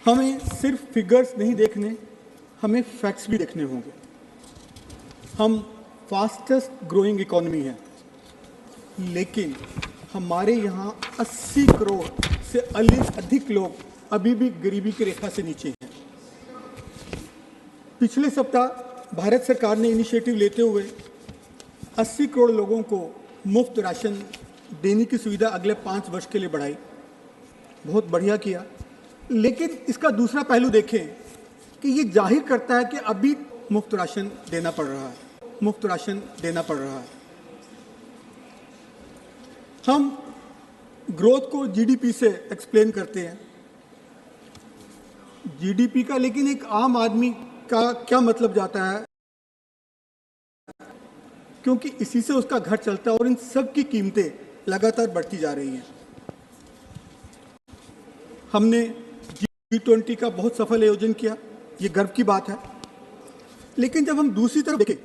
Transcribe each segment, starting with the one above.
हमें सिर्फ फिगर्स नहीं देखने, हमें फैक्ट्स भी देखने होंगे। हम फास्टेस्ट ग्रोइंग इकोनॉमी है, लेकिन हमारे यहाँ 80 करोड़ से अधिक लोग अभी भी गरीबी की रेखा से नीचे हैं। पिछले सप्ताह भारत सरकार ने इनिशिएटिव लेते हुए 80 करोड़ लोगों को मुफ्त राशन देने की सुविधा अगले 5 वर्ष के लिए बढ़ाई। बहुत बढ़िया किया, लेकिन इसका दूसरा पहलू देखें कि ये जाहिर करता है कि अभी मुफ्त राशन देना पड़ रहा है। हम ग्रोथ को जीडीपी से एक्सप्लेन करते हैं, जीडीपी का, लेकिन एक आम आदमी का क्या मतलब जाता है, क्योंकि इसी से उसका घर चलता है और इन सब की कीमतें लगातार बढ़ती जा रही हैं। हमने G20 का बहुत सफल आयोजन किया, ये गर्व की बात है, लेकिन जब हम दूसरी तरफ देखें,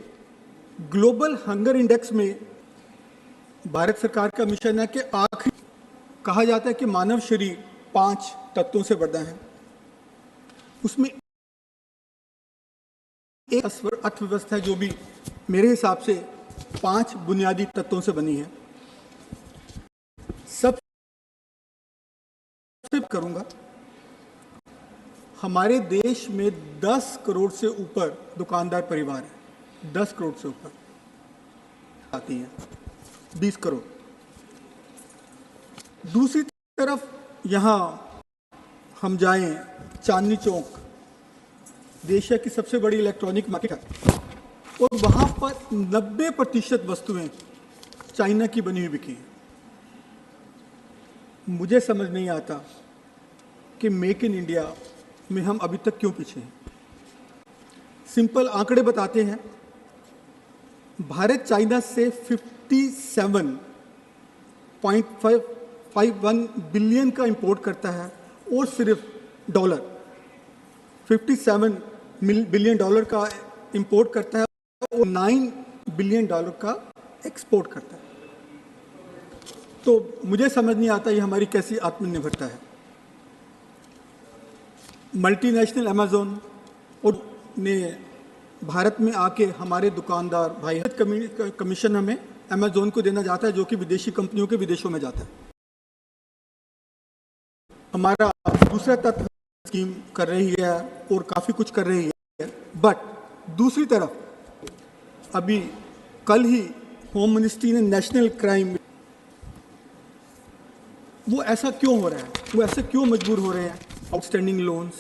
ग्लोबल हंगर इंडेक्स में भारत सरकार का मिशन है कि आखिर कहा जाता है कि मानव शरीर 5 तत्वों से बना है, उसमें एक अर्थव्यवस्था है जो भी मेरे हिसाब से 5 बुनियादी तत्वों से बनी है। सबसे करूंगा, हमारे देश में 10 करोड़ से ऊपर दुकानदार परिवार है, 10 करोड़ से ऊपर आती हैं, 20 करोड़। दूसरी तरफ यहाँ हम जाएं, चांदनी चौक एशिया की सबसे बड़ी इलेक्ट्रॉनिक मार्केट है और वहाँ पर 90% वस्तुएं चाइना की बनी हुई बिकी हैं। मुझे समझ नहीं आता कि मेक इन इंडिया में हम अभी तक क्यों पीछे हैं। सिंपल आंकड़े बताते हैं, भारत चाइना से 57.51 बिलियन का इंपोर्ट करता है और सिर्फ डॉलर 57 बिलियन डॉलर का इंपोर्ट करता है और 9 बिलियन डॉलर का एक्सपोर्ट करता है। तो मुझे समझ नहीं आता ये हमारी कैसी आत्मनिर्भरता है। मल्टीनेशनल अमेज़न और ने भारत में आके हमारे दुकानदार भाई कमीशन हमें अमेज़न को देना जाता है, जो कि विदेशी कंपनियों के विदेशों में जाता है। हमारा दूसरा तत्व स्कीम कर रही है और काफ़ी कुछ कर रही है, बट दूसरी तरफ अभी कल ही होम मिनिस्ट्री ने नेशनल क्राइम, वो ऐसा क्यों हो रहा है, वो ऐसे क्यों मजबूर हो रहे हैं, आउटस्टैंडिंग लोन्स,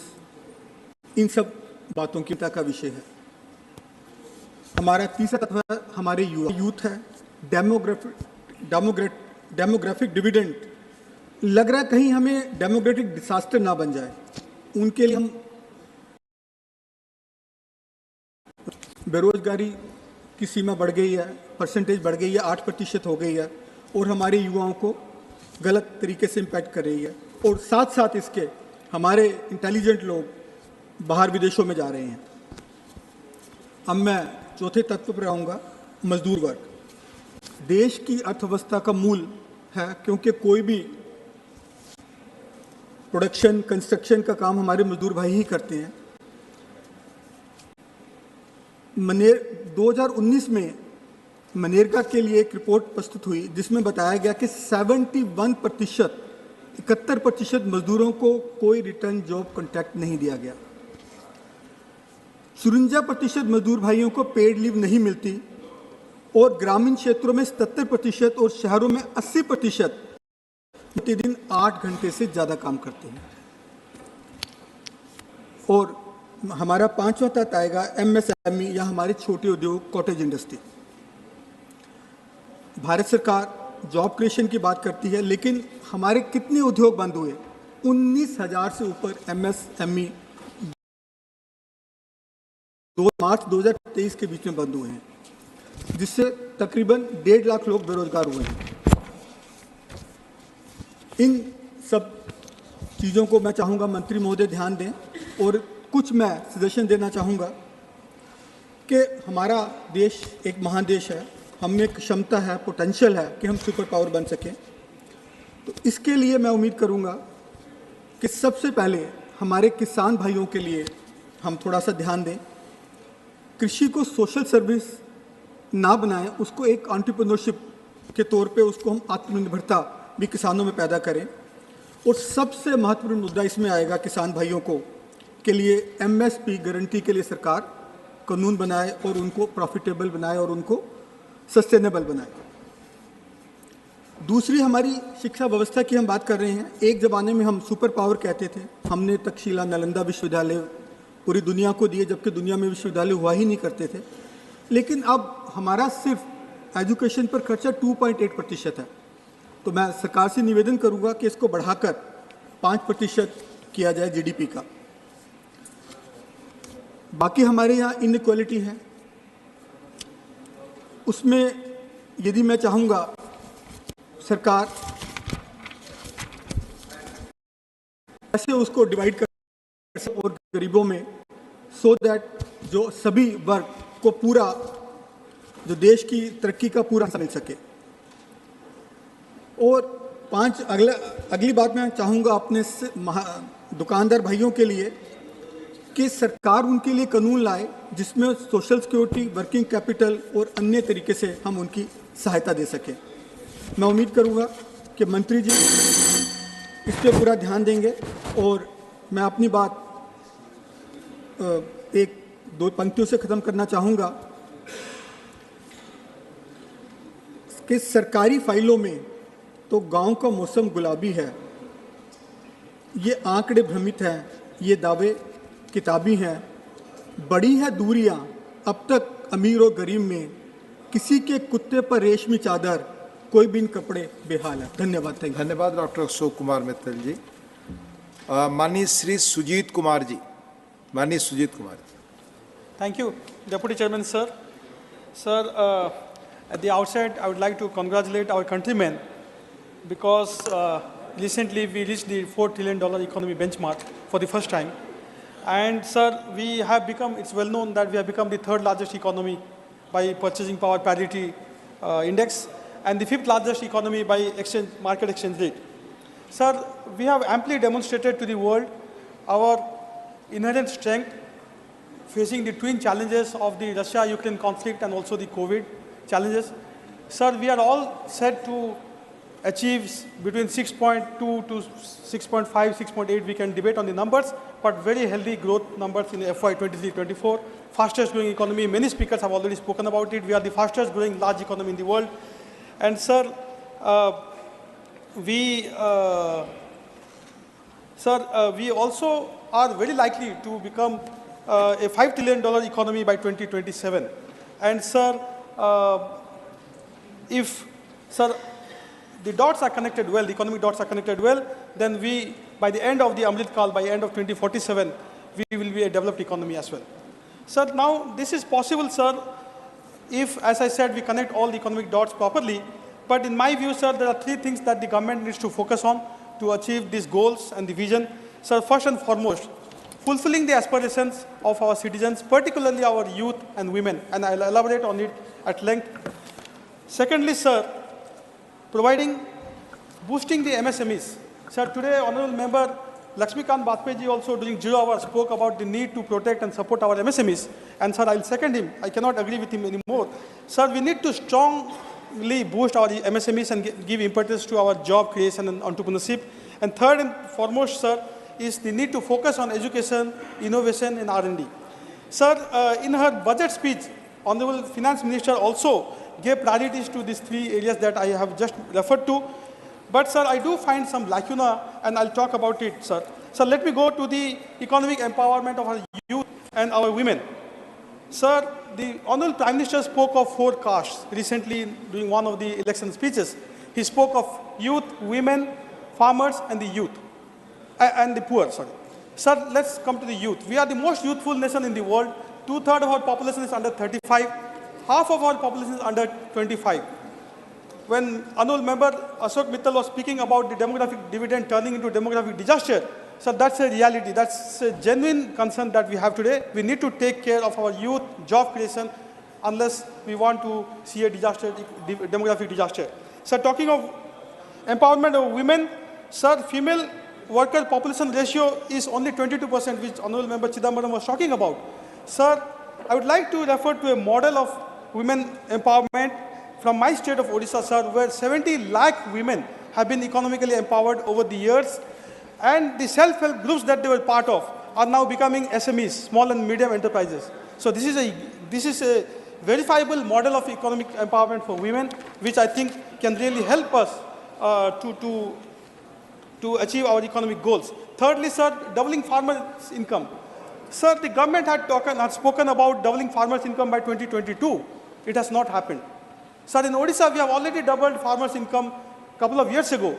इन सब बातों की चिंता का विषय है। हमारा तीसरा तत्व हमारे यूथ है, डेमोग्राफिक डिविडेंड। लग रहा है कहीं हमें डेमोग्राफिक डिसास्टर ना बन जाए, उनके लिए हम बेरोजगारी की सीमा बढ़ गई है, परसेंटेज बढ़ गई है, 8% हो गई है और हमारे युवाओं को गलत तरीके से इम्पैक्ट कर रही है। और साथ साथ इसके हमारे इंटेलिजेंट लोग बाहर विदेशों में जा रहे हैं। अब मैं चौथे तत्व पर आऊँगा, मजदूर वर्ग। देश की अर्थव्यवस्था का मूल है, क्योंकि कोई भी प्रोडक्शन, कंस्ट्रक्शन का काम हमारे मजदूर भाई ही करते हैं। 2019 में मनरेगा के लिए एक रिपोर्ट प्रस्तुत हुई जिसमें बताया गया कि 71% मजदूरों को कोई रिटर्न जॉब कॉन्ट्रैक्ट नहीं दिया गया। 54% मजदूर भाइयों को पेड लीव नहीं मिलती और ग्रामीण क्षेत्रों में 77% और शहरों में 80% प्रतिदिन 8 घंटे से ज़्यादा काम करते हैं। और हमारा 5वां तत्व आएगा एमएसएमई या हमारे छोटे उद्योग, कॉटेज इंडस्ट्री। भारत सरकार जॉब क्रिएशन की बात करती है, लेकिन हमारे कितने उद्योग बंद हुए? 19,000 से ऊपर एमएसएमई मार्च 2023 के बीच में बंद हुए हैं, जिससे तकरीबन 1.5 लाख लोग बेरोजगार हुए हैं। इन सब चीज़ों को मैं चाहूँगा मंत्री महोदय ध्यान दें, और कुछ मैं सजेशन देना चाहूँगा कि हमारा देश एक महादेश है, हमें क्षमता है, पोटेंशियल है कि हम सुपर पावर बन सकें। तो इसके लिए मैं उम्मीद करूँगा कि सबसे पहले हमारे किसान भाइयों के लिए हम थोड़ा सा ध्यान दें। कृषि को सोशल सर्विस ना बनाएं, उसको एक एंटरप्रेन्योरशिप के तौर पे उसको हम आत्मनिर्भरता भी किसानों में पैदा करें। और सबसे महत्वपूर्ण मुद्दा इसमें आएगा किसान भाइयों को के लिए एमएसपी गारंटी के लिए सरकार कानून बनाए और उनको प्रॉफिटेबल बनाए और उनको सस्टेनेबल बनाए। दूसरी हमारी शिक्षा व्यवस्था की हम बात कर रहे हैं। एक ज़माने में हम सुपर पावर कहते थे, हमने तक्षशिला नालंदा विश्वविद्यालय पूरी दुनिया को दिए, जबकि दुनिया में विश्वविद्यालय हुआ ही नहीं करते थे। लेकिन अब हमारा सिर्फ एजुकेशन पर खर्चा 2.8% है। तो मैं सरकार से निवेदन करूंगा कि इसको बढ़ाकर 5% किया जाए जीडीपी का। बाकी हमारे यहाँ इनइक्वालिटी है, उसमें यदि मैं चाहूँगा सरकार ऐसे उसको डिवाइड कर और गरीबों में, सो दैट जो सभी वर्ग को पूरा जो देश की तरक्की का पूरा मिल सके। और अगली बात मैं चाहूँगा अपने दुकानदार भाइयों के लिए कि सरकार उनके लिए कानून लाए जिसमें सोशल सिक्योरिटी, वर्किंग कैपिटल और अन्य तरीके से हम उनकी सहायता दे सकें। मैं उम्मीद करूँगा कि मंत्री जी इस पर पूरा ध्यान देंगे। और मैं अपनी बात एक दो पंक्तियों से ख़त्म करना चाहूँगा कि सरकारी फाइलों में तो गांव का मौसम गुलाबी है, ये आंकड़े भ्रमित हैं, ये दावे किताबी हैं, बड़ी है दूरियां अब तक अमीर और गरीब में, किसी के कुत्ते पर रेशमी चादर, कोई बिन कपड़े बेहाल है। धन्यवाद। धन्यवाद डॉक्टर अशोक कुमार मित्तल जी। माननीय श्री सुजीत कुमार जी। माननीय Sujit Kumar ji. Thank you, Deputy Chairman, sir. Sir, at the outset, I would like to congratulate our countrymen because recently we reached the $4 trillion economy benchmark for the first time. And sir, we have become, it's well known that we have become the third largest economy by purchasing power parity index and the fifth largest economy by market exchange rate. Sir, we have amply demonstrated to the world our inherent strength facing the twin challenges of the Russia-Ukraine conflict and also the COVID challenges. Sir, we are all set to achieve between 6.2 to 6.5, 6.8, we can debate on the numbers, but very healthy growth numbers in FY 23-24. Fastest growing economy, many speakers have already spoken about it. We are the fastest growing large economy in the world. And sir, we also are very likely to become a $5 trillion economy by 2027. And sir, if the dots are connected well, the economic dots are connected well, then we, by the end of the Amrit Kal, by end of 2047, we will be a developed economy as well. Sir, now this is possible, sir, if, as I said, we connect all the economic dots properly. But in my view, sir, there are three things that the government needs to focus on to achieve these goals and the vision. Sir, first and foremost, fulfilling the aspirations of our citizens, particularly our youth and women, and I'll elaborate on it at length. Secondly, sir, boosting the MSMEs. Sir, today, Honorable Member Lakshmikant Bajpayee ji also during 0 hour spoke about the need to protect and support our MSMEs. And sir, I'll second him. I cannot agree with him anymore. Sir, we need to strongly boost our MSMEs and give impetus to our job creation and entrepreneurship. And third and foremost, sir, is the need to focus on education, innovation and R&D. Sir, in her budget speech, Honorable Finance Minister also gave priorities to these three areas that I have just referred to. But sir, I do find some lacuna and I'll talk about it, sir. So let me go to the economic empowerment of our youth and our women. Sir, the Honorable Prime Minister spoke of 4 castes recently during one of the election speeches. He spoke of youth, women, farmers and the youth. And the poor, sorry. Sir, let's come to the youth. We are the most youthful nation in the world. 2/3 of our population is under 35. Half of our population is under 25. When Honorable Member Ashok Mittal was speaking about the demographic dividend turning into demographic disaster, sir, that's a reality. That's a genuine concern that we have today. We need to take care of our youth, job creation, unless we want to see a demographic disaster. Sir, talking of empowerment of women, sir, female worker population ratio is only 22%, which Honorable Member Chidambaram was talking about. Sir, I would like to refer to a model of women empowerment from my state of Odisha, sir, where 70 lakh women have been economically empowered over the years, and the self-help groups that they were part of are now becoming SMEs, small and medium enterprises. So this is a verifiable model of economic empowerment for women, which I think can really help us to achieve our economic goals. Thirdly, sir, doubling farmers' income. Sir, the government had spoken about doubling farmers' income by 2022. It has not happened. Sir, in Odisha, we have already doubled farmers' income a couple of years ago.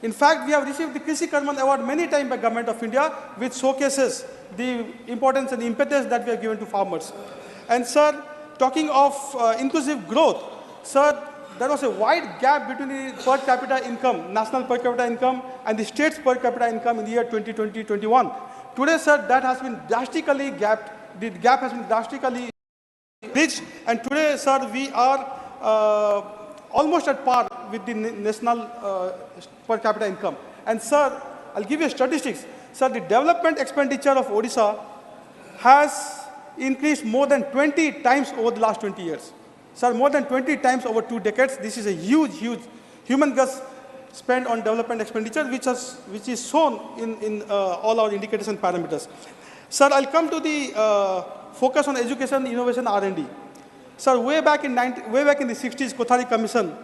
In fact, we have received the Krishi Karman Award many times by Government of India, which showcases the importance and impetus that we have given to farmers. And sir, talking of inclusive growth, sir, there was a wide gap between the per capita income, national per capita income, and the state's per capita income in the year 2020-21. Today, sir, that has been drastically gapped. The gap has been drastically bridged, and today, sir, we are almost at par with the national per capita income. And sir, I'll give you statistics. Sir, the development expenditure of Odisha has increased more than 20 times over the last 20 years. Sir, more than 20 times over 2 decades. This is a huge humongous spend on development expenditure, which is shown in all our indicators and parameters. Sir, I'll come to the focus on education, innovation, R&D. Sir, way back in the 60s, Kothari Commission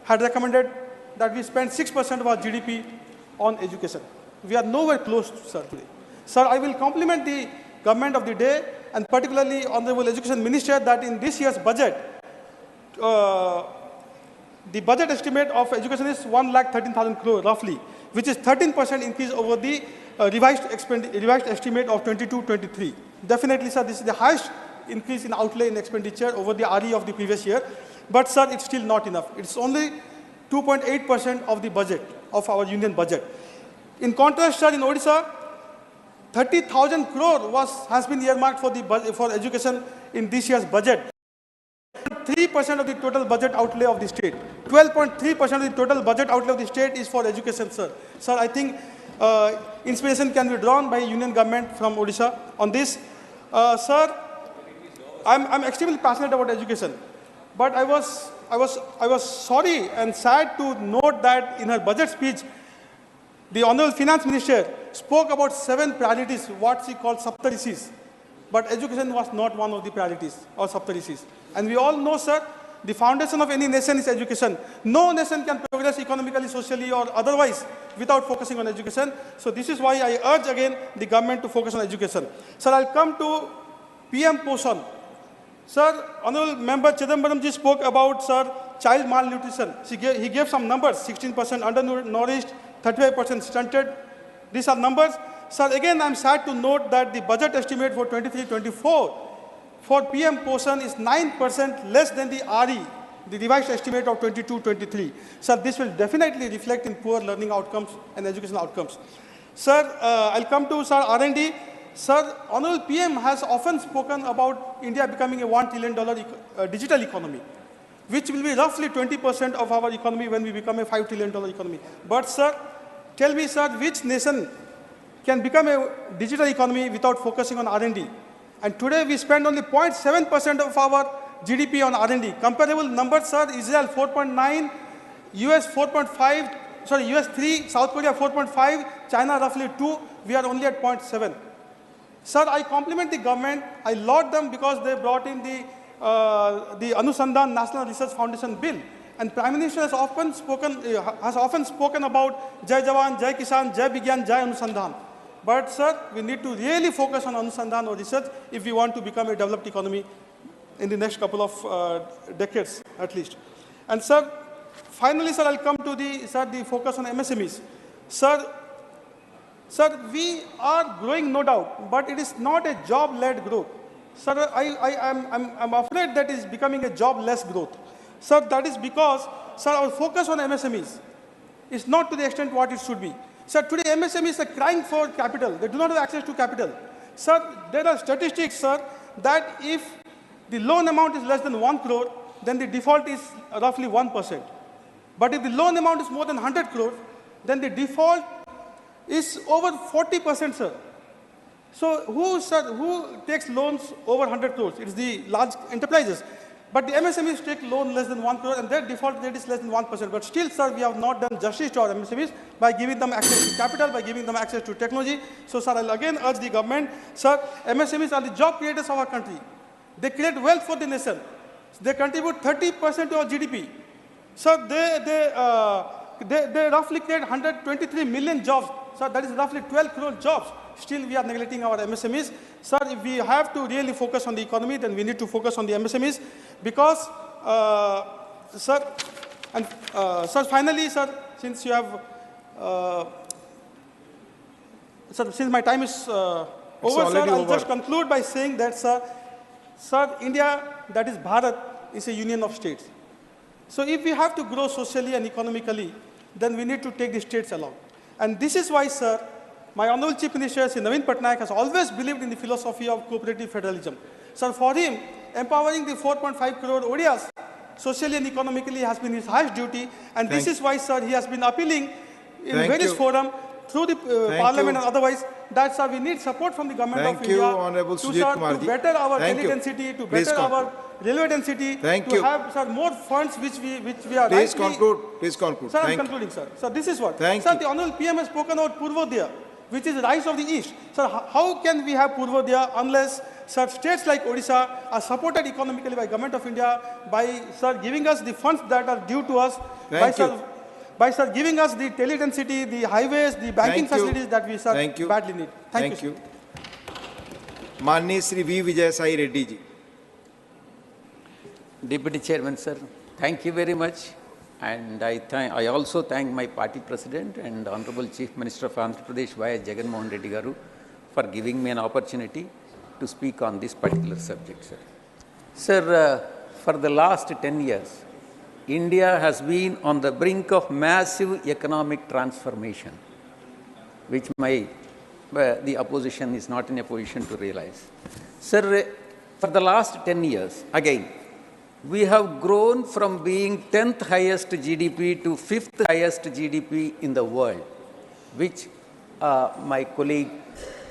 had recommended that we spend 6% of our GDP on education. We are nowhere close, sir, today. Sir, I will compliment the government of the day, and particularly Honorable Education Minister, that in this year's budget, the budget estimate of education is 1,13,000 crore roughly, which is 13% increase over the revised estimate of 22-23. Definitely, sir, this is the highest increase in outlay in expenditure over the RE of the previous year. But, sir, it's still not enough. It's only 2.8% of the budget, of our union budget. In contrast, sir, in Odisha, 30,000 crore has been earmarked for education in this year's budget. 3% of the total budget outlay of the state. 12.3% of the total budget outlay of the state is for education, sir. Sir, I think inspiration can be drawn by union government from Odisha on this. Sir, I'm extremely passionate about education, but I was sorry and sad to note that in her budget speech, the Honorable Finance Minister spoke about 7 priorities, what she called Saptarishis. But education was not one of the priorities or Saptarishis. And we all know, sir, the foundation of any nation is education. No nation can progress economically, socially, or otherwise without focusing on education. So this is why I urge again the government to focus on education. Sir, I'll come to PM Poshan. Sir, Honorable Member Chidambaram ji spoke about, sir, child malnutrition. He gave some numbers: 16% undernourished, 35% stunted. These are numbers. Sir, again, I'm sad to note that the budget estimate for 23-24 for PM Poshan is 9% less than the RE, the revised estimate of 22-23. Sir, this will definitely reflect in poor learning outcomes and education outcomes. Sir, I'll come to, sir, R&D. Sir, Honorable PM has often spoken about India becoming a $1 trillion digital economy, which will be roughly 20% of our economy when we become a $5 trillion economy. But, sir, tell me, sir, which nation can become a digital economy without focusing on R&D? And today we spend only 0.7% of our GDP on R&D. Comparable numbers, sir: Israel 4.9, US 4.5, US 3, South Korea 4.5, China roughly 2. We are only at 0.7. Sir, I compliment the government. I laud them because they brought in the Anusandhan National Research Foundation bill. And Prime Minister has often spoken about Jai Jawan, Jai Kisan, Jai Vigyan, Jai Anusandhan. But, sir, we need to really focus on Anusandhan or research if we want to become a developed economy in the next couple of decades, at least. And, sir, finally, sir, I'll come to the focus on MSMEs. Sir, we are growing, no doubt, but it is not a job-led growth. Sir, I'm afraid that is becoming a job-less growth. Sir, that is because, sir, our focus on MSMEs is not to the extent what it should be. Sir, today MSMEs are crying for capital. They do not have access to capital. Sir, there are statistics, sir, that if the loan amount is less than 1 crore, then the default is roughly 1%. But if the loan amount is more than 100 crore, then the default is over 40%, sir. So who takes loans over 100 crores? It's the large enterprises. But the MSMEs take loan less than 1 crore and their default rate is less than 1%. But still, sir, we have not done justice to our MSMEs by giving them access to capital, by giving them access to technology. So, sir, I'll again urge the government, sir, MSMEs are the job creators of our country. They create wealth for the nation. They contribute 30% to our GDP. Sir, they roughly create 123 million jobs. Sir, that is roughly 12 crore jobs. Still, we are neglecting our MSMEs. Sir, if we have to really focus on the economy, then we need to focus on the MSMEs because, sir, and sir, finally, sir, since you have, sir, since my time is over, sir, I'll just conclude by saying that, sir, India, that is Bharat, is a union of states. So if we have to grow socially and economically, then we need to take the states along. And this is why, sir, my Honorable Chief Minister, Sri Naveen Patnaik, has always believed in the philosophy of cooperative federalism. Sir, for him, empowering the 4.5 crore Odias socially and economically has been his highest duty. And this is why, sir, he has been appealing in various forums through the parliament and otherwise that, sir, we need support from the government of India to better our daily density, to better our railway density, to have, sir, more funds which we are Please conclude. Please conclude. Sir, I'm concluding, sir. Sir, this is what. Sir, the Honorable PM has spoken about Purvodaya, which is the rise of the East. Sir, how can we have Purvodaya unless, sir, states like Odisha are supported economically by Government of India by, sir, giving us the funds that are due to us, by, sir, giving us the tele-density, the highways, the banking facilities that we, sir, badly need. Thank you. Manni Sri V. Vijay Sai Reddy ji. Deputy Chairman, sir, thank you very much. And I also thank my party president and Honorable Chief Minister of Andhra Pradesh, Y. Jagan Mohan Reddy Garu, for giving me an opportunity to speak on this particular subject, sir. Sir, for the last 10 years, India has been on the brink of massive economic transformation, which the opposition is not in a position to realize. Sir, for the last 10 years, again, we have grown from being 10th highest GDP to 5th highest GDP in the world, which my colleague,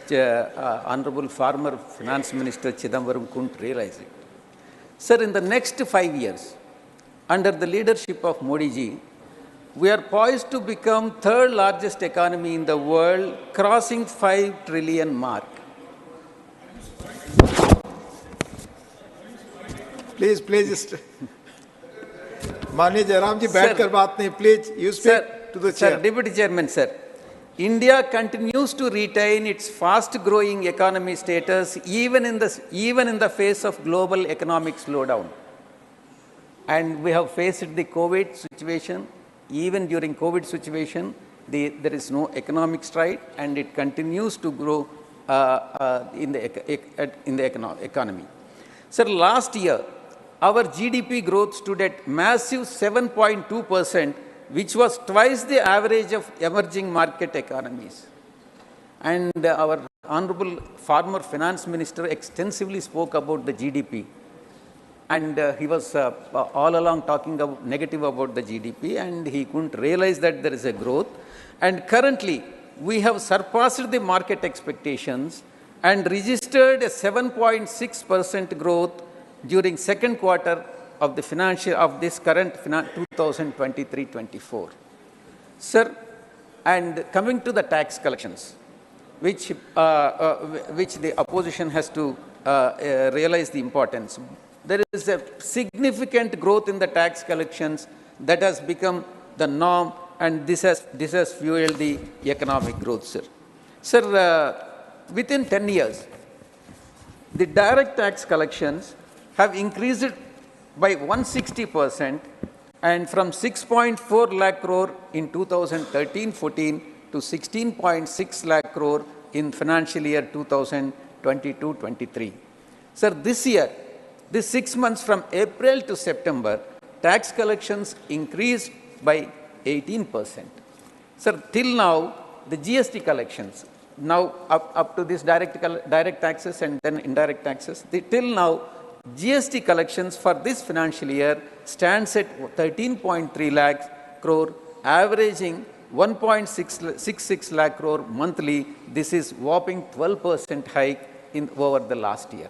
Honorable former Finance Minister Chidambaram couldn't realize it. Sir, in the next 5 years, under the leadership of Modi ji, we are poised to become third largest economy in the world, crossing 5 trillion mark. Please. Mani Jairam ji, baith kar baat nahi. Please, you speak to the chair. Sir, Deputy Chairman, sir. India continues to retain its fast-growing economy status even in the face of global economic slowdown. And we have faced the COVID situation. Even during COVID situation, there is no economic stride, and it continues to grow in the economy. Sir, last year, our GDP growth stood at massive 7.2%, which was twice the average of emerging market economies. And our Honorable former Finance Minister extensively spoke about the GDP. And he was all along talking negative about the GDP, and he couldn't realize that there is a growth. And currently, we have surpassed the market expectations and registered a 7.6% growth during second quarter of this current 2023-24. Sir, and coming to the tax collections, which the opposition has to realize the importance. There is a significant growth in the tax collections that has become the norm, and this has fueled the economic growth, sir. Sir, within 10 years, the direct tax collections have increased by 160%, and from 6.4 lakh crore in 2013-14 to 16.6 lakh crore in financial year 2022-23. Sir, this year, this 6 months from April to September, tax collections increased by 18%. Sir, till now, the GST collections, now up to this direct taxes and then indirect taxes, till now, GST collections for this financial year stands at 13.3 lakhs crore, averaging 1.66 lakh crore monthly. This is whopping 12% hike over the last year.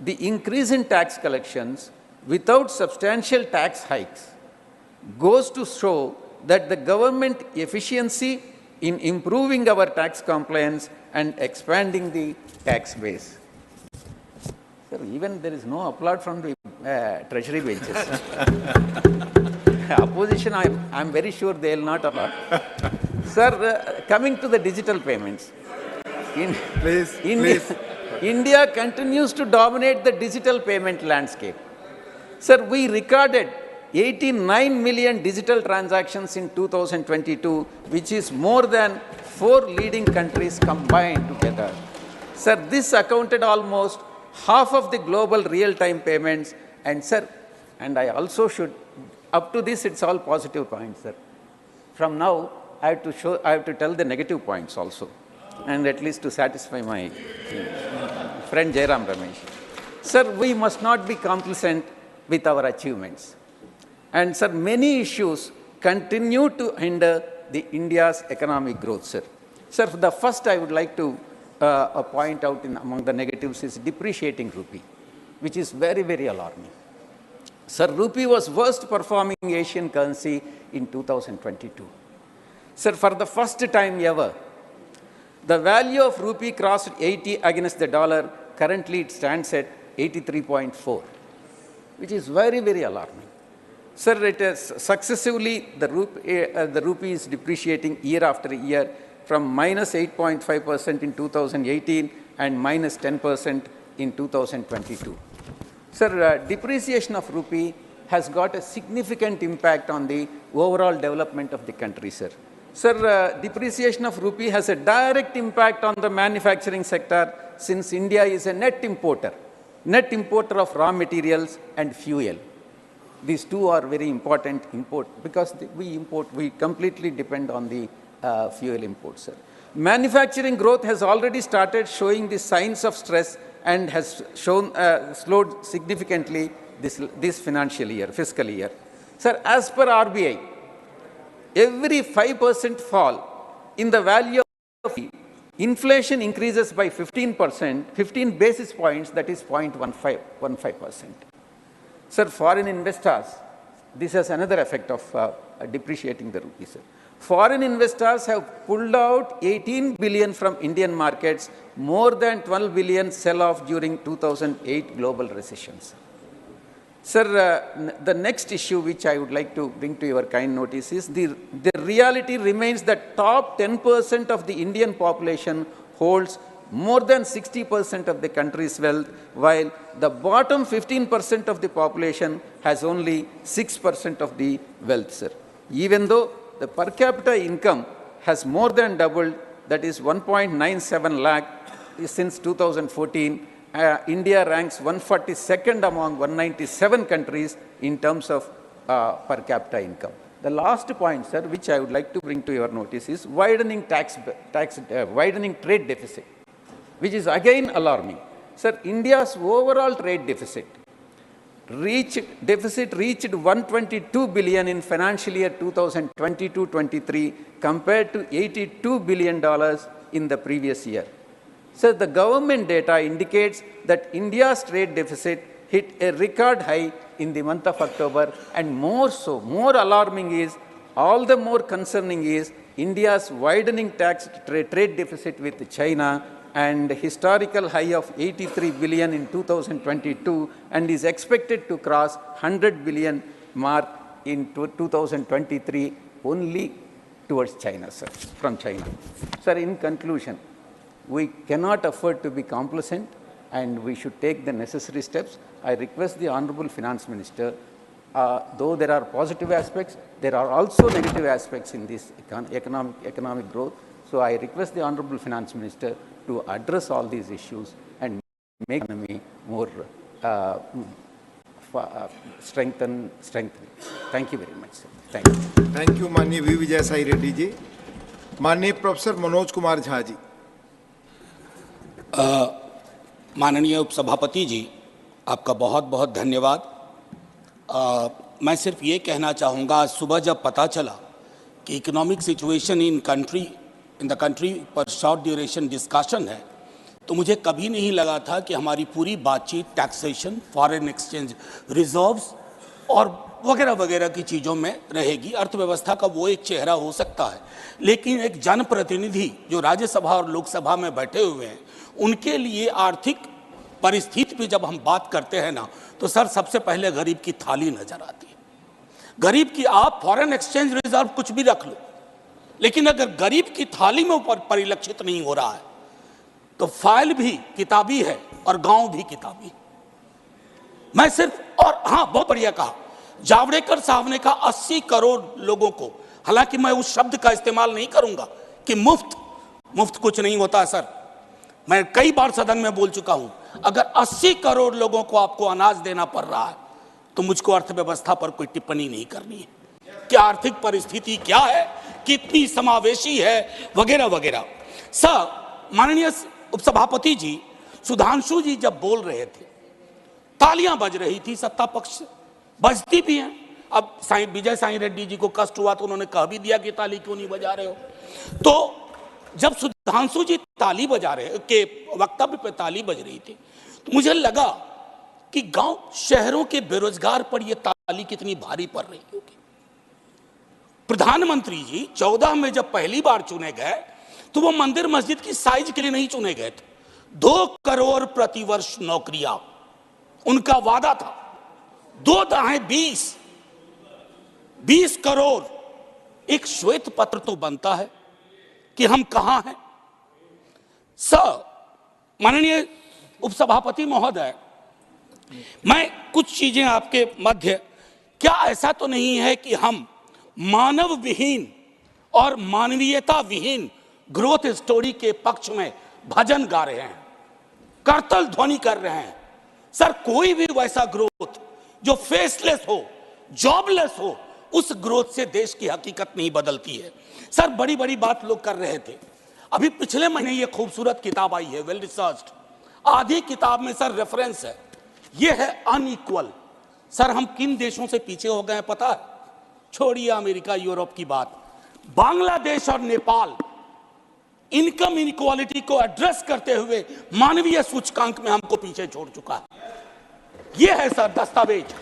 The increase in tax collections without substantial tax hikes goes to show that the government efficiency in improving our tax compliance and expanding the tax base. Sir, even there is no applaud from the treasury benches. Opposition, I am very sure they will not applaud. Sir, coming to the digital payments. India continues to dominate the digital payment landscape. Sir, we recorded 89 million digital transactions in 2022, which is more than 4 leading countries combined together. Sir, this accounted almost half of the global real-time payments. And sir, and I also should, up to this, it's all positive points, sir. From now, I have to tell the negative points also, and at least to satisfy my friend Jairam Ramesh. Sir, we must not be complacent with our achievements. And sir, many issues continue to hinder the India's economic growth, sir. Sir, the first I would like to point out among the negatives is depreciating rupee, which is very, very alarming. Sir, rupee was worst performing Asian currency in 2022. Sir, for the first time ever, the value of rupee crossed 80 against the dollar. Currently, it stands at 83.4, which is very, very alarming. Sir, it is successively, the rupee is depreciating year after year from minus 8.5% in 2018 and minus 10% in 2022. Sir, depreciation of rupee has got a significant impact on the overall development of the country, sir. Sir, depreciation of rupee has a direct impact on the manufacturing sector, since India is a net importer of raw materials and fuel. These two are very important import, because we completely depend on the fuel imports, sir. Manufacturing growth has already started showing the signs of stress and has slowed significantly this fiscal year. Sir, as per RBI, every 5% fall in the value of inflation increases by 15%, 15 basis points, that is 0.15%. Sir, foreign investors, this has another effect of depreciating the rupee, sir. Foreign investors have pulled out 18 billion from Indian markets, more than 12 billion sell-off during 2008 global recessions. Sir, the next issue which I would like to bring to your kind notice is the reality remains that top 10% of the Indian population holds more than 60% of the country's wealth, while the bottom 15% of the population has only 6% of the wealth, sir. Even though the per capita income has more than doubled, that is 1.97 lakh since 2014, India ranks 142nd among 197 countries in terms of per capita income. The last point, sir, which I would like to bring to your notice is widening widening trade deficit, which is again alarming. Sir, India's overall trade deficit reached 122 billion in financial year 2022-23 compared to $82 billion in the previous year. So the government data indicates that India's trade deficit hit a record high in the month of October, and more alarming is, all the more concerning is India's widening trade deficit with China, and historical high of 83 billion in 2022, and is expected to cross 100 billion mark in 2023 only towards China, sir, from China. Sir, in conclusion, we cannot afford to be complacent, and we should take the necessary steps. I request the Honorable Finance Minister, though there are positive aspects, there are also negative aspects in this economic growth. So I request the Honorable Finance Minister to address all these issues and make the economy more strengthened. Thank you very much, sir. Thank you. Thank you माननीय we Vijay Sai Reddy ji. माननीय professor Manoj Kumar Jha ji. माननीय उपसभापति जी, आपका बहुत बहुत धन्यवाद। मैं सिर्फ ये कहना चाहूँगा, आज सुबह जब पता चला कि economic situation in the country पर शॉर्ट ड्यूरेशन डिस्कशन है, तो मुझे कभी नहीं लगा था कि हमारी पूरी बातचीत टैक्सेशन, फॉरेन एक्सचेंज रिजर्व्स और वगैरह वगैरह की चीज़ों में रहेगी। अर्थव्यवस्था का वो एक चेहरा हो सकता है, लेकिन एक जनप्रतिनिधि जो राज्यसभा और लोकसभा में बैठे हुए हैं, उनके लिए आर्थिक परिस्थिति पे जब हम बात करते हैं ना, तो सर सबसे पहले गरीब की थाली नजर आती है। गरीब की, आप फॉरेन एक्सचेंज रिजर्व कुछ भी रख लो, लेकिन अगर गरीब की थाली में ऊपर परिलक्षित नहीं हो रहा है, तो फाइल भी किताबी है और गांव भी किताबी। मैं सिर्फ, और हाँ, बहुत बढ़िया कहा जावड़ेकर साहब ने कहा 80 करोड़ लोगों को, हालांकि मैं उस शब्द का इस्तेमाल नहीं करूंगा कि मुफ्त कुछ नहीं होता सर। मैं कई बार सदन में बोल चुका हूं, अगर 80 करोड़ लोगों को आपको अनाज देना पड़ रहा है, तो मुझको अर्थव्यवस्था पर कोई टिप्पणी नहीं करनी है कि आर्थिक परिस्थिति क्या है, कितनी समावेशी है, वगैरह वगैरह। सर, माननीय उपसभापति जी, सुधांशु जी जब बोल रहे थे, तालियां बज रही थी सत्ता पक्ष से, बजती भी हैं। अब विजय साई रेड्डी जी को कष्ट हुआ तो उन्होंने कह भी दिया कि ताली क्यों नहीं बजा रहे हो। तो जब सुधांशु जी ताली बजा रहे के वक्तव्य पे ताली बज रही थी, तो मुझे लगा कि गांव शहरों के बेरोजगार पर यह ताली कितनी भारी पड़ रही होगी। प्रधानमंत्री जी 14 में जब पहली बार चुने गए, तो वो मंदिर मस्जिद की साइज के लिए नहीं चुने गए थे। 2 करोड़ प्रतिवर्ष नौकरियां उनका वादा था। 2 दाएं 20 करोड़। एक श्वेत पत्र तो बनता है कि हम कहां हैं। सर, माननीय उपसभापति महोदय, मैं कुछ चीजें आपके मध्य, क्या ऐसा तो नहीं है कि हम मानव विहीन और मानवीयता विहीन ग्रोथ स्टोरी के पक्ष में भजन गा रहे हैं, करतल ध्वनि कर रहे हैं? सर, कोई भी वैसा ग्रोथ जो फेसलेस हो, जॉबलेस हो, उस ग्रोथ से देश की हकीकत नहीं बदलती है। सर, बड़ी बड़ी बात लोग कर रहे थे। अभी पिछले महीने ये खूबसूरत किताब आई है, वेल रिसर्च्ड। आधी किताब में सर रेफरेंस है, ये है अनइक्वल। सर, हम किन देशों से पीछे हो गए हैं पता है? छोड़िए अमेरिका यूरोप की बात, बांग्लादेश और नेपाल इनकम इनइक्वालिटी को एड्रेस करते हुए मानवीय सूचकांक में हमको पीछे छोड़ चुका है। यह है सर दस्तावेज।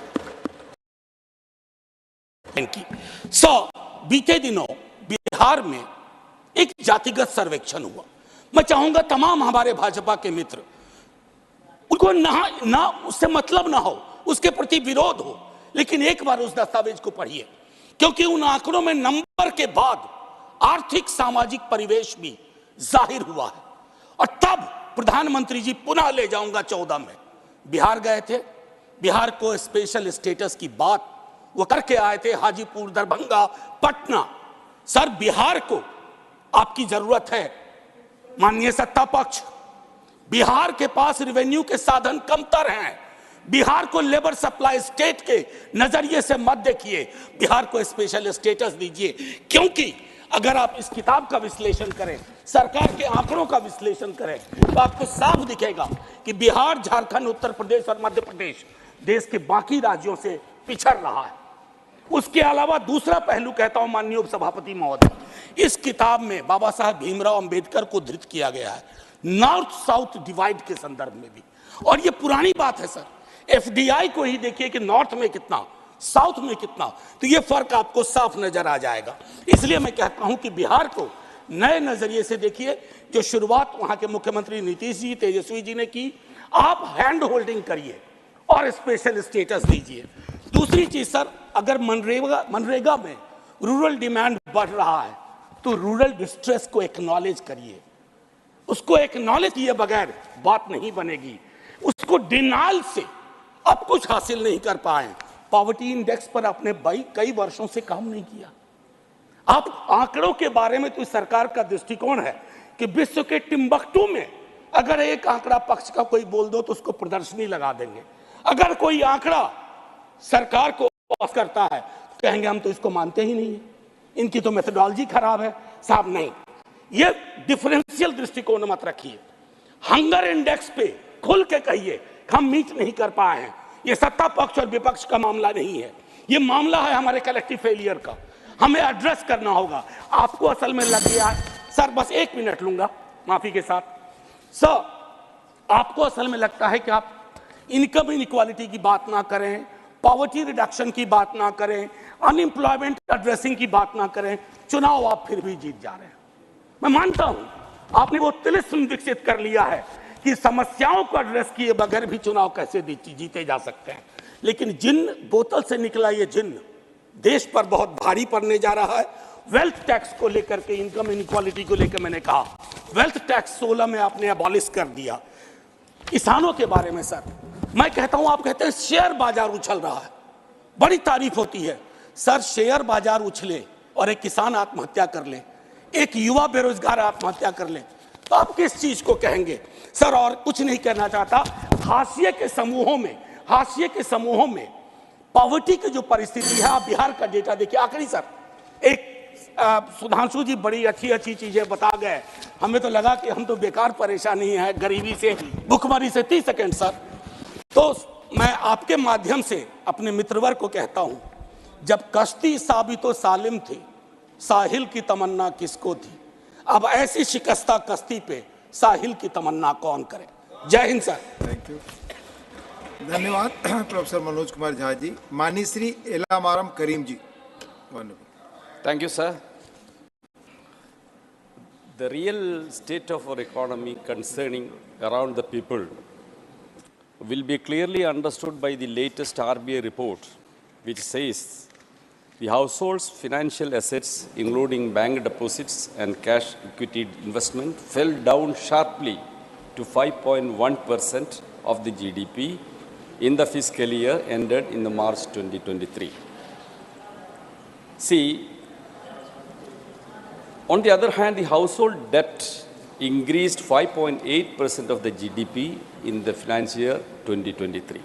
बीते दिनों बिहार में एक जातिगत सर्वेक्षण हुआ। मैं चाहूंगा तमाम हमारे भाजपा के मित्र, उनको ना उससे मतलब ना हो, उसके प्रति विरोध हो, लेकिन एक बार उस दस्तावेज को पढ़िए, क्योंकि उन आंकड़ों में नंबर के बाद आर्थिक सामाजिक परिवेश भी जाहिर हुआ है। और तब प्रधानमंत्री जी, पुनः ले जाऊंगा 14 में बिहार गए थे, बिहार को स्पेशल स्टेटस की बात वो करके आए थे, हाजीपुर, दरभंगा, पटना। सर, बिहार को आपकी जरूरत है माननीय सत्ता पक्ष। बिहार के पास रेवेन्यू के साधन कमतर हैं। बिहार को लेबर सप्लाई स्टेट के नजरिए से मत देखिए, बिहार को स्पेशल स्टेटस दीजिए। क्योंकि अगर आप इस किताब का विश्लेषण करें, सरकार के आंकड़ों का विश्लेषण करें, तो आपको साफ दिखेगा कि बिहार, झारखंड, उत्तर प्रदेश और मध्य प्रदेश देश के बाकी राज्यों से पिछड़ रहा है। उसके अलावा दूसरा पहलू कहता हूं माननीय उपसभापति महोदय, इस किताब में बाबा साहब भीमराव अंबेडकर को धृत किया गया है, नॉर्थ साउथ डिवाइड के संदर्भ में भी। और ये पुरानी बात है सर, एफडीआई को ही देखिए कि नॉर्थ में कितना, साउथ में कितना, तो ये फर्क आपको साफ नजर आ जाएगा। इसलिए मैं कहता हूं कि बिहार को नए नजरिए से देखिए। जो शुरुआत वहां के मुख्यमंत्री नीतीश जी, तेजस्वी जी ने की, आप हैंड होल्डिंग करिए और स्पेशल स्टेटस दीजिए। दूसरी चीज सर, अगर मनरेगा में रूरल डिमांड बढ़ रहा है, तो रूरल डिस्ट्रेस को एक्नॉलेज करिए। उसको एक्नॉलेज किए बगैर बात नहीं बनेगी। उसको डिनाइल से अब कुछ हासिल नहीं कर पाए। पॉवर्टी इंडेक्स पर आपने कई वर्षों से काम नहीं किया। आप आंकड़ों के बारे में, तो सरकार का दृष्टिकोण है कि विश्व के टिम्बकटू में अगर एक आंकड़ा पक्ष का कोई बोल दो तो उसको प्रदर्शनी लगा देंगे। अगर कोई आंकड़ा सरकार को पास करता है तो कहेंगे हम तो इसको मानते ही नहीं है, इनकी तो मेथोडोलॉजी खराब है। साहब नहीं, ये डिफरेंशियल दृष्टिकोण मत रखिए। हंगर इंडेक्स पे खुल के कहिए हम मीट नहीं कर पाए हैं। ये सत्ता पक्ष और विपक्ष का मामला नहीं है, ये मामला है हमारे कलेक्टिव फेलियर का। हमें एड्रेस करना होगा। आपको असल में लग गया सर, बस 1 मिनट लूंगा माफी के साथ। सर, आपको असल में लगता है कि आप इनकम इनइक्वालिटी की बात ना करें, पॉवर्टी रिडक्शन की बात ना करें, अनएम्प्लॉयमेंट एड्रेसिंग की बात ना करें, चुनाव आप फिर भी जीत जा रहे हैं। मैं मानता हूं आपने वो तिलिस्म विकसित कर लिया है कि समस्याओं को एड्रेस किए बगैर भी चुनाव कैसे जीते जा सकते हैं, लेकिन जिन बोतल से निकला ये जिन देश पर बहुत भारी पड़ने जा रहा है। वेल्थ टैक्स को लेकर के, इनकम इनइक्वालिटी को लेकर मैंने कहा वेल्थ टैक्स 16 में आपने अबॉलिश कर दिया। किसानों के बारे में सर मैं कहता हूं, आप कहते हैं शेयर बाजार उछल रहा है, बड़ी तारीफ होती है सर। शेयर बाजार उछले और एक किसान आत्महत्या कर ले, एक युवा बेरोजगार आत्महत्या कर ले, तो आप किस चीज को कहेंगे सर? और कुछ नहीं कहना चाहता, हाशिए के समूहों में पॉवर्टी की जो परिस्थिति है, आप बिहार का डेटा देखिए। आखिरी सर, एक सुधांशु जी बड़ी अच्छी चीजें बता गए, हमें तो लगा कि हम तो बेकार परेशानी है गरीबी से, भुखमरी से। 30 सेकेंड सर। तो मैं आपके माध्यम से अपने मित्रवर्ग को कहता हूं, जब कश्ती साबितो सालिम थी, साहिल की तमन्ना किसको थी? अब ऐसी शिकस्ता कश्ती पे साहिल की तमन्ना कौन करे? जय हिंद सर। थैंक यू, धन्यवाद प्रोफेसर मनोज कुमार झा जी। माननीय श्री एलामारम करीम जी। Thank you, sir. The real state of our economy concerning around the people will be clearly understood by the latest RBI report, which says the household's financial assets, including bank deposits and cash equity investment, fell down sharply to 5.1% of the GDP in the fiscal year ended in the March 2023. See, on the other hand, the household debt increased 5.8% of the GDP in the financial year 2023,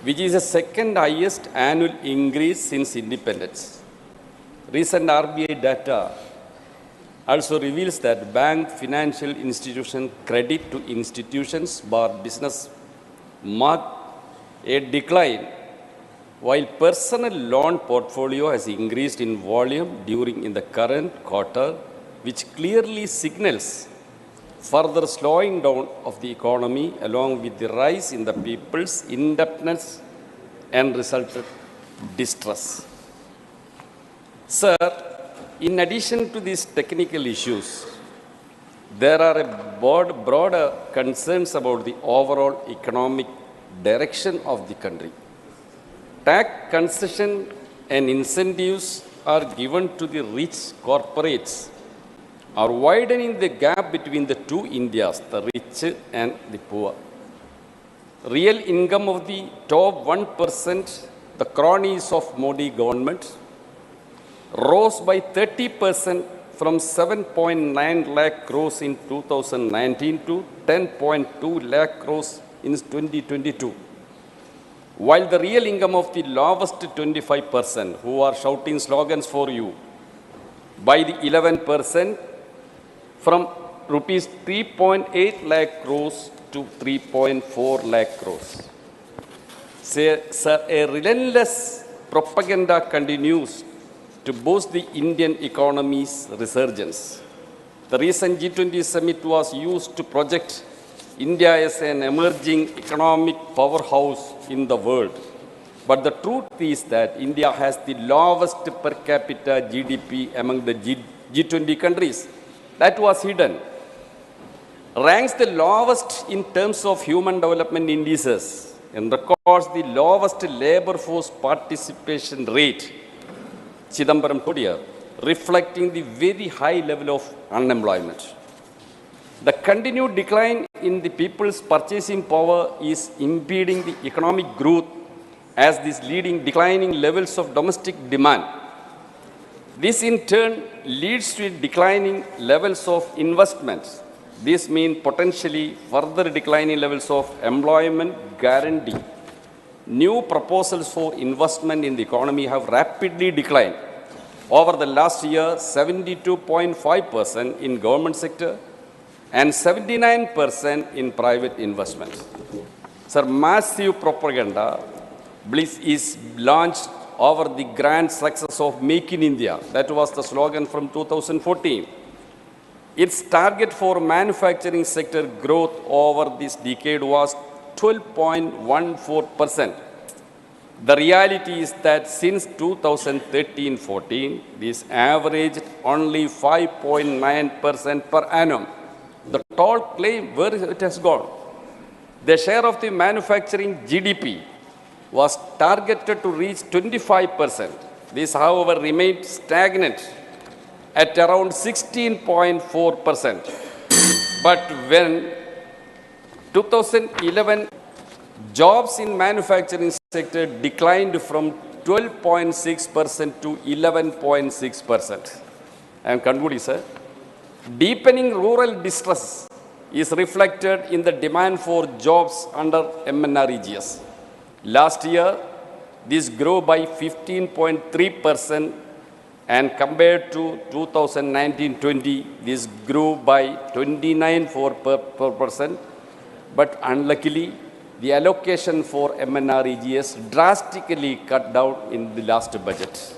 which is the second highest annual increase since independence. Recent RBI data also reveals that bank, financial institution credit to institutions bar business marked a decline, while personal loan portfolio has increased in volume during in the current quarter, which clearly signals further slowing down of the economy along with the rise in the people's indebtedness and resulted distress. Sir, in addition to these technical issues, there are broader concerns about the overall economic direction of the country. Tax concession and incentives are given to the rich corporates, are widening the gap between the two Indias, the rich and the poor. Real income of the top 1%, the cronies of Modi government, rose by 30% from 7.9 lakh crores in 2019 to 10.2 lakh crores in 2022. While the real income of the lowest 25%, who are shouting slogans for you, by the 11% from rupees 3.8 lakh crores to 3.4 lakh crores. Sir, a relentless propaganda continues to boost the Indian economy's resurgence. The recent G20 summit was used to project India is an emerging economic powerhouse in the world. But the truth is that India has the lowest per capita GDP among the G20 countries. That was hidden. Ranks the lowest in terms of human development indices and records the lowest labor force participation rate, Chidambaram Kodia, reflecting the very high level of unemployment. The continued decline in the people's purchasing power is impeding the economic growth as this leading declining levels of domestic demand. This in turn leads to declining levels of investments. This means potentially further declining levels of employment guarantee. New proposals for investment in the economy have rapidly declined. Over the last year, 72.5% in government sector and 79% in private investments. Sir, massive propaganda bliss is launched over the grand success of Make in India. That was the slogan from 2014. Its target for manufacturing sector growth over this decade was 12.14%. The reality is that since 2013-14, this averaged only 5.9% per annum. The tall claim, where it has gone? The share of the manufacturing GDP was targeted to reach 25%. This, however, remained stagnant at around 16.4%. But when 2011, jobs in manufacturing sector declined from 12.6% to 11.6%. I am concluding, sir. Deepening rural distress is reflected in the demand for jobs under MNREGS. Last year, this grew by 15.3%, and compared to 2019-20, this grew by 29.4%. But unluckily, the allocation for MNREGS drastically cut down in the last budget.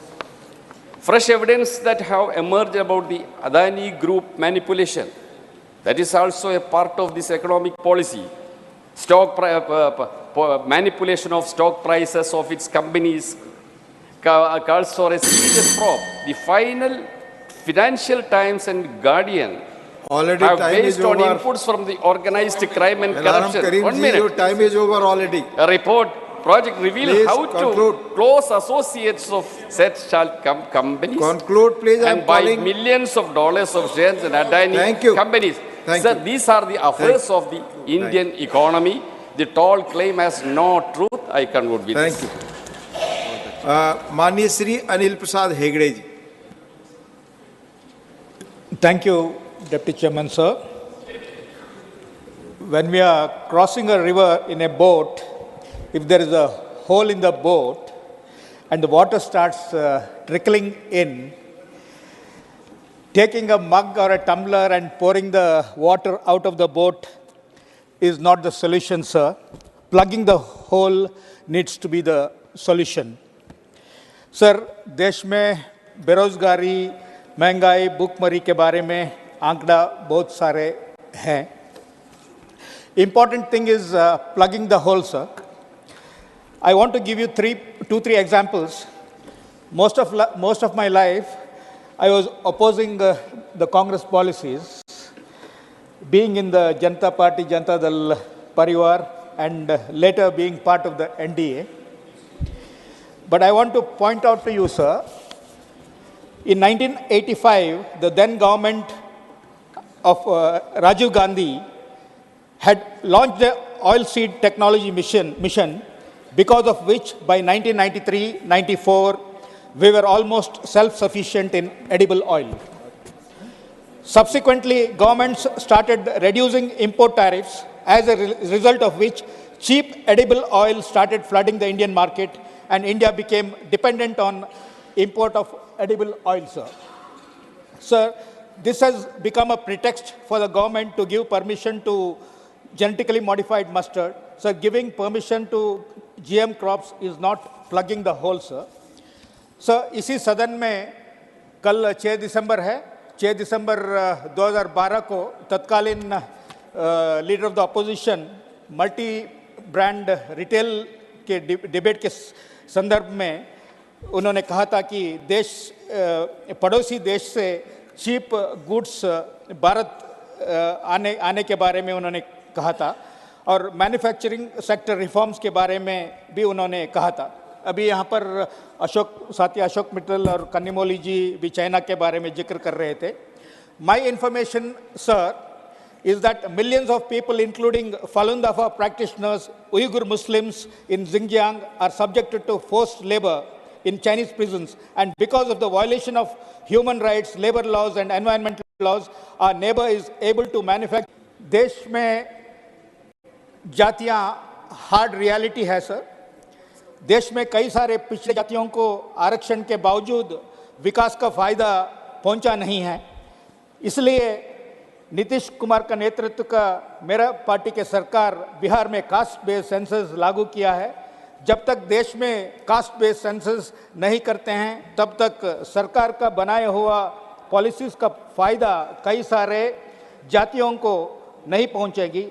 Fresh evidence that have emerged about the Adani Group manipulation, that is also a part of this economic policy. Manipulation of stock prices of its companies calls for a serious probe. The final Financial Times and Guardian Already have time based is on over. inputs from the organized crime and Elaram corruption. Karim 1 ji, minute. your time is over already. A report project revealed Please how conclude. to close associates of said companies Conclude, please. I and am buy calling. millions of dollars of shares in Adani Thank you. companies. Thank Sir, you. these are the affairs of the Indian economy. The tall claim has no truth. I conclude with Thank this. you. माननीय श्री अनिल प्रसाद हेगड़े जी. Thank you, Deputy Chairman, sir. When we are crossing a river in a boat, if there is a hole in the boat and the water starts trickling in, taking a mug or a tumbler and pouring the water out of the boat is not the solution, sir. Plugging the hole needs to be the solution. Sir, देश में बेरोजगारी, महंगाई, भूखमरी के बारे में आंकड़ा बहुत सारे हैं. Important thing is plugging the hole, sir. I want to give you three examples. Most of my life, I was opposing the Congress policies, being in the Janata Party, Janata Dal Parivar, and later being part of the NDA. But I want to point out to you, sir, in 1985, the then government of Rajiv Gandhi had launched the oilseed technology mission, because of which by 1993-94, we were almost self-sufficient in edible oil. Subsequently, governments started reducing import tariffs, as a result of which cheap edible oil started flooding the Indian market, and India became dependent on import of edible oil, sir. Sir, this has become a pretext for the government to give permission to genetically modified mustard. So giving permission to GM crops is not plugging the hole, sir. Sir, इसी सदन में कल 6 दिसंबर है. 6 दिसंबर 2012 को तत्कालीन leader of the opposition multi brand retail के debate के संदर्भ में उन्होंने कहा था कि पड़ोसी देश से चीप गुड्स भारत आने के बारे में उन्होंने कहा था, और मैन्युफैक्चरिंग सेक्टर रिफॉर्म्स के बारे में भी उन्होंने कहा था. अभी यहाँ पर साथी अशोक मित्तल और कन्नीमोली जी भी चाइना के बारे में जिक्र कर रहे थे. My information, sir, is that millions of people, including Falun Dafa practitioners, Uyghur Muslims in Xinjiang, are subjected to forced labor in Chinese prisons. And because of the violation of human rights, labor laws, and environmental laws, our neighbor is able to manufacture. देश में जातियां hard reality है, sir. देश में कई सारे पिछड़े जातियों को आरक्षण के बावजूद विकास का फायदा पहुंचा नहीं है. इसलिए नीतीश कुमार का नेतृत्व का मेरा पार्टी के सरकार बिहार में कास्ट बेस्ड सेंसस लागू किया है, जब तक देश में कास्ट बेस्ड सेंसस नहीं करते हैं तब तक सरकार का बनाया हुआ पॉलिसीज का फायदा कई सारे जातियों को नहीं पहुंचेगी.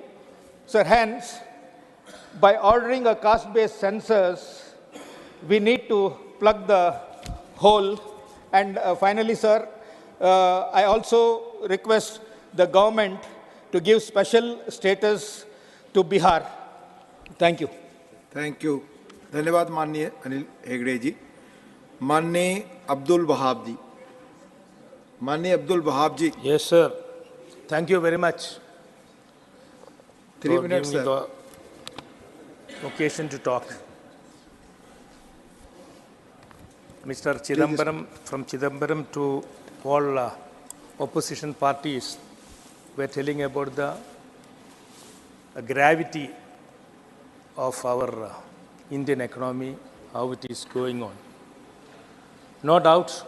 Sir, hence, by ordering a caste based census, we need to plug the hole. And finally, sir, I also request the government to give special status to Bihar. Thank you. Thank you. धन्यवाद माननीय अनिल हेगड़े जी. माननीय अब्दुल वहाब जी. माननीय अब्दुल वहाब जी. Yes, sir. Thank you very much. 3 minutes, for giving sir. the occasion to talk. Mr. Chidambaram, from Chidambaram to all opposition parties, were telling about the gravity of our Indian economy, how it is going on. No doubt,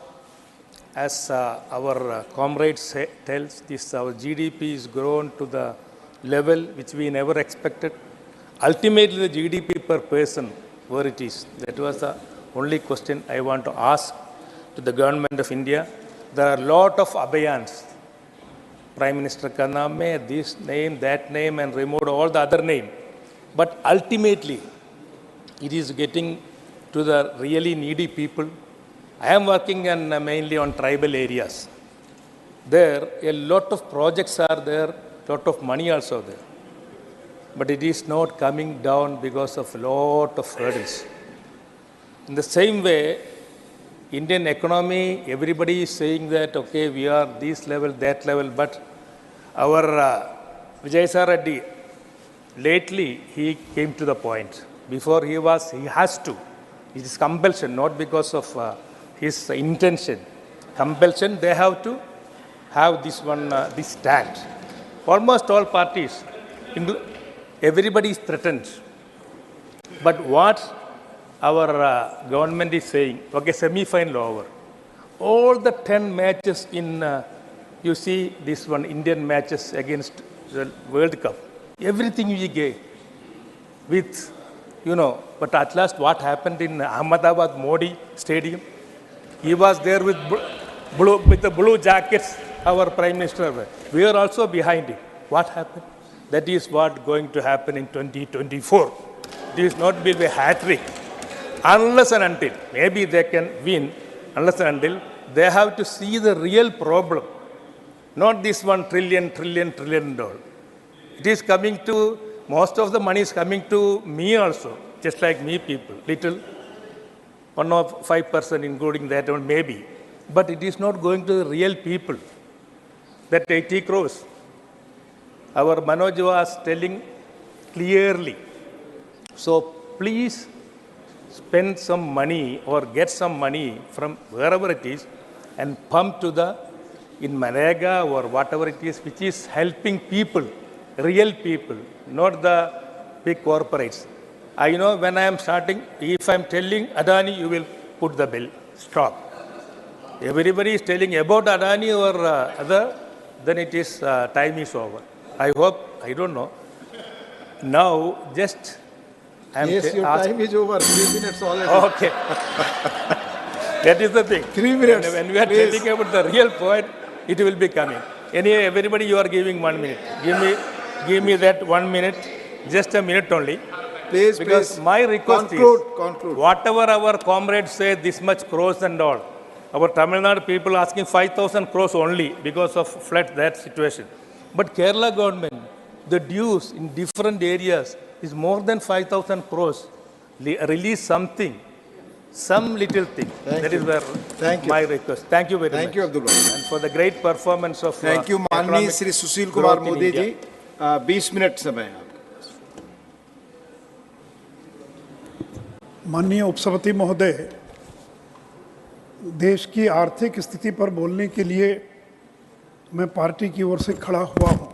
as our comrade tells, this our GDP is grown to the level which we never expected. Ultimately, the GDP per person, where it is, that was the only question I want to ask to the government of India. There are a lot of abhayans. Prime Minister Kaname, this name, that name, and removed all the other name. But ultimately, it is getting to the really needy people. I am working mainly on tribal areas. There, a lot of projects are there, lot of money also there. But it is not coming down because of a lot of hurdles. In the same way, Indian economy, everybody is saying that, okay, we are this level, that level, but our Vijay Reddy, lately he came to the point. Before he has to. It is compulsion, not because of his intention. Compulsion, they have to have this one, this stand. Almost all parties, everybody is threatened. But what our government is saying, okay, semi-final over. All the 10 matches in, you see this one, Indian matches against the World Cup, everything we gave with, but at last what happened in Ahmedabad Modi Stadium? He was there with the blue jackets, our Prime Minister. We are also behind him. What happened? That is what going to happen in 2024. This not be a hat-trick. Unless and until, maybe they can win, unless and until, they have to see the real problem. Not this $1 trillion. It is coming to, most of the money is coming to me also, just like me people, little, 1 or 5%, including that one maybe. But it is not going to the real people. That 80 crores. Our Manoj was telling clearly. So please spend some money or get some money from wherever it is and pump to the, in Manrega or whatever it is, which is helping people, real people, not the big corporates. I know when I am starting, if I am telling Adani, you will put the bill. Stop. Everybody is telling about Adani or other, then it is, time is over. I hope, I don't know. Now, just Yes, your time is over. 3 minutes already. Okay. That is the thing. 3 minutes. When we are Please. telling about the real point, it will be coming. Anyway, everybody, you are giving 1 minute. Give me that 1 minute, just a minute only. Please, Because please. my request Conclude. is, whatever our comrades say, this much crores and all, our Tamil Nadu people asking 5,000 crores only because of flood, that situation. But Kerala government, the dues in different areas is more than 5,000 crores. Release something, some little thing. That is where my request. Thank you very much. Thank you, Abdul Wahab. And for the great performance of Thank you, माननीय economic Shri Sushil Kumar growth in Modi India. Ji. 20 minute समय है आपके पास. माननीय उपसभापति महोदय, देश की आर्थिक स्थिति पर बोलने के लिए मैं पार्टी की ओर से खड़ा हुआ हूं.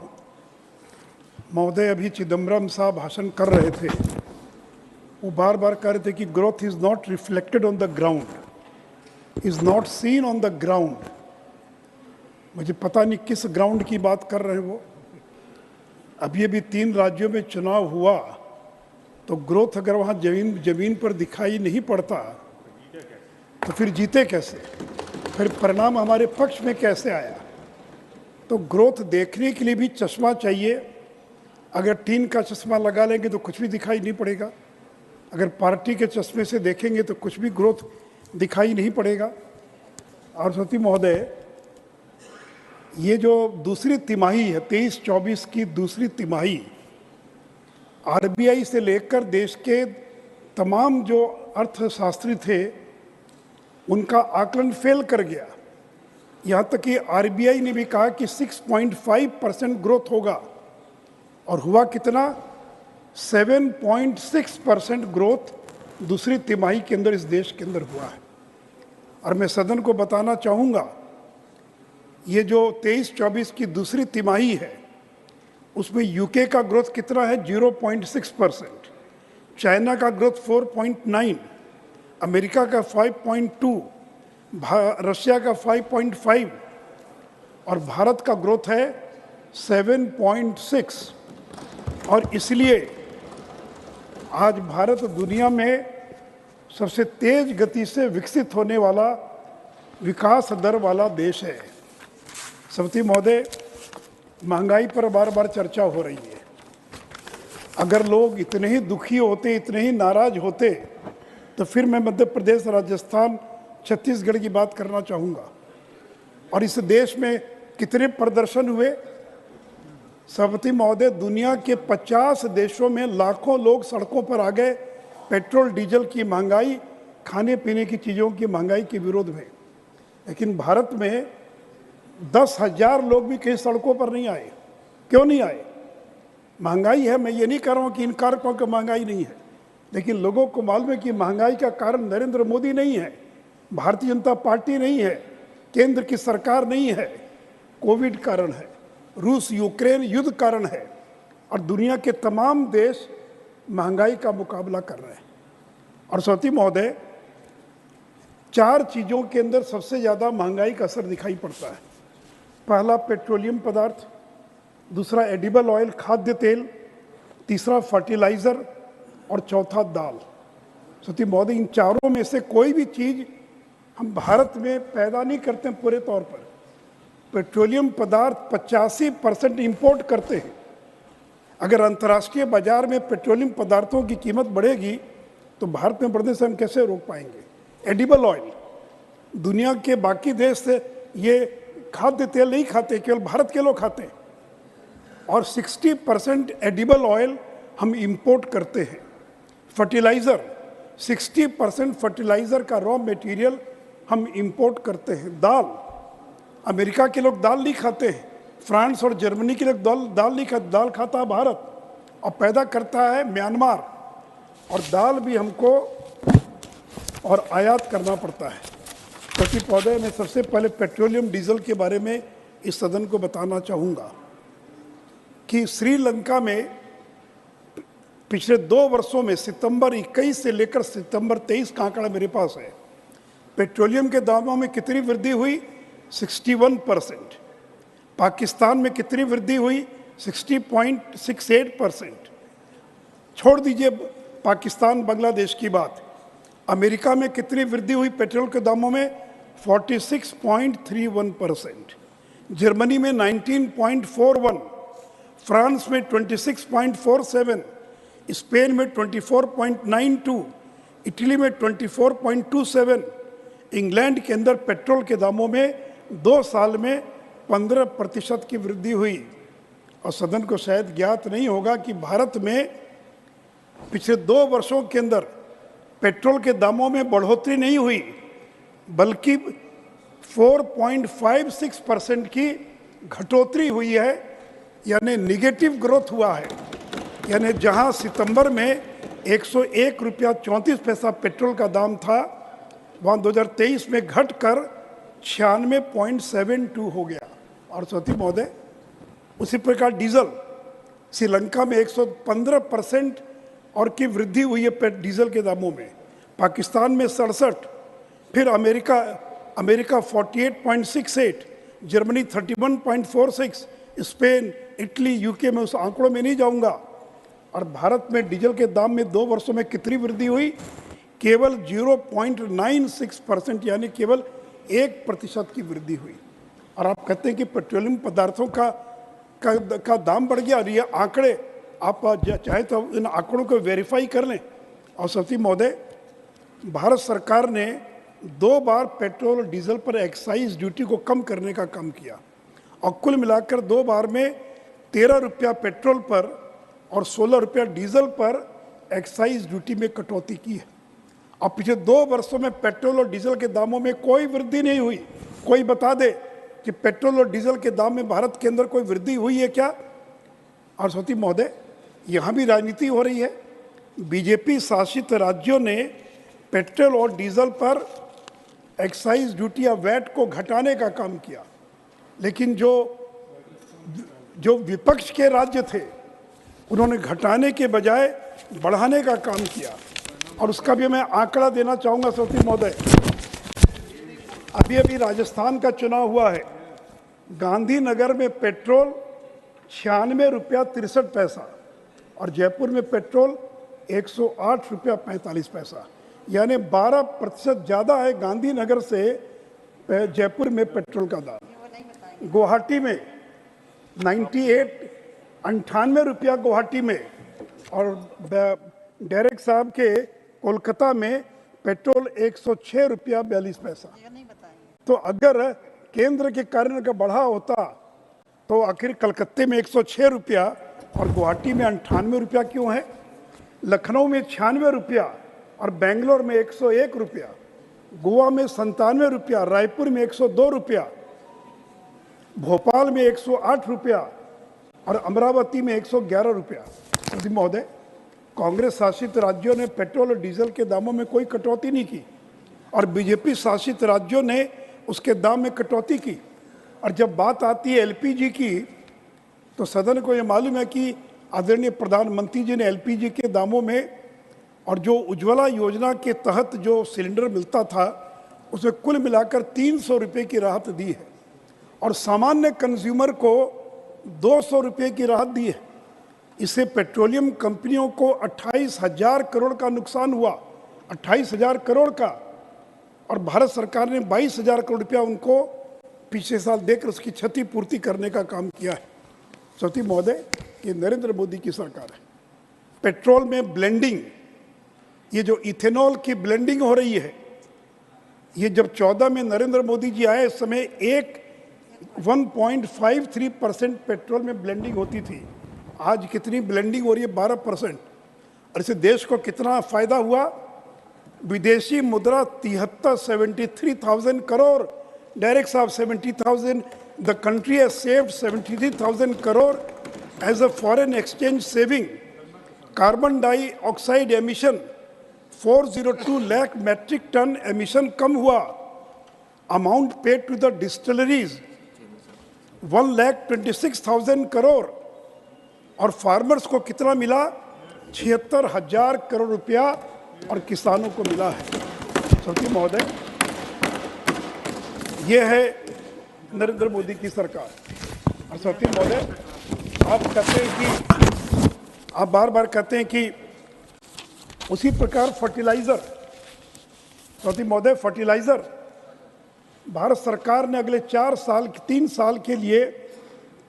महोदय, अभी चिदम्बरम साहब भाषण कर रहे थे, वो बार बार कह रहे थे कि growth is not reflected on the ground, is not seen on the ground. मुझे पता नहीं किस ग्राउंड की बात कर रहे हैं वो. अभी 3 राज्यों में चुनाव हुआ तो ग्रोथ अगर वहाँ जमीन पर दिखाई नहीं पड़ता तो फिर जीते कैसे, फिर परिणाम हमारे पक्ष में कैसे आया। तो ग्रोथ देखने के लिए भी चश्मा चाहिए। अगर टीन का चश्मा लगा लेंगे तो कुछ भी दिखाई नहीं पड़ेगा, अगर पार्टी के चश्मे से देखेंगे तो कुछ भी ग्रोथ दिखाई नहीं पड़ेगा। और सती महोदय, ये जो दूसरी तिमाही है 23-24 की दूसरी तिमाही, आरबीआई से लेकर देश के तमाम जो अर्थशास्त्री थे उनका आकलन फेल कर गया। यहाँ तक कि आरबीआई ने भी कहा कि 6.5% ग्रोथ होगा और हुआ कितना, 7.6% ग्रोथ दूसरी तिमाही के अंदर इस देश के अंदर हुआ है। और मैं सदन को बताना चाहूँगा, ये जो 23-24 की दूसरी तिमाही है उसमें यूके का ग्रोथ कितना है, 0.6%, चाइना का ग्रोथ 4.9, अमेरिका का 5.2, रशिया का 5.5 और भारत का ग्रोथ है 7.6। और इसलिए आज भारत दुनिया में सबसे तेज गति से विकसित होने वाला विकास दर वाला देश है। समिति महोदय, महंगाई पर बार बार चर्चा हो रही है। अगर लोग इतने ही दुखी होते, इतने ही नाराज होते, तो फिर मैं मध्य प्रदेश, राजस्थान, छत्तीसगढ़ की बात करना चाहूँगा। और इस देश में कितने प्रदर्शन हुए सभापति महोदय, दुनिया के 50 देशों में लाखों लोग सड़कों पर आ गए पेट्रोल डीजल की महंगाई, खाने पीने की चीज़ों की महंगाई के विरोध में। लेकिन भारत में 10,000 लोग भी कहीं सड़कों पर नहीं आए। क्यों नहीं आए? महंगाई है। मैं ये नहीं कह रहा हूँ कि इन कारकों की महंगाई नहीं है, लेकिन लोगों को मालूम है कि महंगाई का कारण नरेंद्र मोदी नहीं है, भारतीय जनता पार्टी नहीं है, केंद्र की सरकार नहीं है, कोविड कारण है, रूस यूक्रेन युद्ध कारण है और दुनिया के तमाम देश महंगाई का मुकाबला कर रहे हैं। और सती महोदय, 4 चीज़ों के अंदर सबसे ज़्यादा महंगाई का असर दिखाई पड़ता है। पहला पेट्रोलियम पदार्थ, दूसरा एडिबल ऑयल खाद्य तेल, तीसरा फर्टिलाइज़र और चौथा दाल। सती महोदय, इन चारों में से कोई भी चीज़ हम भारत में पैदा नहीं करते हैं पूरे तौर पर। पेट्रोलियम पदार्थ 85% इंपोर्ट करते हैं। अगर अंतर्राष्ट्रीय बाजार में पेट्रोलियम पदार्थों की कीमत बढ़ेगी तो भारत में बढ़ने से हम कैसे रोक पाएंगे? एडिबल ऑयल, दुनिया के बाकी देश से ये खाद्य तेल नहीं खाते, केवल भारत के लोग खाते हैं। और 60% एडिबल ऑयल हम इंपोर्ट करते हैं। फर्टिलाइज़र, 60% फर्टिलाइज़र का रॉ मटेरियल हम इंपोर्ट करते हैं। दाल, अमेरिका के लोग दाल नहीं खाते हैं, फ्रांस और जर्मनी के लोग दाल नहीं खाते, दाल खाता है भारत और पैदा करता है म्यांमार। और दाल भी हमको और आयात करना पड़ता है। प्रति पौधे में सबसे पहले पेट्रोलियम डीजल के बारे में इस सदन को बताना चाहूँगा कि श्रीलंका में पिछले 2 वर्षों में सितंबर 21 से लेकर सितंबर 23 का आंकड़ा मेरे पास है, पेट्रोलियम के दामों में कितनी वृद्धि हुई? 61%। पाकिस्तान में कितनी वृद्धि हुई? 60.68%। छोड़ दीजिए पाकिस्तान बांग्लादेश की बात, अमेरिका में कितनी वृद्धि हुई पेट्रोल के दामों में? 46.31%। जर्मनी में 19.41, फ्रांस में 26.47, स्पेन में 24.92, इटली में 24.27। इंग्लैंड के अंदर पेट्रोल के दामों में 2 साल में 15% की वृद्धि हुई। और सदन को शायद ज्ञात नहीं होगा कि भारत में पिछले 2 वर्षों के अंदर पेट्रोल के दामों में बढ़ोतरी नहीं हुई, बल्कि 4.56% की घटोतरी हुई है, यानी निगेटिव ग्रोथ हुआ है। यानी जहां सितंबर में 101 रुपया 34 पैसा पेट्रोल का दाम था, वहाँ 2023 में घटकर 96.72 हो गया। और सती महोदय, उसी प्रकार डीजल, श्रीलंका में 115% और की वृद्धि हुई है डीजल के दामों में, पाकिस्तान में 67, फिर America 48.68, Germany 31.46, Spain, Italy, UK में उस आंकड़ों में नहीं जाऊंगा, और भारत में डीजल के दाम में 2 वर्षों में कितनी वृद्धि हुई? केवल 0.96%, यानी केवल 1% की वृद्धि हुई। और आप कहते हैं कि पेट्रोलियम पदार्थों का दाम बढ़ गया। और ये आंकड़े आप चाहे तो इन आंकड़ों को वेरीफाई कर लें। और सती महोदय, भारत सरकार ने 2 बार पेट्रोल और डीजल पर एक्साइज ड्यूटी को कम करने का काम किया और कुल मिलाकर 2 बार में 13 रुपया पेट्रोल पर और 16 रुपया डीजल पर एक्साइज ड्यूटी में कटौती की है। और पिछले 2 वर्षों में पेट्रोल और डीजल के दामों में कोई वृद्धि नहीं हुई। कोई बता दे कि पेट्रोल और डीजल के दाम में भारत के अंदर कोई वृद्धि हुई है क्या? और सती महोदय, यहाँ भी राजनीति हो रही है। बीजेपी शासित राज्यों ने पेट्रोल और डीजल पर एक्साइज ड्यूटी या वैट को घटाने का काम किया, लेकिन जो विपक्ष के राज्य थे उन्होंने घटाने के बजाय बढ़ाने का काम किया। और उसका भी मैं आंकड़ा देना चाहूँगा सती महोदय। अभी राजस्थान का चुनाव हुआ है। गांधीनगर में पेट्रोल 96 रुपया 63 पैसा और जयपुर में पेट्रोल 108 रुपया 45 पैसा, यानी 12% ज़्यादा है गांधीनगर से जयपुर में पेट्रोल का दाम। गुवाहाटी में 98 रुपया गुवाहाटी में, और डायरेक्ट साहब के कोलकाता में पेट्रोल 106 रुपया 42 पैसा। तो अगर केंद्र के कारण का बढ़ा होता तो आखिर कलकत्ते में 106 रुपया और गुवाहाटी में 98 रुपया क्यों है? लखनऊ में 96 रुपया और बेंगलोर में 101 रुपया, गोवा में 97 रुपया, रायपुर में 102 रुपया, भोपाल में 108 रुपया और अमरावती में 111 रुपया। मोदी महोदय, कांग्रेस शासित राज्यों ने पेट्रोल और डीजल के दामों में कोई कटौती नहीं की और बीजेपी शासित राज्यों ने उसके दाम में कटौती की। और जब बात आती है एलपीजी की, तो सदन को ये मालूम है कि आदरणीय प्रधानमंत्री जी ने एलपीजी के दामों में और जो उज्ज्वला योजना के तहत जो सिलेंडर मिलता था उसमें कुल मिलाकर 300 रुपये की राहत दी है और सामान्य कंज्यूमर को 200 रुपये की राहत दी है। इससे पेट्रोलियम कंपनियों को 28,000 करोड़ का नुकसान हुआ, 28,000 करोड़ का, और भारत सरकार ने 22,000 करोड़ रुपया उनको पिछले साल देकर उसकी क्षतिपूर्ति करने का काम किया है। सती महोदय, ये नरेंद्र मोदी की सरकार है। पेट्रोल में ब्लेंडिंग, ये जो इथेनॉल की ब्लेंडिंग हो रही है, ये जब 14 में नरेंद्र मोदी जी आए, इस समय 1.53% पेट्रोल में ब्लेंडिंग होती थी। आज कितनी ब्लेंडिंग हो रही है? 12%। और इससे देश को कितना फायदा हुआ? विदेशी मुद्रा 73,000 करोड़, डायरेक्ट साहब 70,000, the country has saved 73,000 crore as a foreign exchange saving. Carbon dioxide emission 402 lakh metric ton emission कम हुआ। Amount paid to the distilleries 1,26,000 crore और फार्मर्स को कितना मिला? 76,000 करोड़ रुपया और किसानों को मिला है। सती महोदय, ये है नरेंद्र मोदी की सरकार। और सती महोदय, आप कहते हैं कि आप बार बार कहते हैं कि उसी प्रकार फर्टिलाइजर, सती महोदय, फर्टिलाइजर भारत सरकार ने अगले 3 साल के लिए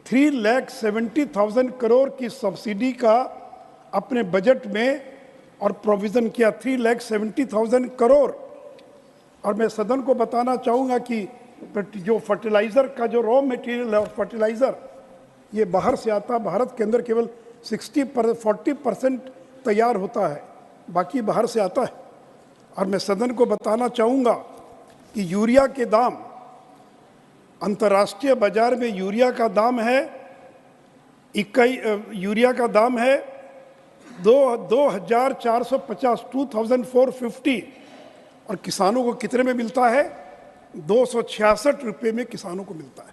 3,70,000 करोड़ की सब्सिडी का अपने बजट में और प्रोविज़न किया, 3,70,000 करोड़। और मैं सदन को बताना चाहूँगा कि जो फर्टिलाइज़र का जो रॉ मटेरियल है और फर्टिलाइज़र, ये बाहर से आता है। भारत के अंदर केवल 40% तैयार होता है, बाकी बाहर से आता है। और मैं सदन को बताना चाहूँगा कि यूरिया के दाम, अंतर्राष्ट्रीय बाजार में यूरिया का दाम है 2,450, 2,450, और किसानों को कितने में मिलता है? 266 रुपये में किसानों को मिलता है।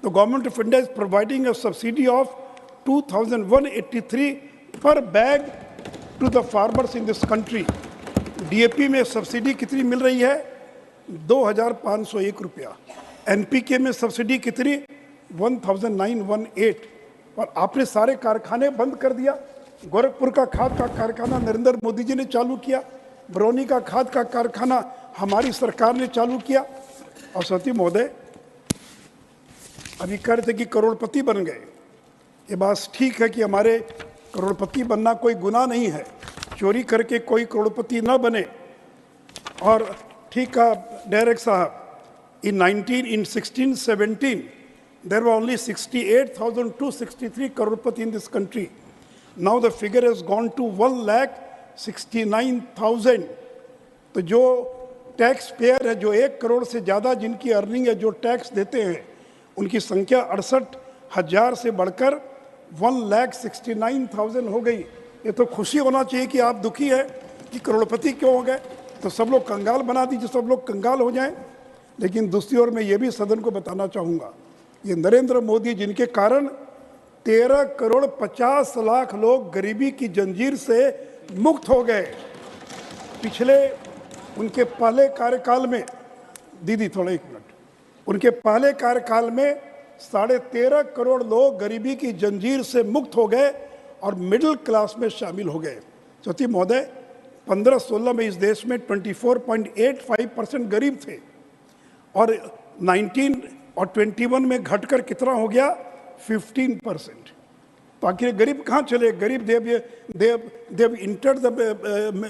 तो government of India is providing a subsidy of 2,183 पर bag to the farmers in this country. DAP में सब्सिडी कितनी मिल रही है? 2,501 रुपया। एनपीके में सब्सिडी कितनी? 1,918। और आपने सारे कारखाने बंद कर दिया। गोरखपुर का खाद का कारखाना नरेंद्र मोदी जी ने चालू किया, बरौनी का खाद का कारखाना हमारी सरकार ने चालू किया। और सती महोदय अभी कह रहे थे कि करोड़पति बन गए, ये बात ठीक है कि हमारे करोड़पति बनना कोई गुनाह नहीं है, चोरी करके कोई करोड़पति ना बने। और ठीक कहा डायरेक्ट साहब, in 1617 there were only 68,263 crorepati in this country. Now the figure has gone to 1,69,000. तो जो टैक्स पेयर है, जो 1 करोड़ से ज़्यादा जिनकी अर्निंग है, जो टैक्स देते हैं, उनकी संख्या 68,000 से बढ़कर 1,69,000 हो गई। ये तो खुशी होना चाहिए कि आप दुखी है कि करोड़पति क्यों हो गए, तो सब लोग कंगाल बना दीजिए, सब लोग कंगाल हो जाएं। लेकिन दूसरी ओर मैं ये भी सदन को बताना चाहूँगा, ये नरेंद्र मोदी जिनके कारण 13 करोड़ 50 लाख लोग गरीबी की जंजीर से मुक्त हो गए। पिछले उनके पहले कार्यकाल में, दीदी थोड़ा 1 मिनट, उनके पहले कार्यकाल में 13.5 करोड़ लोग गरीबी की जंजीर से मुक्त हो गए और मिडिल क्लास में शामिल हो गए। सती महोदय 15-16 में इस देश में 24.85% गरीब थे और 19 और 21 में घटकर कितना हो गया 15%। तो आखिर गरीब कहाँ चले? गरीब देव इंटर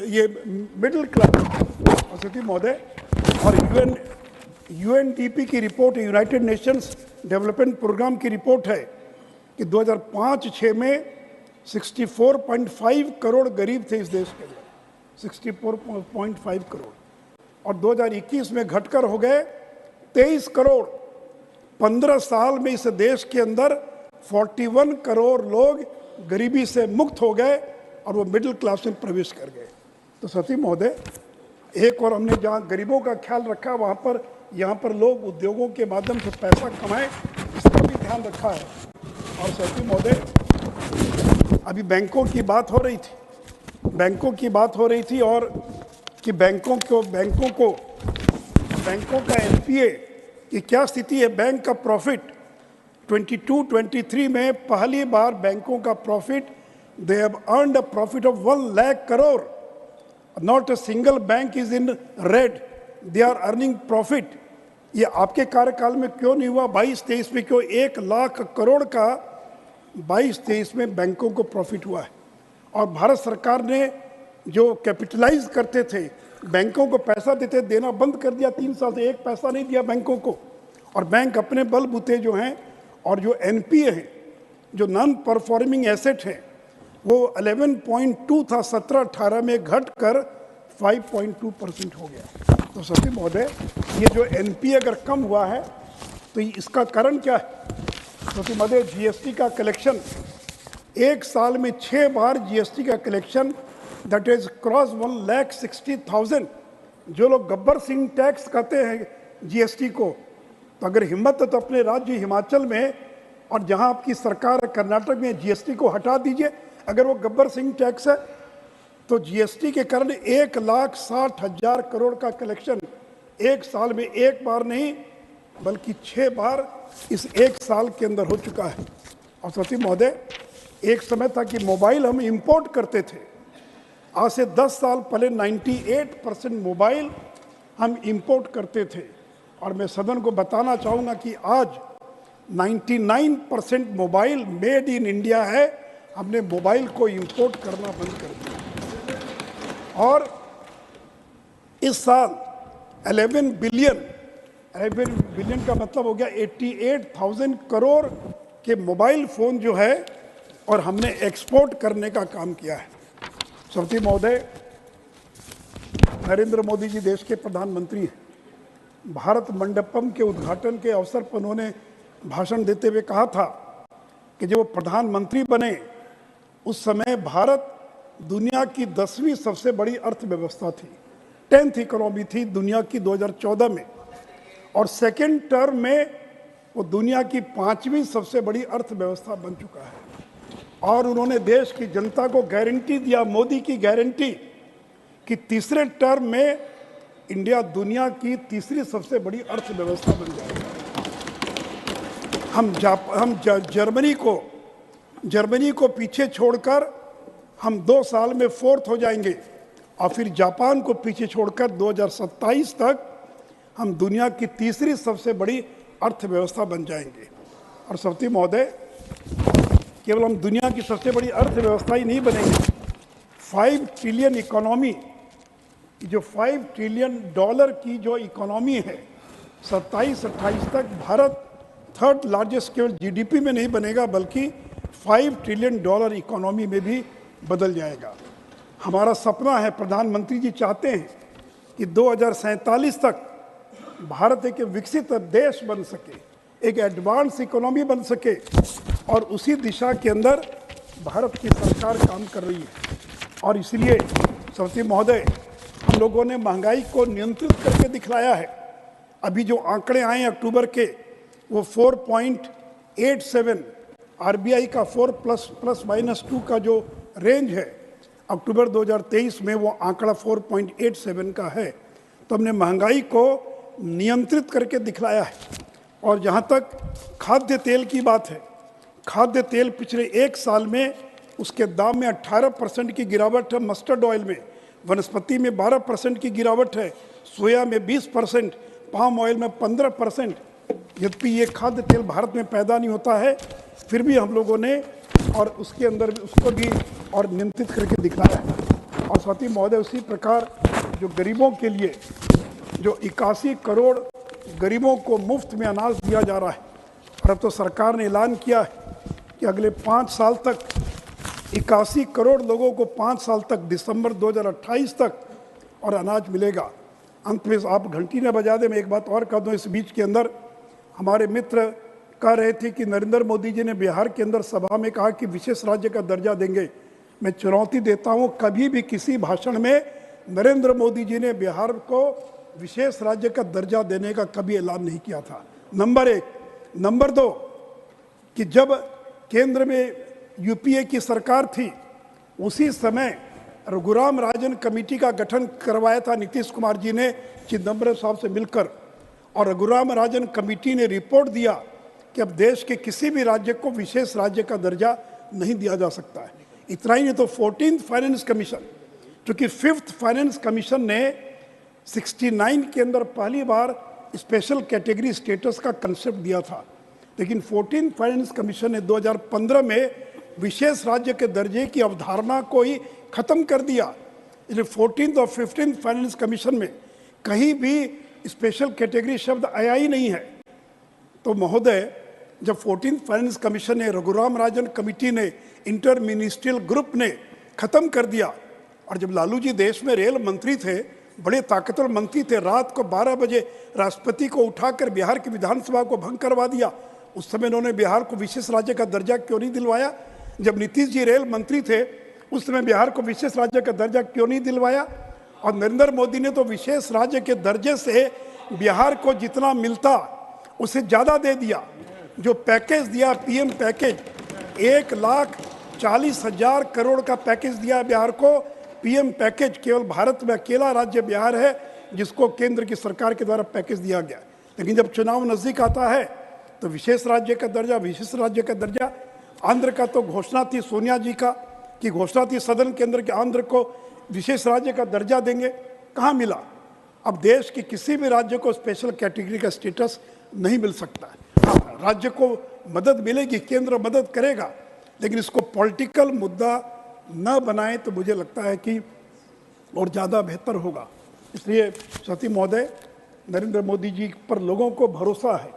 ये मिडिल क्लास। सती महोदय और यूएनडीपी की रिपोर्ट, यूनाइटेड नेशंस डेवलपमेंट प्रोग्राम की रिपोर्ट है कि 2005-06 में 64.5 करोड़ गरीब थे इस देश के अंदर, 64.5 करोड़, और 2021 में घटकर हो गए 23 करोड़। 15 साल में इस देश के अंदर 41 करोड़ लोग गरीबी से मुक्त हो गए और वो मिडिल क्लास में प्रवेश कर गए। तो सती महोदय, एक और हमने जहाँ गरीबों का ख्याल रखा, वहाँ पर यहाँ पर लोग उद्योगों के माध्यम से पैसा कमाएं, इसका भी ध्यान रखा है। और सती महोदय, अभी बैंकों की बात हो रही थी, और कि बैंकों का एनपीए की क्या स्थिति है। बैंक का प्रॉफिट 22-23 में पहली बार बैंकों का profit, they have earned a profit of 1 lakh crore. Not a single bank is in red, they are earning profit. ये आपके कार्यकाल में क्यों नहीं हुआ? 22-23 में क्यों 1 लाख करोड़ का 22-23 में बैंकों को प्रॉफिट हुआ है? और भारत सरकार ने जो कैपिटलाइज करते थे, बैंकों को पैसा देना बंद कर दिया। 3 साल से 1 पैसा नहीं दिया बैंकों को, और बैंक अपने बलबूते जो हैं, और जो एनपीए हैं, जो नॉन परफॉर्मिंग एसेट हैं, वो 11.2 था 17-18 में, घटकर 5.2% हो गया। तो सती महोदय, ये जो एनपीए अगर कम हुआ है तो इसका कारण क्या है? सती महोदय, जीएसटी का कलेक्शन, 1 साल में 6 बार जीएसटी का कलेक्शन, दैट इज क्रॉस 1,60,000। जो लोग गब्बर सिंह टैक्स कहते हैं जीएसटी को, तो अगर हिम्मत है तो अपने राज्य हिमाचल में और जहां आपकी सरकार है कर्नाटक में, जीएसटी को हटा दीजिए। अगर वो गब्बर सिंह टैक्स है तो जीएसटी के कारण 1,60,000 करोड़ का कलेक्शन 1 साल में 1 बार नहीं बल्कि 6 बार इस 1 साल के अंदर हो चुका है। और सती महोदय, एक समय था कि मोबाइल हम इंपोर्ट करते थे। आज से 10 साल पहले 98% मोबाइल हम इंपोर्ट करते थे, और मैं सदन को बताना चाहूँगा कि आज 99% मोबाइल मेड इन इंडिया है। हमने मोबाइल को इंपोर्ट करना बंद कर दिया। और इस साल 11 बिलियन का मतलब हो गया 88,000 करोड़ के मोबाइल फ़ोन जो है, और हमने एक्सपोर्ट करने का काम किया है। सती महोदय, नरेंद्र मोदी जी देश के प्रधानमंत्री हैं। भारत मंडपम के उद्घाटन के अवसर पर उन्होंने भाषण देते हुए कहा था कि जब वो प्रधानमंत्री बने उस समय भारत दुनिया की 10वीं सबसे बड़ी अर्थव्यवस्था थी, 10th इकोनॉमी थी दुनिया की 2014 में, और सेकेंड टर्म में वो दुनिया की 5वीं सबसे बड़ी अर्थव्यवस्था बन चुका है। और उन्होंने देश की जनता को गारंटी दिया, मोदी की गारंटी, कि तीसरे टर्म में इंडिया दुनिया की तीसरी सबसे बड़ी अर्थव्यवस्था बन जाएगी। हम जर्मनी को पीछे छोड़कर हम 2 साल में 4th हो जाएंगे और फिर जापान को पीछे छोड़कर 2027 तक हम दुनिया की तीसरी सबसे बड़ी अर्थव्यवस्था बन जाएंगे। और सभापति महोदय, केवल हम दुनिया की सबसे बड़ी अर्थव्यवस्था ही नहीं बनेंगे, 5 ट्रिलियन इकोनॉमी, जो 5 ट्रिलियन डॉलर की जो इकोनॉमी है, 27-28 तक भारत 3rd लार्जेस्ट केवल जीडीपी में नहीं बनेगा बल्कि 5 ट्रिलियन डॉलर इकोनॉमी में भी बदल जाएगा। हमारा सपना है, प्रधानमंत्री जी चाहते हैं कि 2047 तक भारत एक विकसित देश बन सके, एक एडवांस इकोनॉमी बन सके, और उसी दिशा के अंदर भारत की सरकार काम कर रही है। और इसलिए सभापति महोदय, हम लोगों ने महंगाई को नियंत्रित करके दिखलाया है। अभी जो आंकड़े आए अक्टूबर के, वो 4.87, आरबीआई का 4 +2 का जो रेंज है, अक्टूबर 2023 में वो आंकड़ा 4.87 का है। तो हमने महंगाई को नियंत्रित करके दिखलाया है। और जहाँ तक खाद्य तेल की बात है, खाद्य तेल पिछले 1 साल में उसके दाम में 18% की गिरावट है, मस्टर्ड ऑयल में, वनस्पति में 12% की गिरावट है, सोया में 20%, पाम ऑयल में 15%। यद्यपि ये खाद्य तेल भारत में पैदा नहीं होता है, फिर भी हम लोगों ने और उसके अंदर भी उसको भी और नियंत्रित करके दिखलाया है। और साथ ही महोदय, उसी प्रकार जो गरीबों के लिए जो 81 करोड़ गरीबों को मुफ्त में अनाज दिया जा रहा है, और अब तो सरकार ने ऐलान किया है कि अगले 5 साल तक 81 करोड़ लोगों को 5 साल तक, दिसंबर 2028 तक और अनाज मिलेगा। अंत में आप घंटी न बजा दें, मैं एक बात और कह दूं। इस बीच के अंदर हमारे मित्र कह रहे थे कि नरेंद्र मोदी जी ने बिहार के अंदर सभा में कहा कि विशेष राज्य का दर्जा देंगे। मैं चुनौती देता हूं, कभी भी किसी भाषण में नरेंद्र मोदी जी ने बिहार को विशेष राज्य का दर्जा देने का कभी ऐलान नहीं किया था, नंबर 1। नंबर 2, कि जब केंद्र में यूपीए की सरकार थी, उसी समय रघुराम राजन कमेटी का गठन करवाया था नीतीश कुमार जी ने चिदम्बरम साहब से मिलकर, और रघुराम राजन कमेटी ने रिपोर्ट दिया कि अब देश के किसी भी राज्य को विशेष राज्य का दर्जा नहीं दिया जा सकता है। इतना ही नहीं तो 14th फाइनेंस कमीशन, क्योंकि 5th फाइनेंस कमीशन ने 69 के अंदर पहली बार स्पेशल कैटेगरी स्टेटस का कंसेप्ट दिया था, लेकिन 14th फाइनेंस कमीशन ने 2015 में विशेष राज्य के दर्जे की अवधारणा को ही खत्म कर दिया। इसलिए 14th और 15th फाइनेंस कमीशन में कहीं भी स्पेशल कैटेगरी शब्द आया ही नहीं है। तो महोदय, जब 14th फाइनेंस कमीशन ने, रघुराम राजन कमेटी ने, इंटर मिनिस्ट्रियल ग्रुप ने खत्म कर दिया, और जब लालू जी देश में रेल मंत्री थे, बड़े ताकतवर मंत्री थे, रात को 12 बजे राष्ट्रपति को उठाकर बिहार की विधानसभा को भंग करवा दिया। उस समय उन्होंने बिहार को विशेष राज्य का दर्जा क्यों नहीं दिलवाया? जब नीतीश जी रेल मंत्री थे, उस समय बिहार को विशेष राज्य का दर्जा क्यों नहीं दिलवाया? और नरेंद्र मोदी ने तो विशेष राज्य के दर्जे से बिहार को जितना मिलता उसे ज़्यादा दे दिया। जो पैकेज दिया, पीएम पैकेज, 1,40,000 करोड़ का पैकेज दिया बिहार को। पीएम पैकेज केवल भारत में अकेला राज्य बिहार है जिसको केंद्र की सरकार के द्वारा पैकेज दिया गया। लेकिन जब चुनाव नजदीक आता है तो विशेष राज्य का दर्जा, विशेष राज्य का दर्जा। आंध्र का तो घोषणा थी, सोनिया जी का, कि घोषणा थी सदन के अंदर कि आंध्र को विशेष राज्य का दर्जा देंगे, कहाँ मिला? अब देश के किसी भी राज्य को स्पेशल कैटेगरी का स्टेटस नहीं मिल सकता है। हाँ, राज्य को मदद मिलेगी, केंद्र मदद करेगा, लेकिन इसको पॉलिटिकल मुद्दा न बनाए तो मुझे लगता है कि और ज़्यादा बेहतर होगा। इसलिए सती महोदय, नरेंद्र मोदी जी पर लोगों को भरोसा है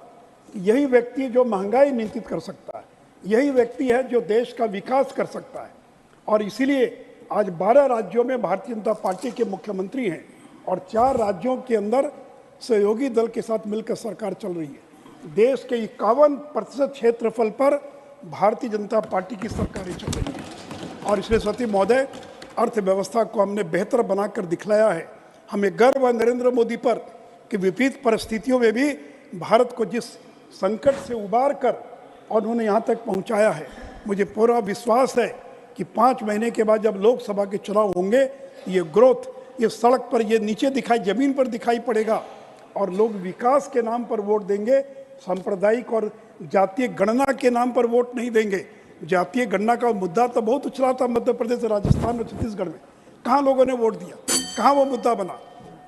कि यही व्यक्ति जो महंगाई नियंत्रित कर सकता है, यही व्यक्ति है जो देश का विकास कर सकता है। और इसीलिए आज 12 राज्यों में भारतीय जनता पार्टी के मुख्यमंत्री हैं और 4 राज्यों के अंदर सहयोगी दल के साथ मिलकर सरकार चल रही है। देश के 51% क्षेत्रफल पर भारतीय जनता पार्टी की सरकारें चल रही है। और इसलिए सती महोदय, अर्थव्यवस्था को हमने बेहतर बनाकर दिखलाया है। हमें गर्व है नरेंद्र मोदी पर कि विपरीत परिस्थितियों में भी भारत को जिस संकट से उबार कर और उन्होंने यहाँ तक पहुँचाया है, मुझे पूरा विश्वास है कि 5 महीने के बाद जब लोकसभा के चुनाव होंगे, ये ग्रोथ, ये सड़क पर, ये नीचे दिखाई, जमीन पर दिखाई पड़ेगा और लोग विकास के नाम पर वोट देंगे, सांप्रदायिक और जातीय गणना के नाम पर वोट नहीं देंगे। जातीय गणना का मुद्दा तो बहुत उछला था मध्य प्रदेश, राजस्थान और छत्तीसगढ़ में। कहाँ लोगों ने वोट दिया, कहाँ वो मुद्दा बना?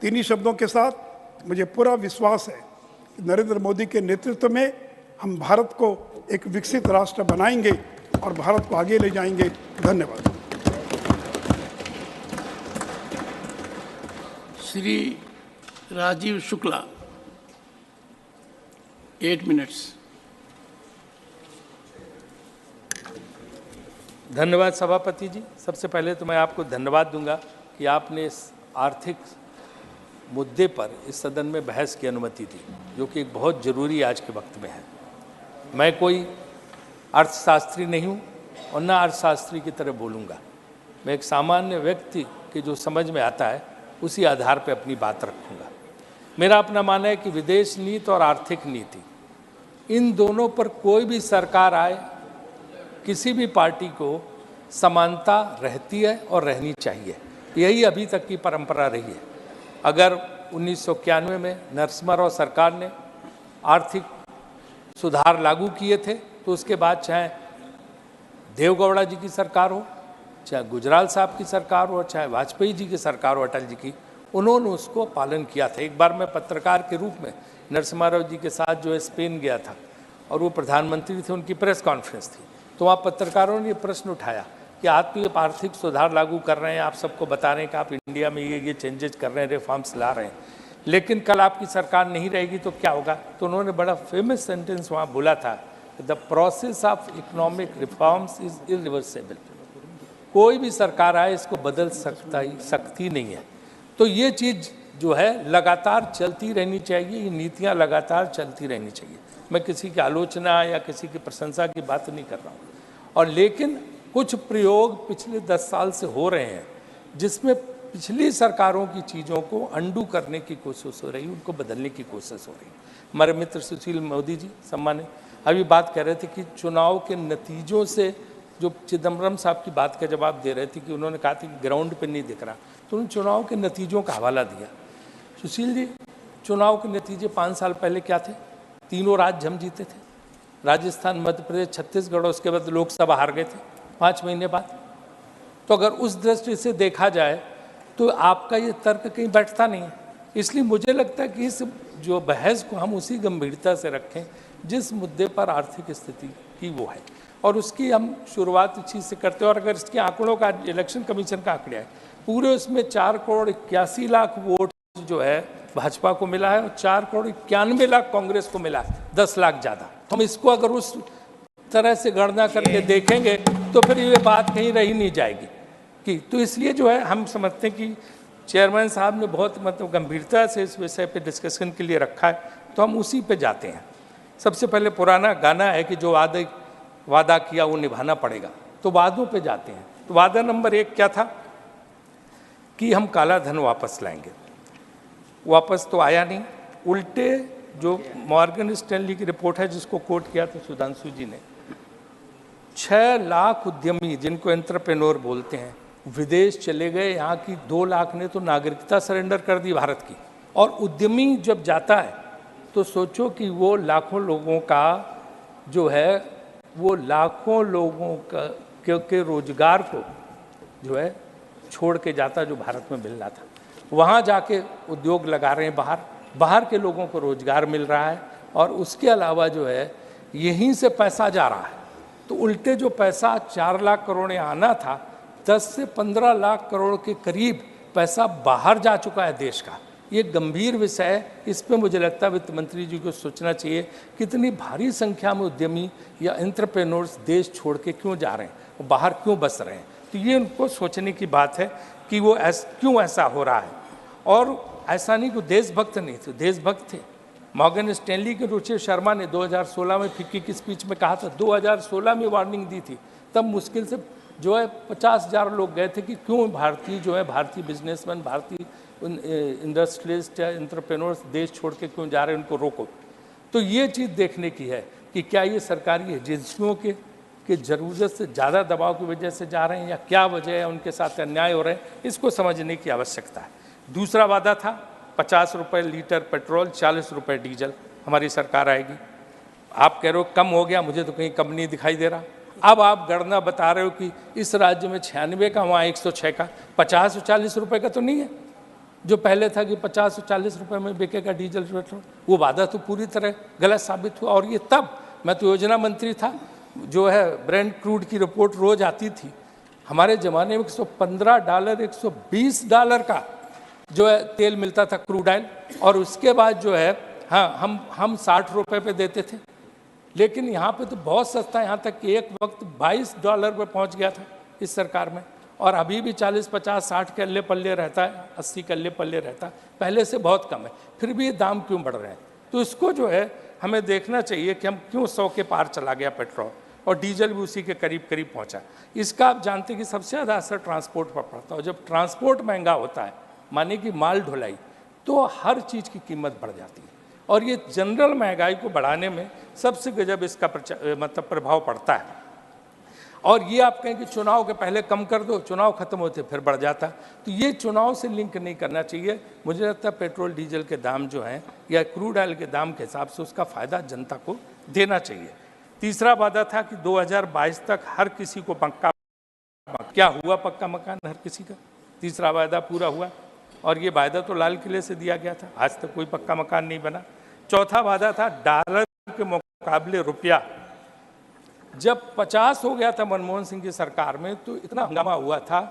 तीन शब्दों के साथ मुझे पूरा विश्वास है कि नरेंद्र मोदी के नेतृत्व में हम भारत को एक विकसित राष्ट्र बनाएंगे और भारत को आगे ले जाएंगे। धन्यवाद। श्री राजीव शुक्ला, 8 मिनट्स। धन्यवाद सभापति जी। सबसे पहले तो मैं आपको धन्यवाद दूंगा कि आपने इस आर्थिक मुद्दे पर इस सदन में बहस की अनुमति दी, जो कि एक बहुत ज़रूरी आज के वक्त में है। मैं कोई अर्थशास्त्री नहीं हूँ और न अर्थशास्त्री की तरह बोलूँगा। मैं एक सामान्य व्यक्ति के जो समझ में आता है उसी आधार पर अपनी बात रखूँगा। मेरा अपना मानना है कि विदेश नीति और आर्थिक नीति, इन दोनों पर कोई भी सरकार आए, किसी भी पार्टी को समानता रहती है और रहनी चाहिए। यही अभी तक की परंपरा रही है। अगर 1991 में नरसिम्हा राव सरकार ने आर्थिक सुधार लागू किए थे, तो उसके बाद चाहे देवगौड़ा जी की सरकार हो, चाहे गुजराल साहब की सरकार हो, चाहे वाजपेयी जी की सरकार हो, अटल जी की, उन्होंने उसको पालन किया था। एक बार मैं पत्रकार के रूप में नरसिम्हा राव जी के साथ जो है स्पेन गया था और वो प्रधानमंत्री थे, उनकी प्रेस कॉन्फ्रेंस थी, तो वहाँ पत्रकारों ने ये प्रश्न उठाया कि आप तो ये आर्थिक सुधार लागू कर रहे हैं, आप सबको बता रहे हैं कि आप इंडिया में ये चेंजेस कर रहे हैं, रिफॉर्म्स ला रहे हैं, लेकिन कल आपकी सरकार नहीं रहेगी तो क्या होगा? तो उन्होंने बड़ा फेमस सेंटेंस वहाँ बोला था, the process of economic reforms is irreversible. कोई भी सरकार आए इसको बदल सकती नहीं है। तो ये चीज़ जो है लगातार चलती रहनी चाहिए, ये नीतियाँ लगातार चलती रहनी चाहिए। मैं किसी की आलोचना या किसी की प्रशंसा की बात नहीं कर रहा हूँ। और लेकिन कुछ प्रयोग पिछले 10 साल से हो रहे हैं जिसमें पिछली सरकारों की चीज़ों को अंडू करने की कोशिश हो रही है, उनको बदलने की कोशिश हो रही है। हमारे मित्र सुशील मोदी जी सम्मानित अभी बात कर रहे थे कि चुनाव के नतीजों से, जो चिदम्बरम साहब की बात का जवाब दे रहे थे कि उन्होंने कहा था कि ग्राउंड पे नहीं दिख रहा, तो उन्होंने चुनाव के नतीजों का हवाला दिया। सुशील जी, चुनाव के नतीजे 5 साल पहले क्या थे? तीनों राज्य हम जीते थे, राजस्थान, मध्य प्रदेश, छत्तीसगढ़, उसके बाद लोकसभा हार गए थे 5 महीने बाद। तो अगर उस दृष्टि से देखा जाए तो आपका ये तर्क कहीं बैठता नहीं है। इसलिए मुझे लगता है कि इस जो बहस को हम उसी गंभीरता से रखें जिस मुद्दे पर आर्थिक स्थिति की वो है, और उसकी हम शुरुआत इस चीज़ से करते हैं। और अगर इसके आंकड़ों का, इलेक्शन कमीशन का आंकड़े है, पूरे उसमें 4,81,00,000 वोट जो है भाजपा को मिला है और 4,91,00,000 कांग्रेस को मिला है, 10 लाख ज़्यादा। हम इसको अगर उस तरह से गणना करके देखेंगे तो फिर ये बात कहीं रही नहीं जाएगी कि, तो इसलिए जो है हम समझते हैं कि चेयरमैन साहब ने बहुत मतलब गंभीरता से इस विषय पे डिस्कशन के लिए रखा है, तो हम उसी पे जाते हैं। सबसे पहले पुराना गाना है कि जो वादा किया वो निभाना पड़ेगा, तो वादों पे जाते हैं। तो वादा नंबर 1 क्या था कि हम काला धन वापस लाएंगे। वापस तो आया नहीं, उल्टे जो मॉर्गन स्टैनली की रिपोर्ट है जिसको कोट किया था सुधांशु जी ने, 6 लाख उद्यमी जिनको एंटरप्रेन्योर बोलते हैं विदेश चले गए। यहाँ की 2 लाख ने तो नागरिकता सरेंडर कर दी भारत की। और उद्यमी जब जाता है तो सोचो कि वो लाखों लोगों का जो है, वो लाखों लोगों का के रोजगार को जो है छोड़ के जाता, जो भारत में मिल रहा था। वहाँ जाके उद्योग लगा रहे हैं, बाहर के लोगों को रोजगार मिल रहा है, और उसके अलावा जो है यहीं से पैसा जा रहा है। तो उल्टे जो पैसा 4 लाख करोड़ आना था, 10 से 15 लाख करोड़ के करीब पैसा बाहर जा चुका है देश का। ये गंभीर विषय है, इस पे मुझे लगता है वित्त मंत्री जी को सोचना चाहिए कितनी भारी संख्या में उद्यमी या एंटरप्रेन्योर्स देश छोड़ के क्यों जा रहे हैं, बाहर क्यों बस रहे हैं। तो ये उनको सोचने की बात है कि वो क्यों ऐसा हो रहा है। और ऐसा नहीं कि देशभक्त नहीं थे, देशभक्त थे। मॉर्गन स्टैनली के रुचि शर्मा ने 2016 में फिक्की की स्पीच में कहा था, 2016 में वार्निंग दी थी, तब मुश्किल से जो है 50,000 लोग गए थे कि क्यों भारतीय बिजनेसमैन, भारतीय इंडस्ट्रियलिस्ट या एंटरप्रेन्योर्स देश छोड़ के क्यों जा रहे हैं, उनको रोको। तो ये चीज़ देखने की है कि क्या ये सरकारी एजेंसियों के ज़रूरत से ज़्यादा दबाव की वजह से जा रहे हैं, या क्या वजह है, उनके साथ अन्याय हो रहे हैं, इसको समझने की आवश्यकता है। दूसरा वादा था 50 रुपये लीटर पेट्रोल, 40 रुपये डीजल, हमारी सरकार आएगी। आप कह रहे हो कम हो गया, मुझे तो कहीं कम नहीं दिखाई दे रहा। अब आप गणना बता रहे हो कि इस राज्य में 96 का, वहाँ 106 का, 50 और 40 रुपए का तो नहीं है जो पहले था कि 50 और 40 रुपए में बिकेगा डीजल पेट्रोल। वो वादा तो पूरी तरह गलत साबित हुआ। और ये तब मैं तो योजना मंत्री था, जो है ब्रेंट क्रूड की रिपोर्ट रोज आती थी। हमारे ज़माने में $115, $120 का जो है तेल मिलता था, क्रूड ऑयल, और उसके बाद जो है हाँ हम 60 रुपए पे देते थे। लेकिन यहाँ पे तो बहुत सस्ता, यहाँ तक कि एक वक्त $22 पे पहुँच गया था इस सरकार में, और अभी भी 40, 50, 60 के अल्ले पल्ले रहता है, 80 के अल्ले पल्ले रहता है, पहले से बहुत कम है। फिर भी ये दाम क्यों बढ़ रहे हैं? तो इसको जो है हमें देखना चाहिए कि हम क्यों 100 के पार चला गया पेट्रोल, और डीजल भी उसी के करीब करीब पहुंचा। इसका आप जानते हैं कि सबसे ज़्यादा असर ट्रांसपोर्ट पर पड़ता है। जब ट्रांसपोर्ट महंगा होता है, माने कि माल ढुलाई, तो हर चीज़ की कीमत बढ़ जाती है, और ये जनरल महंगाई को बढ़ाने में सबसे गजब इसका मतलब प्रभाव पड़ता है। और ये आप कहें कि चुनाव के पहले कम कर दो, चुनाव खत्म होते फिर बढ़ जाता, तो ये चुनाव से लिंक नहीं करना चाहिए। मुझे लगता है पेट्रोल डीजल के दाम जो हैं या क्रूड ऑयल के दाम के हिसाब से उसका फ़ायदा जनता को देना चाहिए। तीसरा वादा था कि 2022 तक हर किसी को पक्का, क्या हुआ पक्का मकान हर किसी का? तीसरा वादा पूरा हुआ, और ये वादा तो लाल किले से दिया गया था, आज तक कोई पक्का मकान नहीं बना। चौथा वादा था डॉलर के मुकाबले रुपया। जब 50 हो गया था मनमोहन सिंह की सरकार में, तो इतना हंगामा हुआ था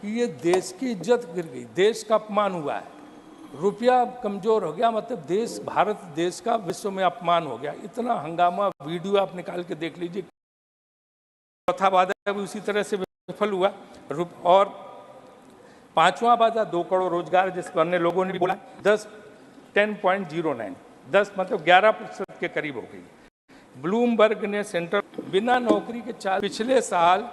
कि ये देश की इज्जत गिर गई, देश का अपमान हुआ है, रुपया कमजोर हो गया, मतलब देश, भारत देश का विश्व में अपमान हो गया। इतना हंगामा, वीडियो आप निकाल के देख लीजिए। चौथा वादा भी उसी तरह से विफल हुआ। और पांचवा वादा 2 करोड़ रोजगार, जिस पर अन्य लोगों ने भी बोला, 10.09, 10 मतलब 11% के करीब हो गई। ब्लूमबर्ग ने सेंट्रल बिना नौकरी के पिछले साल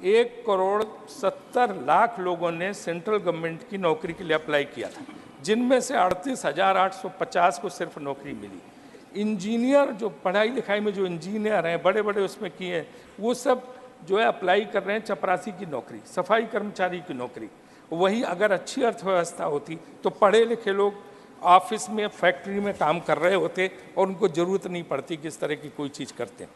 1,70,00,000 लोगों ने सेंट्रल गवर्नमेंट की नौकरी के लिए अप्लाई किया था, जिनमें से 38,850 को सिर्फ नौकरी मिली। इंजीनियर, जो पढ़ाई लिखाई में जो इंजीनियर हैं, बड़े बड़े उसमें किए हैं, वो सब जो है अप्लाई कर रहे हैं चपरासी की नौकरी, सफाई कर्मचारी की नौकरी। वही अगर अच्छी अर्थव्यवस्था होती तो पढ़े लिखे लोग ऑफिस में, फैक्ट्री में काम कर रहे होते और उनको ज़रूरत नहीं पड़ती कि इस तरह की कोई चीज़ करते।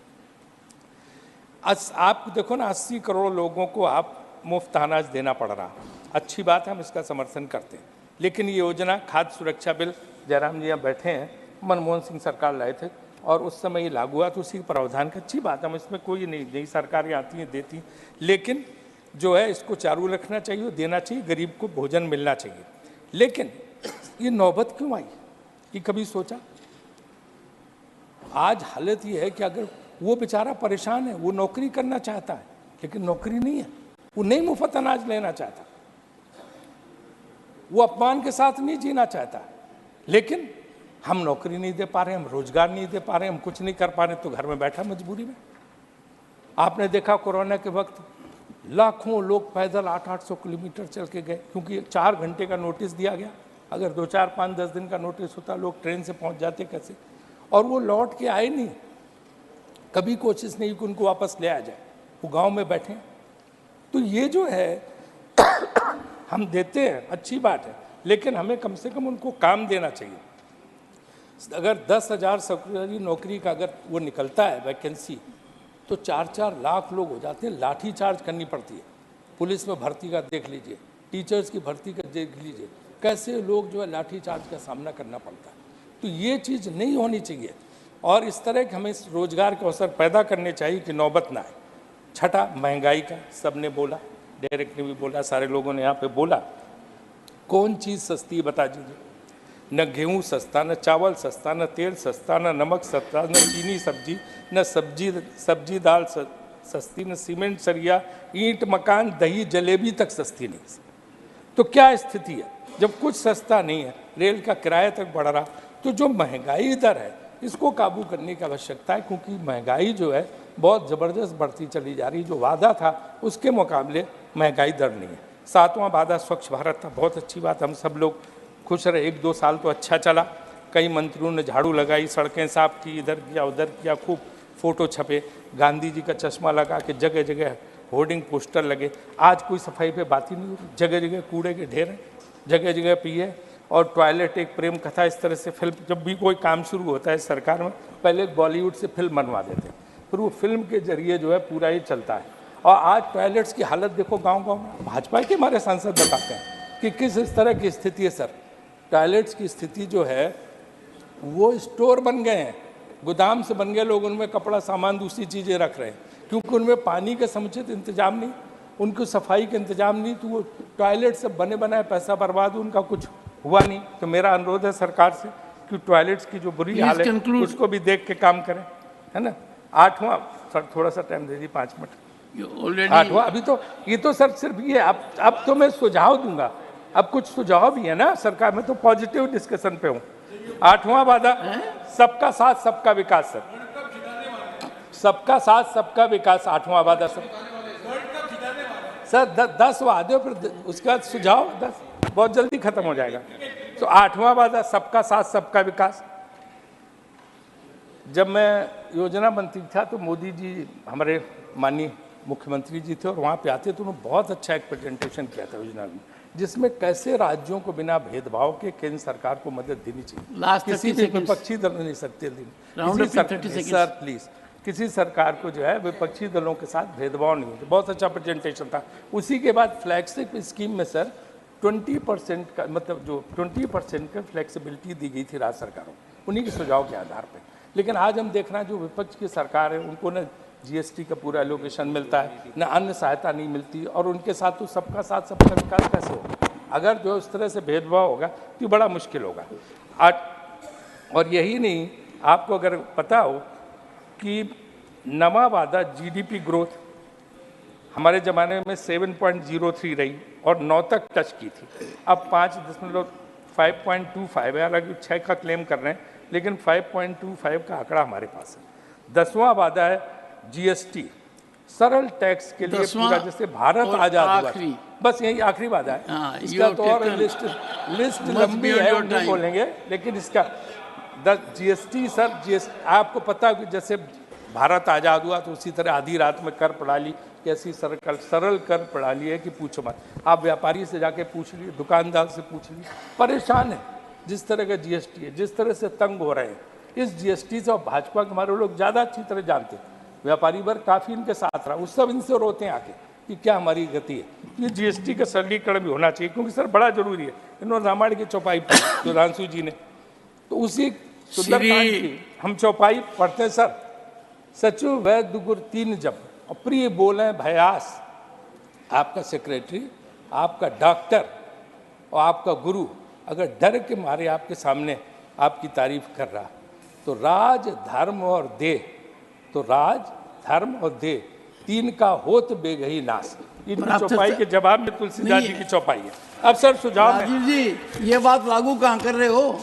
आप देखो ना, 80 करोड़ लोगों को आप मुफ्त अनाज देना पड़ रहा, अच्छी बात है, हम इसका समर्थन करते हैं। लेकिन ये योजना, खाद्य सुरक्षा बिल, जयराम जी यहाँ बैठे हैं, मनमोहन सिंह सरकार लाए थे और उस समय ये लागू हुआ, तो उसी प्रावधान की अच्छी बात है, हम इसमें कोई नई सरकारें आती हैं देती, लेकिन जो है इसको चालू रखना चाहिए, देना चाहिए, गरीब को भोजन मिलना चाहिए। लेकिन ये नौबत क्यों आई, ये कभी सोचा? आज हालत ये है कि अगर वो बेचारा परेशान है, वो नौकरी करना चाहता है लेकिन नौकरी नहीं है, वो नहीं मुफ्त अनाज लेना चाहता, वो अपमान के साथ नहीं जीना चाहता, लेकिन हम नौकरी नहीं दे पा रहे, हम रोजगार नहीं दे पा रहे, हम कुछ नहीं कर पा रहे, तो घर में बैठा मजबूरी में। आपने देखा कोरोना के वक्त लाखों लोग पैदल 800-800 किलोमीटर चल के गए, क्योंकि 4 घंटे का नोटिस दिया गया। अगर 2, 4, 5, 10 दिन का नोटिस होता, लोग ट्रेन से पहुंच जाते कैसे? और वो लौट के आए नहीं, कभी कोशिश नहीं कि उनको वापस ले आ जाए, वो गांव में बैठे। तो ये जो है हम देते हैं, अच्छी बात है, लेकिन हमें कम से कम उनको काम देना चाहिए। अगर 10,000 सरकारी नौकरी का अगर वो निकलता है वैकेंसी, तो 4-4 लाख लोग हो जाते हैं। लाठी चार्ज करनी पड़ती है, पुलिस में भर्ती का देख लीजिए, टीचर्स की भर्ती का देख लीजिए, कैसे लोग जो है लाठी चार्ज का सामना करना पड़ता है। तो ये चीज़ नहीं होनी चाहिए, और इस तरह के हमें रोजगार के अवसर पैदा करने चाहिए कि नौबत ना आए। छठा, महंगाई का सब ने बोला, डायरेक्ट ने भी बोला, सारे लोगों ने यहाँ पे बोला। कौन चीज़ सस्ती है बता दीजिए? न गेहूँ सस्ता, न चावल सस्ता, न तेल सस्ता, न नमक सस्ता, न चीनी सब्जी, न सब्जी दाल सस्ती, न सीमेंट सरिया, ईंट मकान, दही जलेबी तक सस्ती नहीं। तो क्या स्थिति है जब कुछ सस्ता नहीं है, रेल का किराया तक बढ़ रहा? तो जो महंगाई दर है इसको काबू करने की आवश्यकता है, क्योंकि महंगाई जो है बहुत ज़बरदस्त बढ़ती चली जा रही। जो वादा था उसके मुकाबले महंगाई दर नहीं है। 7वां वादा स्वच्छ भारत था, बहुत अच्छी बात, हम सब लोग खुश रहे। 1-2 साल तो अच्छा चला, कई मंत्रियों ने झाड़ू लगाई, सड़कें साफ की, इधर किया उधर किया, खूब फोटो छपे, गांधी जी का चश्मा लगा के जगह जगह होर्डिंग पोस्टर लगे। आज कोई सफाई पे बात ही नहीं होती, जगह जगह कूड़े के ढेर हैं, जगह जगह पिए, और टॉयलेट एक प्रेम कथा। इस तरह से फिल्म, जब भी कोई काम शुरू होता है सरकार में, पहले बॉलीवुड से फिल्म बनवा देते हैं, फिर वो फिल्म के जरिए जो है पूरा ही चलता है। और आज टॉयलेट्स की हालत देखो गांव-गांव में, भाजपा के हमारे सांसद बताते हैं कि किस इस तरह की स्थिति है सर। टॉयलेट्स की स्थिति जो है वो स्टोर बन गए हैं, गोदाम से बन गए, लोग उनमें कपड़ा सामान दूसरी चीज़ें रख रहे हैं, क्योंकि उनमें पानी का समुचित इंतजाम नहीं, उनको सफाई का इंतजाम नहीं, तो वो टॉयलेट से बने बनाए पैसा बर्बाद, उनका कुछ हुआ नहीं। तो मेरा अनुरोध है सरकार से कि टॉयलेट्स की जो बुरी हाल है उसको भी देख के काम करें, है ना। 8वां सर, थोड़ा सा टाइम दे दी, 5 मिनट। 8वां अभी तो ये तो सर सिर्फ ये, अब तो मैं सुझाव दूंगा, अब कुछ सुझाव भी है ना सरकार में, तो पॉजिटिव डिस्कशन पे हूँ। 8वां वादा सबका साथ सबका विकास सर, सबका साथ सबका विकास 8वां वादा सर 10 वादे, फिर उसके बाद सुझाव 10 बहुत जल्दी खत्म हो जाएगा। तो 8वां वादा सबका साथ सबका विकास। जब मैं योजना मंत्री था तो मोदी जी हमारे माननीय मुख्यमंत्री जी थे और वहाँ पे आते तो उन्होंने बहुत अच्छा एक प्रेजेंटेशन किया था योजना में, जिसमें कैसे राज्यों को बिना भेदभाव के केंद्र सरकार को मदद देनी चाहिए। किसी भी विपक्षी दल नहीं सकते सर प्लीज, किसी सरकार को जो है विपक्षी दलों के साथ भेदभाव नहीं होता। बहुत अच्छा प्रेजेंटेशन था। उसी के बाद फ्लैगशिप स्कीम में सर 20% का, मतलब जो 20% का फ्लेक्सिबिलिटी दी गई थी राज्य सरकारों, उन्हीं के सुझाव के आधार पर। लेकिन आज हम देख रहे हैं जो विपक्ष की सरकार है उनको न जीएसटी का पूरा एलोकेशन मिलता है, न अन्य सहायता नहीं मिलती, और उनके साथ तो सबका साथ सबका विकास कैसे होगा? अगर जो इस तरह से भेदभाव होगा तो बड़ा मुश्किल होगा। और यही नहीं, आपको अगर पता हो कि नवा वादा जीडीपी ग्रोथ हमारे ज़माने में 7.03 रही और 9 तक टच की थी, अब 5.25 है। हालांकि 6 का क्लेम कर रहे हैं, लेकिन 5.25 का आंकड़ा हमारे पास है। 10वां वादा है जीएसटी, सरल टैक्स के लिए पूरा, जैसे भारत आजाद हुआ, बस यही आखिरी वादा है। इसका तो और लिस्ट लंबी है, नहीं बोलेंगे, लेकिन इसका जीएसटी सर, आपको पता है कि जैसे भारत आजाद हुआ तो उसी तरह आधी रात में कर प्रणाली, कैसी सरल कर प्रणाली है कि पूछो मत। आप व्यापारी से जाके पूछ लिए, दुकानदार से पूछ लिए, परेशान है जिस तरह का जीएसटी है, जिस तरह से तंग हो रहे हैं इस जीएसटी से। और भाजपा के हमारे लोग ज़्यादा अच्छी तरह जानते हैं, व्यापारी वर्ग काफ़ी इनके साथ रहा, उस सब इनसे रोते हैं आके कि क्या हमारी गति है। ये जीएसटी का सरलीकरण भी होना चाहिए, क्योंकि सर बड़ा जरूरी है। इन्होंने रामायण की चौपाई पढ़ी सुधांशु जी ने, तो उसी सुंदरकांड की हम चौपाई पढ़ते हैं सर। सचु वैद्य गुर 3 जब, और प्रिय बोले भयास। आपका सेक्रेटरी, आपका डॉक्टर और आपका गुरु अगर डर के मारे आपके सामने आपकी तारीफ कर रहा, तो राज धर्म और देह, तो राज धर्म और देह 3 का होत बेगही नाश। इनकी चौपाई के जवाब में तुलसीदास जी की चौपाई है। अब सर सुझाव राजीव जी, ये बात लागू कहाँ कर रहे हो?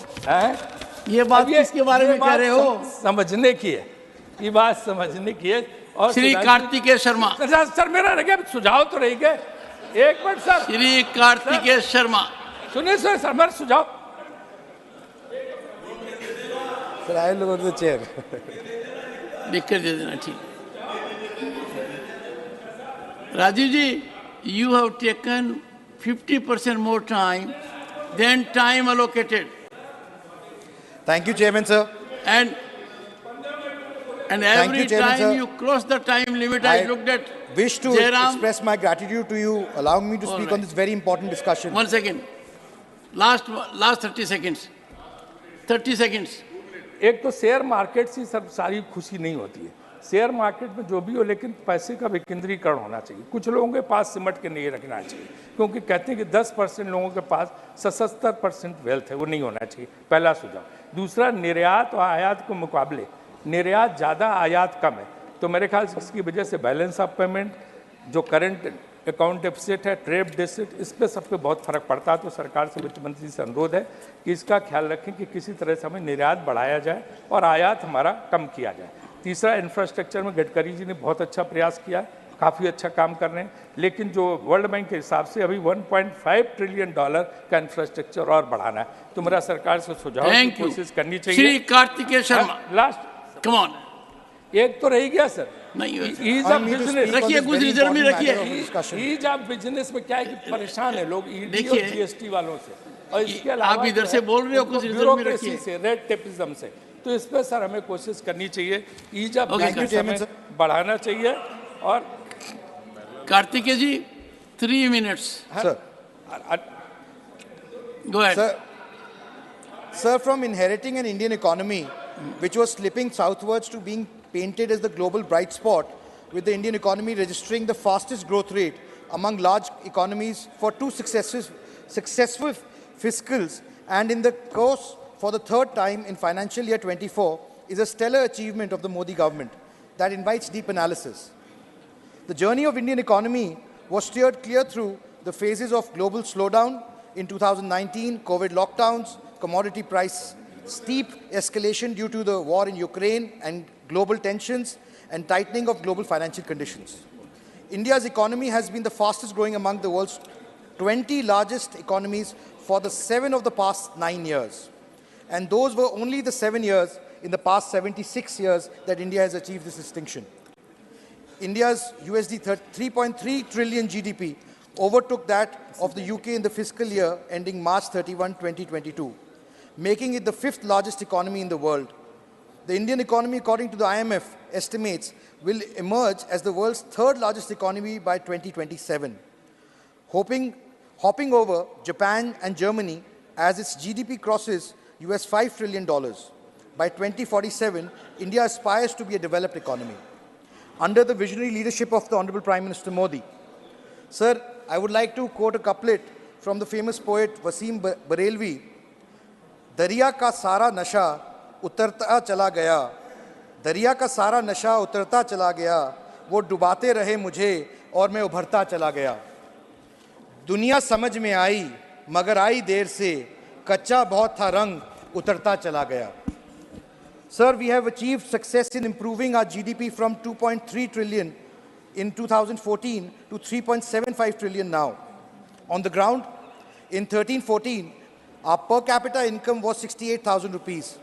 ये बात किसके बारे में कह रहे हो? समझने की है, ये बात समझने की है। और श्री कार्तिकेय शर्मा सर, मेरा रह गया सुझाव तो रह गए, एक मिनट सर। श्री कार्तिकेय शर्मा सुनिए सर, मेरा सुझाव sir, I will go to the chair. लिख कर दे देना, ठीक। राजीव जी, you have taken 50% more time than time allocated. Thank you, Chairman, sir. And every time you cross the time limit, I looked at wish to express my gratitude to you, allowing me to speak on this very important discussion. 1 second. Last 30 seconds. 30 seconds. एक तो share market से सब सारी खुशी नहीं होती है। Share market में जो भी हो, लेकिन पैसे का विकेंद्रीकरण होना चाहिए। कुछ लोगों के पास सिमट के नहीं रखना चाहिए, क्योंकि कहते हैं कि 10% लोगों के पास 77% वेल्थ है, वो नहीं होना चाहिए। पहला सुझाव। दूसरा, निर्यात और आयात के मुकाबले निर्यात ज़्यादा, आयात कम है, तो मेरे ख्याल से इसकी वजह से बैलेंस ऑफ पेमेंट, जो करंट अकाउंट डेफिसिट है, ट्रेड डेफिसिट, इस पर सब पे बहुत फर्क पड़ता है। तो सरकार से, वित्त मंत्री से अनुरोध है कि इसका ख्याल रखें कि किसी तरह से हमें निर्यात बढ़ाया जाए और आयात हमारा कम किया जाए। तीसरा, इंफ्रास्ट्रक्चर में गडकरी जी ने बहुत अच्छा प्रयास किया है, काफ़ी अच्छा काम कर रहे हैं, लेकिन जो वर्ल्ड बैंक के हिसाब से अभी $1.5 ट्रिलियन का इंफ्रास्ट्रक्चर और बढ़ाना है। तो मेरा सरकार से सुझाव की कोशिश करनी चाहिए। Shri Kartikeya Sharma, last, come on. एक तो रह गया सर, नहीं, ईज ऑफ बिजनेस रखिए, कुछ रिजर्व में रखिए। ईज ऑफ बिजनेस में क्या है कि परेशान है लोग ईडी और जीएसटी वालों से, और इसके अलावा आप इधर से बोल रहे हो, कुछ रिजर्व में रखिए, रेड टेपिज्म से। तो इस पर सर हमें कोशिश करनी चाहिए। ईज ऑफ बिजनेस बढ़ाना चाहिए और Kartikeya ji, 3 minutes. Sir. Go ahead. Sir, from inheriting an Indian economy which was slipping southwards to being painted as the global bright spot, with the Indian economy registering the fastest growth rate among large economies for two successive fiscals, and in the course for the third time in financial year 24, is a stellar achievement of the Modi government that invites deep analysis. The journey of Indian economy was steered clear through the phases of global slowdown in 2019, COVID lockdowns, commodity price steep escalation due to the war in Ukraine and global tensions, and tightening of global financial conditions. India's economy has been the fastest growing among the world's 20 largest economies for the 7 of the past 9 years. And those were only the 7 years in the past 76 years that India has achieved this distinction. India's USD 3.3 trillion GDP overtook that of the UK in the fiscal year ending March 31, 2022, making it the 5th largest economy in the world. The Indian economy, according to the IMF estimates, will emerge as the world's 3rd largest economy by 2027, hopping over Japan and Germany as its GDP crosses US $5 trillion. By 2047, India aspires to be a developed economy under the visionary leadership of the Honorable Prime Minister Modi. Sir, I would like to quote a couplet from the famous poet Wasim Barelvi. दरिया का सारा नशा उतरता चला गया, दरिया का सारा नशा उतरता चला गया, वो डुबाते रहे मुझे और मैं उभरता चला गया. दुनिया समझ में आई मगर आई देर से, कच्चा बहुत था रंग उतरता चला गया. Sir, we have achieved success in improving our GDP from 2.3 trillion in 2014 to 3.75 trillion now. On the ground, in 13-14, our per capita income was 68,000 rupees,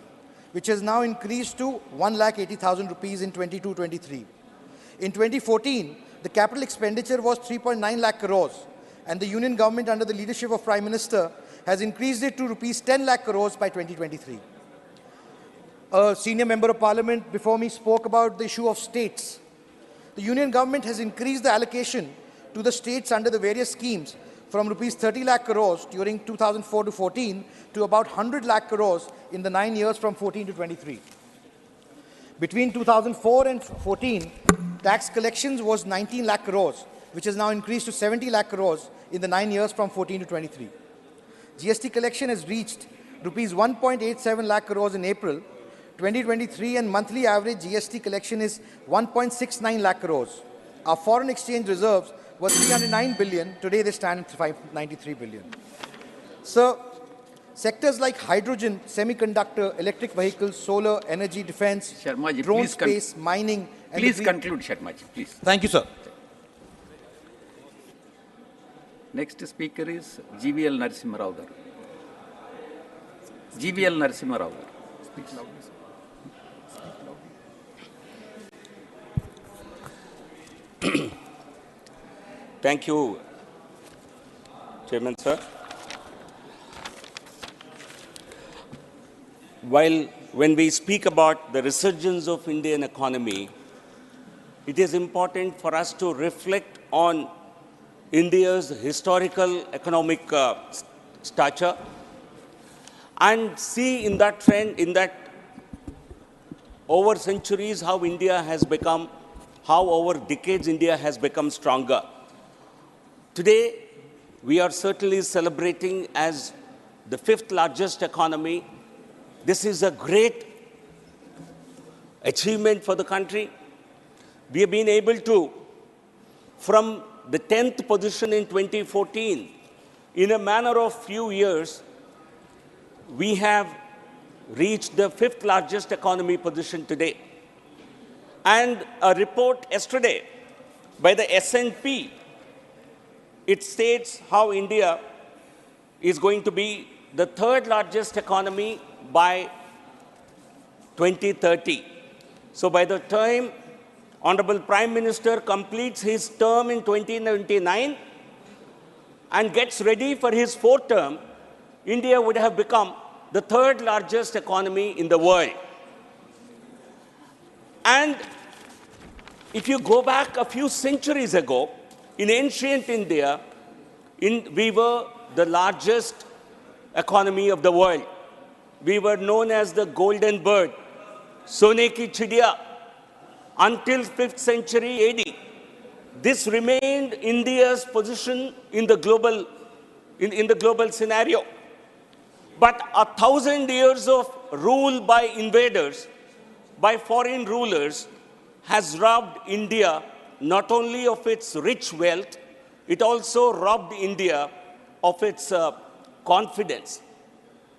which has now increased to 1,80,000 rupees in 22-23. In 2014, the capital expenditure was 3.9 lakh crores, and the union government under the leadership of Prime Minister has increased it to rupees 10 lakh crores by 2023. A senior member of parliament before me spoke about the issue of states. The union government has increased the allocation to the states under the various schemes from rupees 30 lakh crores during 2004 to 14 to about 100 lakh crores in the 9 years from 14 to 23. Between 2004 and 14, tax collections was 19 lakh crores, which has now increased to 70 lakh crores in the 9 years from 14 to 23. GST collection has reached rupees 1.87 lakh crores in April 2023, and monthly average GST collection is 1.69 lakh crores. Our foreign exchange reserves were 309 billion. Today they stand at 593 billion. So, sectors like hydrogen, semiconductor, electric vehicles, solar, energy, defense, Sharma ji, drone please space, mining. And please conclude, Sharma ji, please. Thank you, sir. Next speaker is GVL Narasimha Rao garu. GVL Narasimha Rao garu. Speak loudly, sir. Thank you, Chairman sir. When we speak about the resurgence of Indian economy, it is important for us to reflect on India's historical economic stature and see in that trend, in that over centuries, how India has become, how over decades India has become stronger. Today, we are certainly celebrating as the 5th largest economy. This is a great achievement for the country. We have been able to, from the 10th position in 2014, in a matter of few years, we have reached the 5th largest economy position today. And a report yesterday by the S&P, it states how India is going to be the 3rd largest economy by 2030. So by the time Honorable Prime Minister completes his term in 2029 and gets ready for his 4th term, India would have become the 3rd largest economy in the world. And If you go back a few centuries ago, in ancient India, we were the largest economy of the world. We were known as the golden bird, Sone ki chidiya, until 5th century AD. This remained India's position in the global, in the global scenario. But 1,000 years of rule by invaders, by foreign rulers, has robbed India not only of its rich wealth, it also robbed India of its confidence.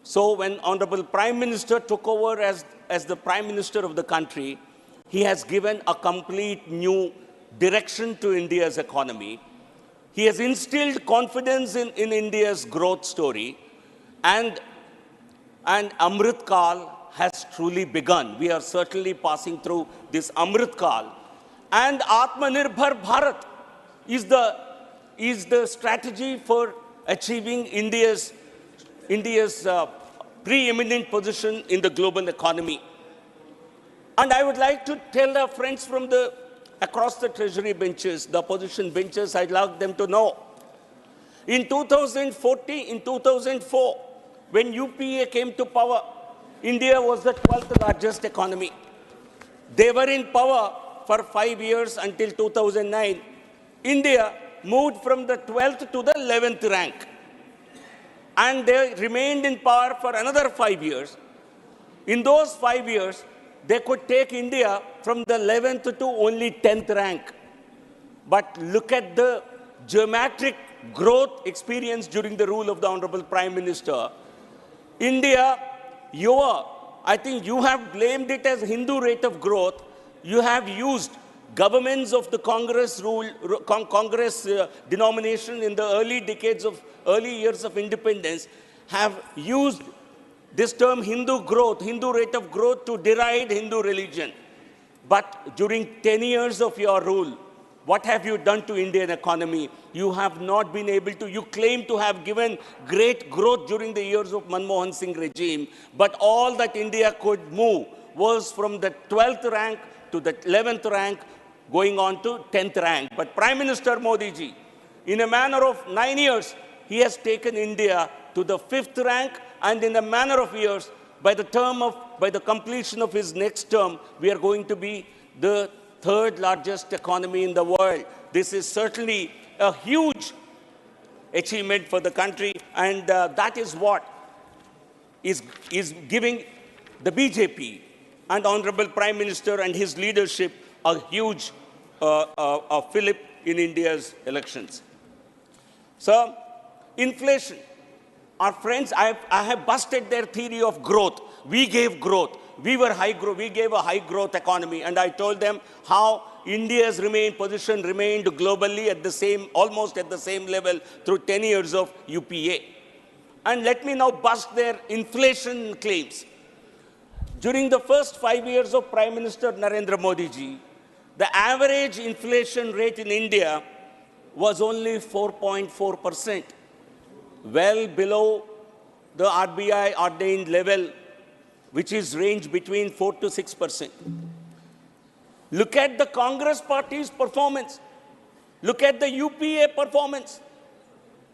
So when Honorable Prime Minister took over as the Prime Minister of the country, he has given a complete new direction to India's economy. He has instilled confidence in India's growth story, and Amrit Kal has truly begun. We are certainly passing through this Amrit Kal. And Atmanirbhar Bharat is the strategy for achieving India's preeminent position in the global economy. And I would like to tell our friends from across the treasury benches, the opposition benches, I'd like them to know. In 2004, when UPA came to power, India was the 12th largest economy. They were in power for 5 years until 2009. India moved from the 12th to the 11th rank. And they remained in power for another 5 years. In those 5 years, they could take India from the 11th to only 10th rank. But look at the geometric growth experience during the rule of the Honorable Prime Minister. India, I think you have blamed it as Hindu rate of growth. You have used governments of the Congress denomination in the early years of independence have used this term Hindu rate of growth to deride Hindu religion. But during 10 years of your rule, what have you done to Indian economy? You have not been able to, you claim to have given great growth during the years of Manmohan Singh regime, but all that India could move was from the 12th rank to the 11th rank, going on to 10th rank. But Prime Minister Modi ji, in a manner of 9 years, he has taken India to the 5th rank, and in a manner of years, by the completion of his next term, we are going to be the 3rd largest economy in the world. This is certainly a huge achievement for the country, and that is what is giving the BJP and Honorable Prime Minister and his leadership a huge fillip in India's elections. So, inflation. Our friends, I have busted their theory of growth. We gave growth. We were high growth. We gave a high growth economy, and I told them how India's position remained globally at almost at the same level through 10 years of UPA. And let me now bust their inflation claims. During the first 5 years of Prime Minister Narendra Modi ji, the average inflation rate in India was only 4.4%, well below the RBI ordained level, which is range between 4 to 6%. Look at the Congress party's performance. Look at the UPA performance.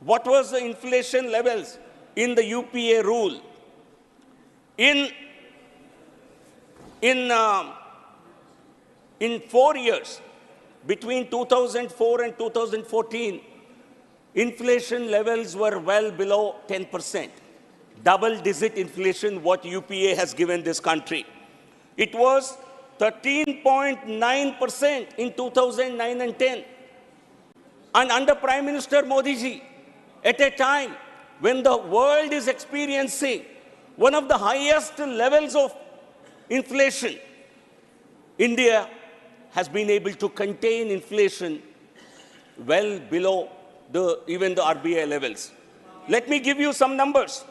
What was the inflation levels in the UPA rule? In 4 years, between 2004 and 2014, inflation levels were well below 10%. Double-digit inflation, what UPA has given this country. It was 13.9% in 2009 and 10. And under Prime Minister Modi ji, at a time when the world is experiencing one of the highest levels of inflation, India has been able to contain inflation well below even the RBI levels. Let me give you some numbers.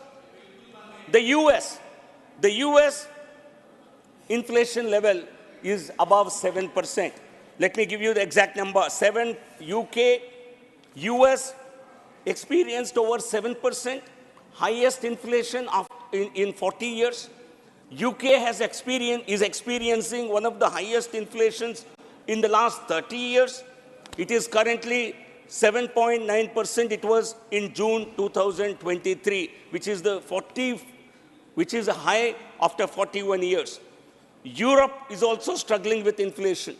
The US inflation level is above 7%. Let me give you the exact number. US experienced over 7%, highest inflation in 40 years. UK is experiencing one of the highest inflations in the last 30 years. It is currently 7.9%. It was in June 2023, which is a high after 41 years. Europe is also struggling with inflation.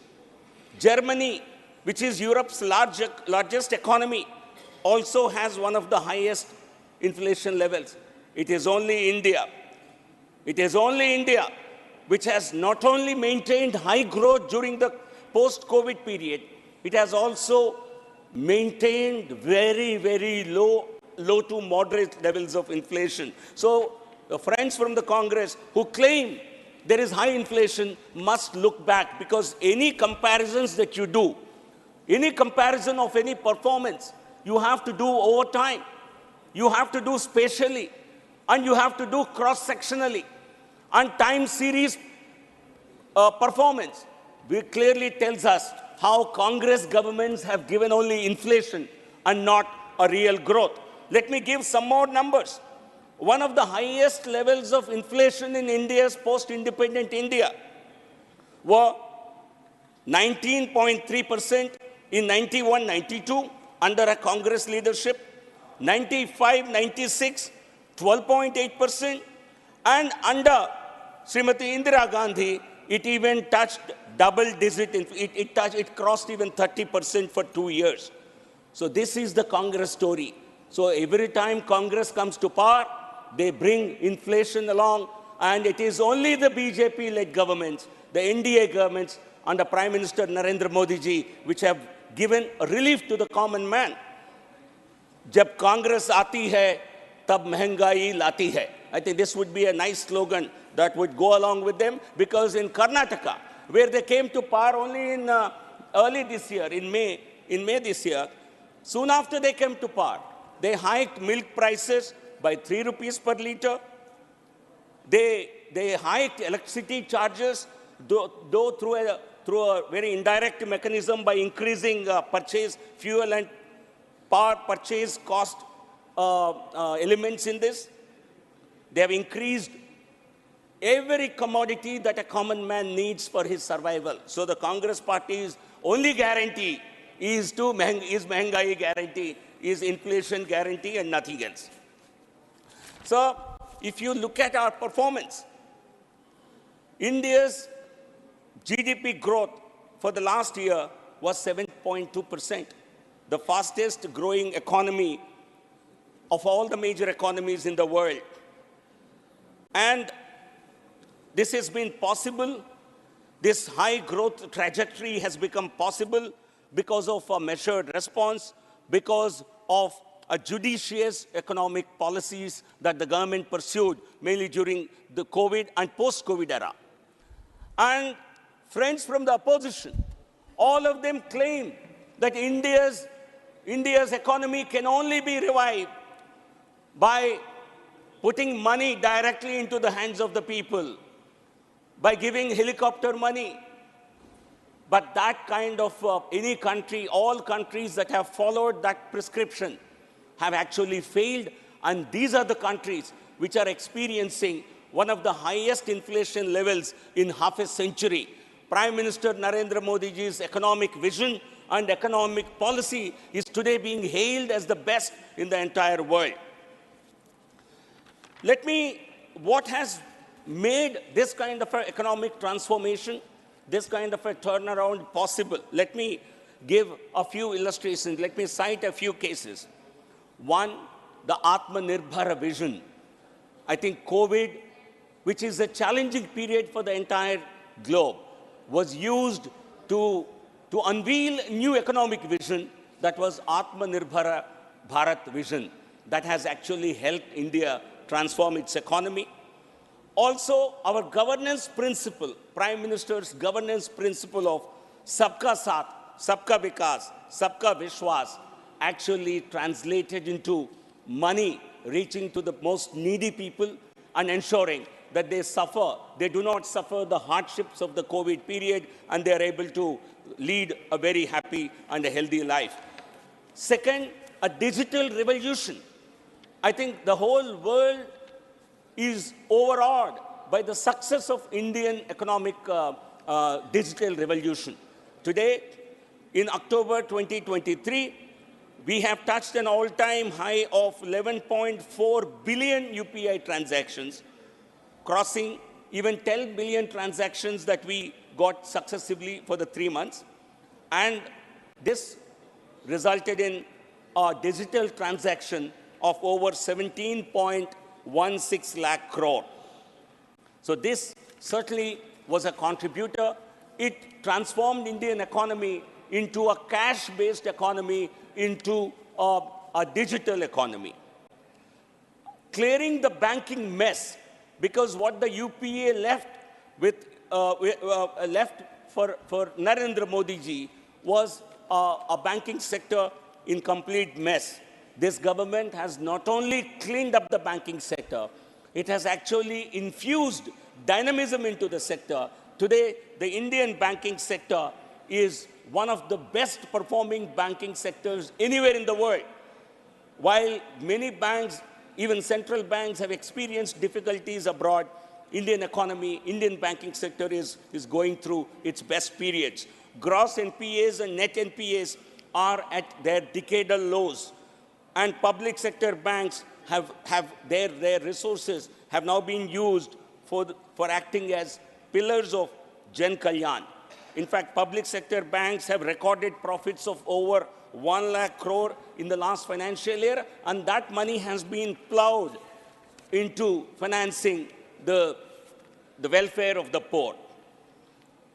Germany, which is Europe's largest economy, also has one of the highest inflation levels. It is only India. It is only India which has not only maintained high growth during the post-COVID period, it has also maintained very, very low to moderate levels of inflation. So the friends from the Congress who claim there is high inflation must look back, because any comparisons that you do, any comparison of any performance, you have to do over time. You have to do spatially, and you have to do cross-sectionally. And time series performance clearly tells us how Congress governments have given only inflation and not a real growth. Let me give some more numbers. One of the highest levels of inflation in India's post-independent India were 19.3% in 91-92 under a Congress leadership, 95-96, 12.8%, and under Srimati Indira Gandhi, it even touched double digit. It crossed even 30% for 2 years. So this is the Congress story. So every time Congress comes to power, they bring inflation along, and it is only the BJP-led governments, the NDA governments under Prime Minister Narendra Modi ji, which have given a relief to the common man. Jab Congress aati hai, tab mehengai lati hai. I think this would be a nice slogan that would go along with them, because in Karnataka, where they came to power only in early this year, in May this year, soon after they came to power, they hiked milk prices by 3 rupees per litre. They hiked electricity charges, though through a very indirect mechanism, by increasing fuel and power purchase cost elements in this. They have increased every commodity that a common man needs for his survival. So the Congress Party's only guarantee is mehengai guarantee, is inflation guarantee, and nothing else. So if you look at our performance, India's GDP growth for the last year was 7.2%, the fastest growing economy of all the major economies in the world. And this has been possible. This high growth trajectory has become possible because of a measured response, because of a judicious economic policies that the government pursued mainly during the COVID and post-COVID era. And friends from the opposition, all of them claim that India's economy can only be revived by putting money directly into the hands of the people, by giving helicopter money. But that kind of any country, all countries that have followed that prescription have actually failed. And these are the countries which are experiencing one of the highest inflation levels in half a century. Prime Minister Narendra Modi ji's economic vision and economic policy is today being hailed as the best in the entire world. What has made this kind of an economic transformation, this kind of a turnaround possible? Let me give a few illustrations. Let me cite a few cases. One, the Atmanirbhar vision. I think COVID, which is a challenging period for the entire globe, was used to unveil a new economic vision that was Atmanirbhar Bharat vision, that has actually helped India transform its economy. Also, our governance principle, Prime Minister's governance principle of Sabka Saath, Sabka Vikas, Sabka Vishwas, actually translated into money reaching to the most needy people and ensuring that they do not suffer the hardships of the COVID period, and they are able to lead a very happy and a healthy life. Second, a digital revolution. I think the whole world is overawed by the success of Indian economic digital revolution. Today, in October 2023, we have touched an all-time high of 11.4 billion UPI transactions, crossing even 10 billion transactions that we got successively for the 3 months. And this resulted in a digital transaction of over 17.16 lakh crore. So this certainly was a contributor. It transformed Indian economy into a cash-based economy, into a digital economy. Clearing the banking mess, because what the UPA left for Narendra Modi ji was a banking sector in complete mess. This government has not only cleaned up the banking sector, it has actually infused dynamism into the sector. Today, the Indian banking sector is one of the best performing banking sectors anywhere in the world. While many banks, even central banks, have experienced difficulties abroad, Indian economy, Indian banking sector is going through its best periods. Gross NPAs and net NPAs are at their decadal lows. And public sector banks have their resources have now been used for acting as pillars of Jan Kalyan. In fact, public sector banks have recorded profits of over 1 lakh crore in the last financial year, and that money has been plowed into financing the welfare of the poor.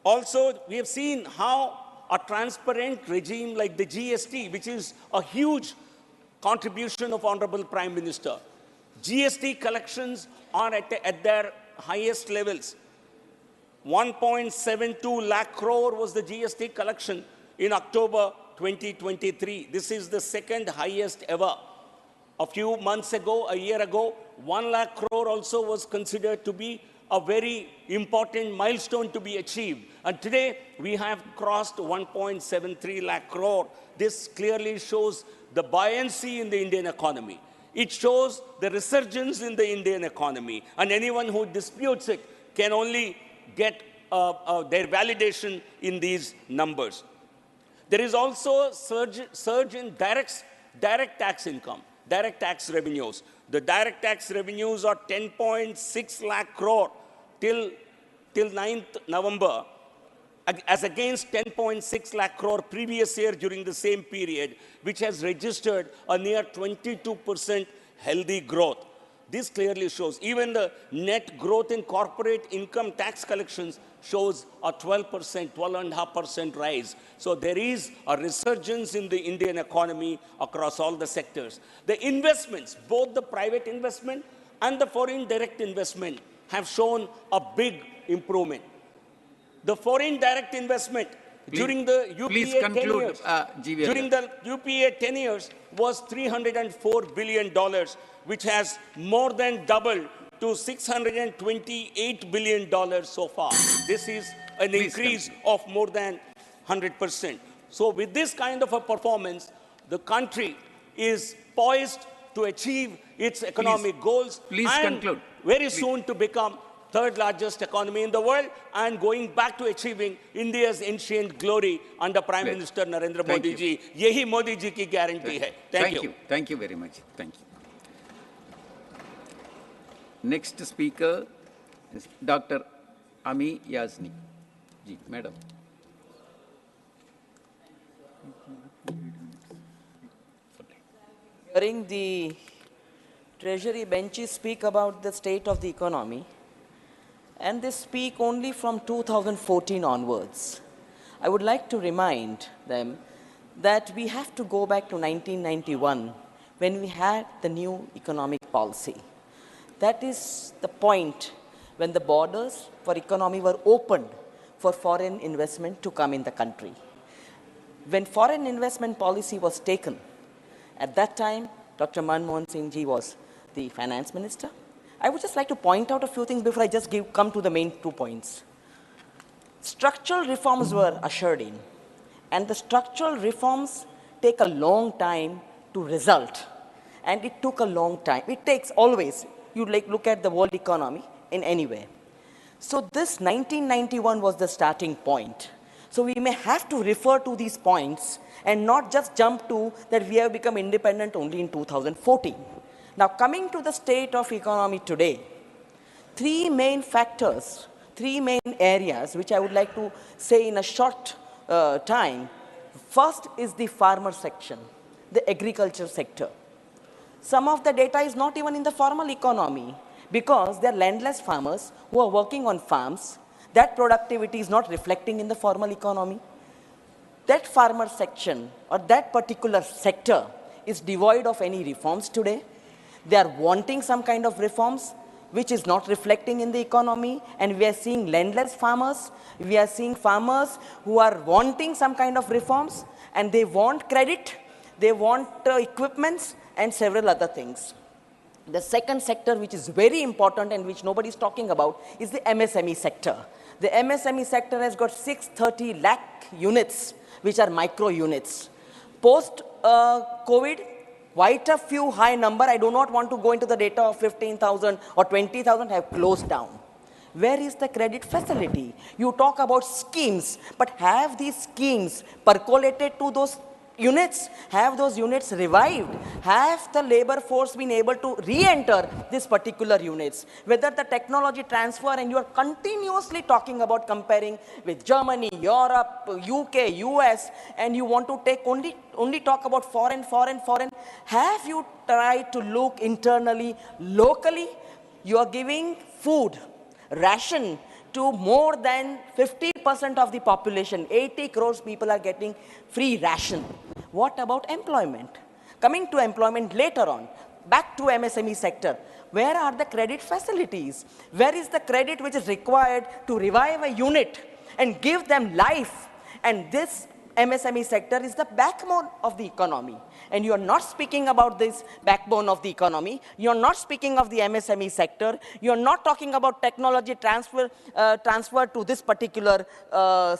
Also, we have seen how a transparent regime like the GST, which is a huge contribution of Honorable Prime Minister, GST collections are at their highest levels. 1.72 lakh crore was the GST collection in October 2023. This is the second highest ever. A few months ago, a year ago, 1 lakh crore also was considered to be a very important milestone to be achieved. And today, we have crossed 1.73 lakh crore. This clearly shows the buoyancy in the Indian economy. It shows the resurgence in the Indian economy. And anyone who disputes it can only get their validation in these numbers. There is also a surge in direct tax income, direct tax revenues. The direct tax revenues are 10.6 lakh crore till 9th November, as against 10.6 lakh crore previous year during the same period, which has registered a near 22% healthy growth. This clearly shows even the net growth in corporate income tax collections shows a 12.5% rise. So there is a resurgence in the Indian economy across all the sectors. The investments, both the private investment and the foreign direct investment, have shown a big improvement. The foreign direct investment during the UPA 10 years, during the UPA 10 years was $304 billion, which has more than doubled to $628 billion so far. This is an increase of more than 100%. So with this kind of a performance, the country is poised to achieve its economic goals and very soon to become third largest economy in the world and going back to achieving India's ancient glory under Prime Minister Narendra Modi ji. Yehi Modi ji ki guarantee hai. Thank you. Thank you very much. Thank you. Next speaker is Dr. Ami Yazni. Ji, Madam. Hearing the Treasury benches speak about the state of the economy, and they speak only from 2014 onwards, I would like to remind them that we have to go back to 1991 when we had the new economic policy. That is the point when the borders for economy were opened for foreign investment to come in the country. When foreign investment policy was taken, at that time, Dr. Manmohan Singh ji was the finance minister. I would just like to point out a few things before I just come to the main 2 points. Structural reforms were ushered in, and the structural reforms take a long time to result, and it took a long time. It takes always. You look at the world economy in any way. So this 1991 was the starting point. So we may have to refer to these points and not just jump to that we have become independent only in 2014. Now coming to the state of economy today, three main factors, three main areas which I would like to say in a short time. First is the farmer section, the agriculture sector. Some of the data is not even in the formal economy because they are landless farmers who are working on farms. That productivity is not reflecting in the formal economy. That farmer section or that particular sector is devoid of any reforms today. They are wanting some kind of reforms which is not reflecting in the economy, and we are seeing landless farmers, we are seeing farmers who are wanting some kind of reforms, and they want credit, they want equipments and several other things. The second sector which is very important and which nobody is talking about is the MSME sector. The MSME sector has got 630 lakh units which are micro units. Post COVID, quite a few high number, I do not want to go into the data of 15,000 or 20,000 have closed down. Where is the credit facility? You talk about schemes, but have these schemes percolated to those units? Have those units revived? Have the labor force been able to re-enter these particular units? Whether the technology transfer, and you are continuously talking about comparing with Germany, Europe, UK, US, and you want to take only talk about foreign. Have you tried to look internally, locally? You are giving food, ration to more than 50% of the population. 80 crores people are getting free ration. What about employment? Coming to employment later on, back to MSME sector. Where are the credit facilities? Where is the credit which is required to revive a unit and give them life? And this MSME sector is the backbone of the economy. And you are not speaking about this backbone of the economy. You are not speaking of the MSME sector. You are not talking about technology transfer to this particular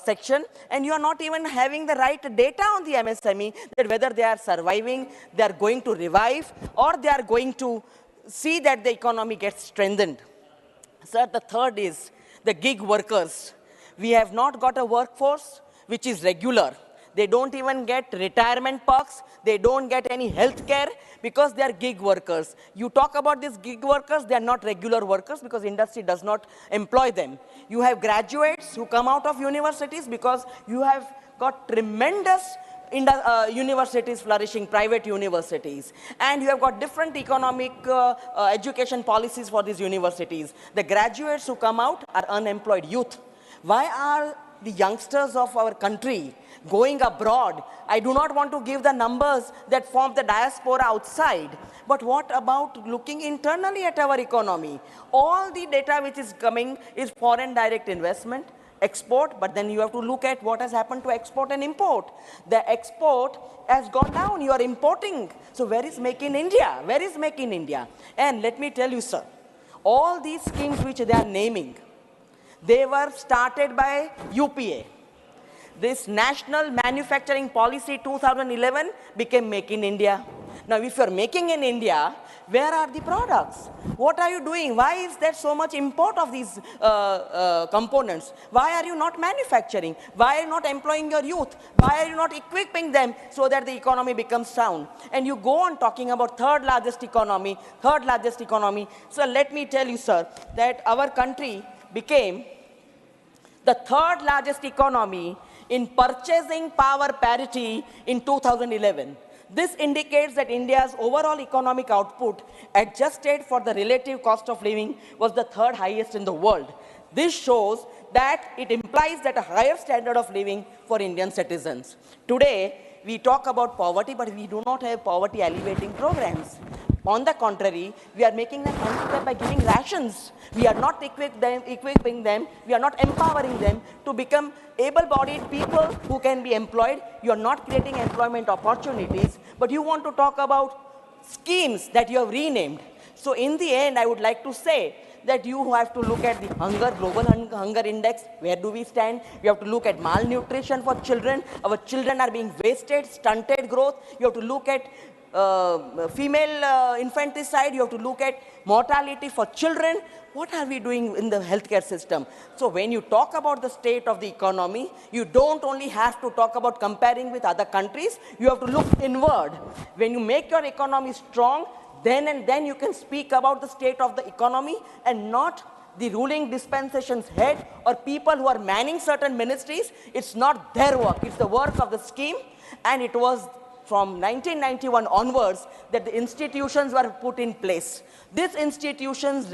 section. And you are not even having the right data on the MSME, that whether they are surviving, they are going to revive, or they are going to see that the economy gets strengthened. Sir, the third is the gig workers. We have not got a workforce which is regular. They don't even get retirement perks. They don't get any health care because they are gig workers. You talk about these gig workers, they are not regular workers because industry does not employ them. You have graduates who come out of universities because you have got tremendous universities flourishing, private universities. And you have got different economic education policies for these universities. The graduates who come out are unemployed youth. Why are the youngsters of our country going abroad? I do not want to give the numbers that form the diaspora outside, but what about looking internally at our economy? All the data which is coming is foreign direct investment, export, but then you have to look at what has happened to export and import. The export has gone down, you are importing. So where is Make in India? Where is Make in India? And let me tell you, sir, all these schemes which they are naming, they were started by UPA. This National Manufacturing Policy 2011 became Make in India. Now, if you are making in India, where are the products? What are you doing? Why is there so much import of these components? Why are you not manufacturing? Why are you not employing your youth? Why are you not equipping them so that the economy becomes sound? And you go on talking about third largest economy. So let me tell you, sir, that our country became the third largest economy in purchasing power parity in 2011. This indicates that India's overall economic output, adjusted for the relative cost of living, was the third highest in the world. This shows that it implies that a higher standard of living for Indian citizens. Today, we talk about poverty, but we do not have poverty alleviating programs. On the contrary, we are making them handicap by giving rations. We are not equipping them, we are not empowering them to become able-bodied people who can be employed. You are not creating employment opportunities, but you want to talk about schemes that you have renamed. So in the end, I would like to say that you have to look at the global hunger index. Where do we stand? You have to look at malnutrition for children. Our children are being wasted, stunted growth. You have to look at female infanticide, you have to look at mortality for children. What are we doing in the healthcare system? So when you talk about the state of the economy, you don't only have to talk about comparing with other countries, you have to look inward. When you make your economy strong, then and then you can speak about the state of the economy and not the ruling dispensation's head or people who are manning certain ministries. It's not their work, it's the work of the scheme, and it was from 1991 onwards that the institutions were put in place. These institutions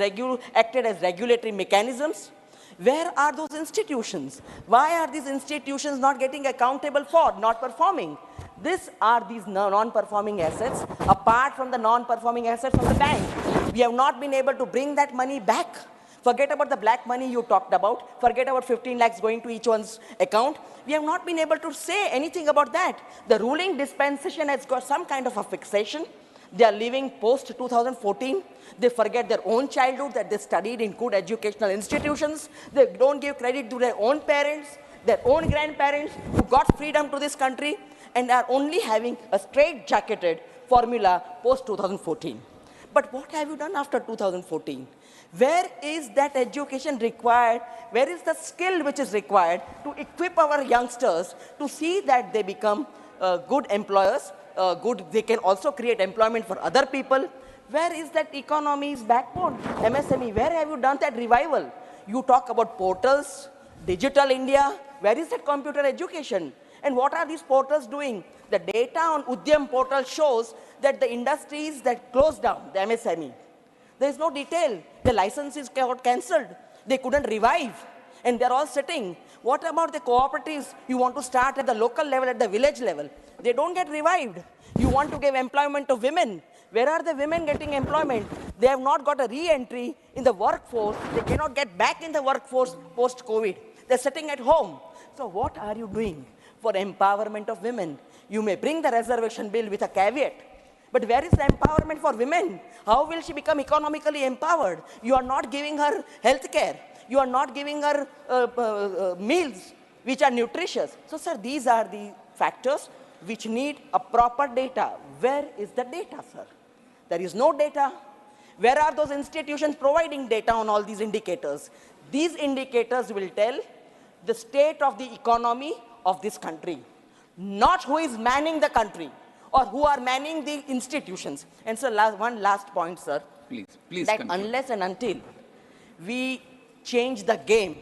acted as regulatory mechanisms. Where are those institutions? Why are these institutions not getting accountable for, not performing? These are these non-performing assets, apart from the non-performing assets of the bank. We have not been able to bring that money back. Forget about the black money you talked about. Forget about 15 lakhs going to each one's account. We have not been able to say anything about that. The ruling dispensation has got some kind of a fixation. They are living post-2014. They forget their own childhood that they studied in good educational institutions. They don't give credit to their own parents, their own grandparents who got freedom to this country and are only having a straight-jacketed formula post-2014. But what have you done after 2014? Where is that education required? Where is the skill which is required to equip our youngsters to see that they become good employers, they can also create employment for other people? Where is that economy's backbone? MSME, where have you done that revival? You talk about portals, Digital India, where is that computer education? And what are these portals doing? The data on Udyam portal shows that the industries that closed down, the MSME, there is no detail. The licenses got cancelled. They couldn't revive. And they're all sitting. What about the cooperatives you want to start at the local level, at the village level? They don't get revived. You want to give employment to women. Where are the women getting employment? They have not got a re-entry in the workforce. They cannot get back in the workforce post-COVID. They're sitting at home. So what are you doing for empowerment of women? You may bring the reservation bill with a caveat. But where is the empowerment for women? How will she become economically empowered? You are not giving her health care. You are not giving her meals which are nutritious. So, sir, these are the factors which need a proper data. Where is the data, sir? There is no data. Where are those institutions providing data on all these indicators? These indicators will tell the state of the economy of this country, not who is manning the country or who are manning the institutions. And so one last point, sir. Please that conclude. Unless and until we change the game,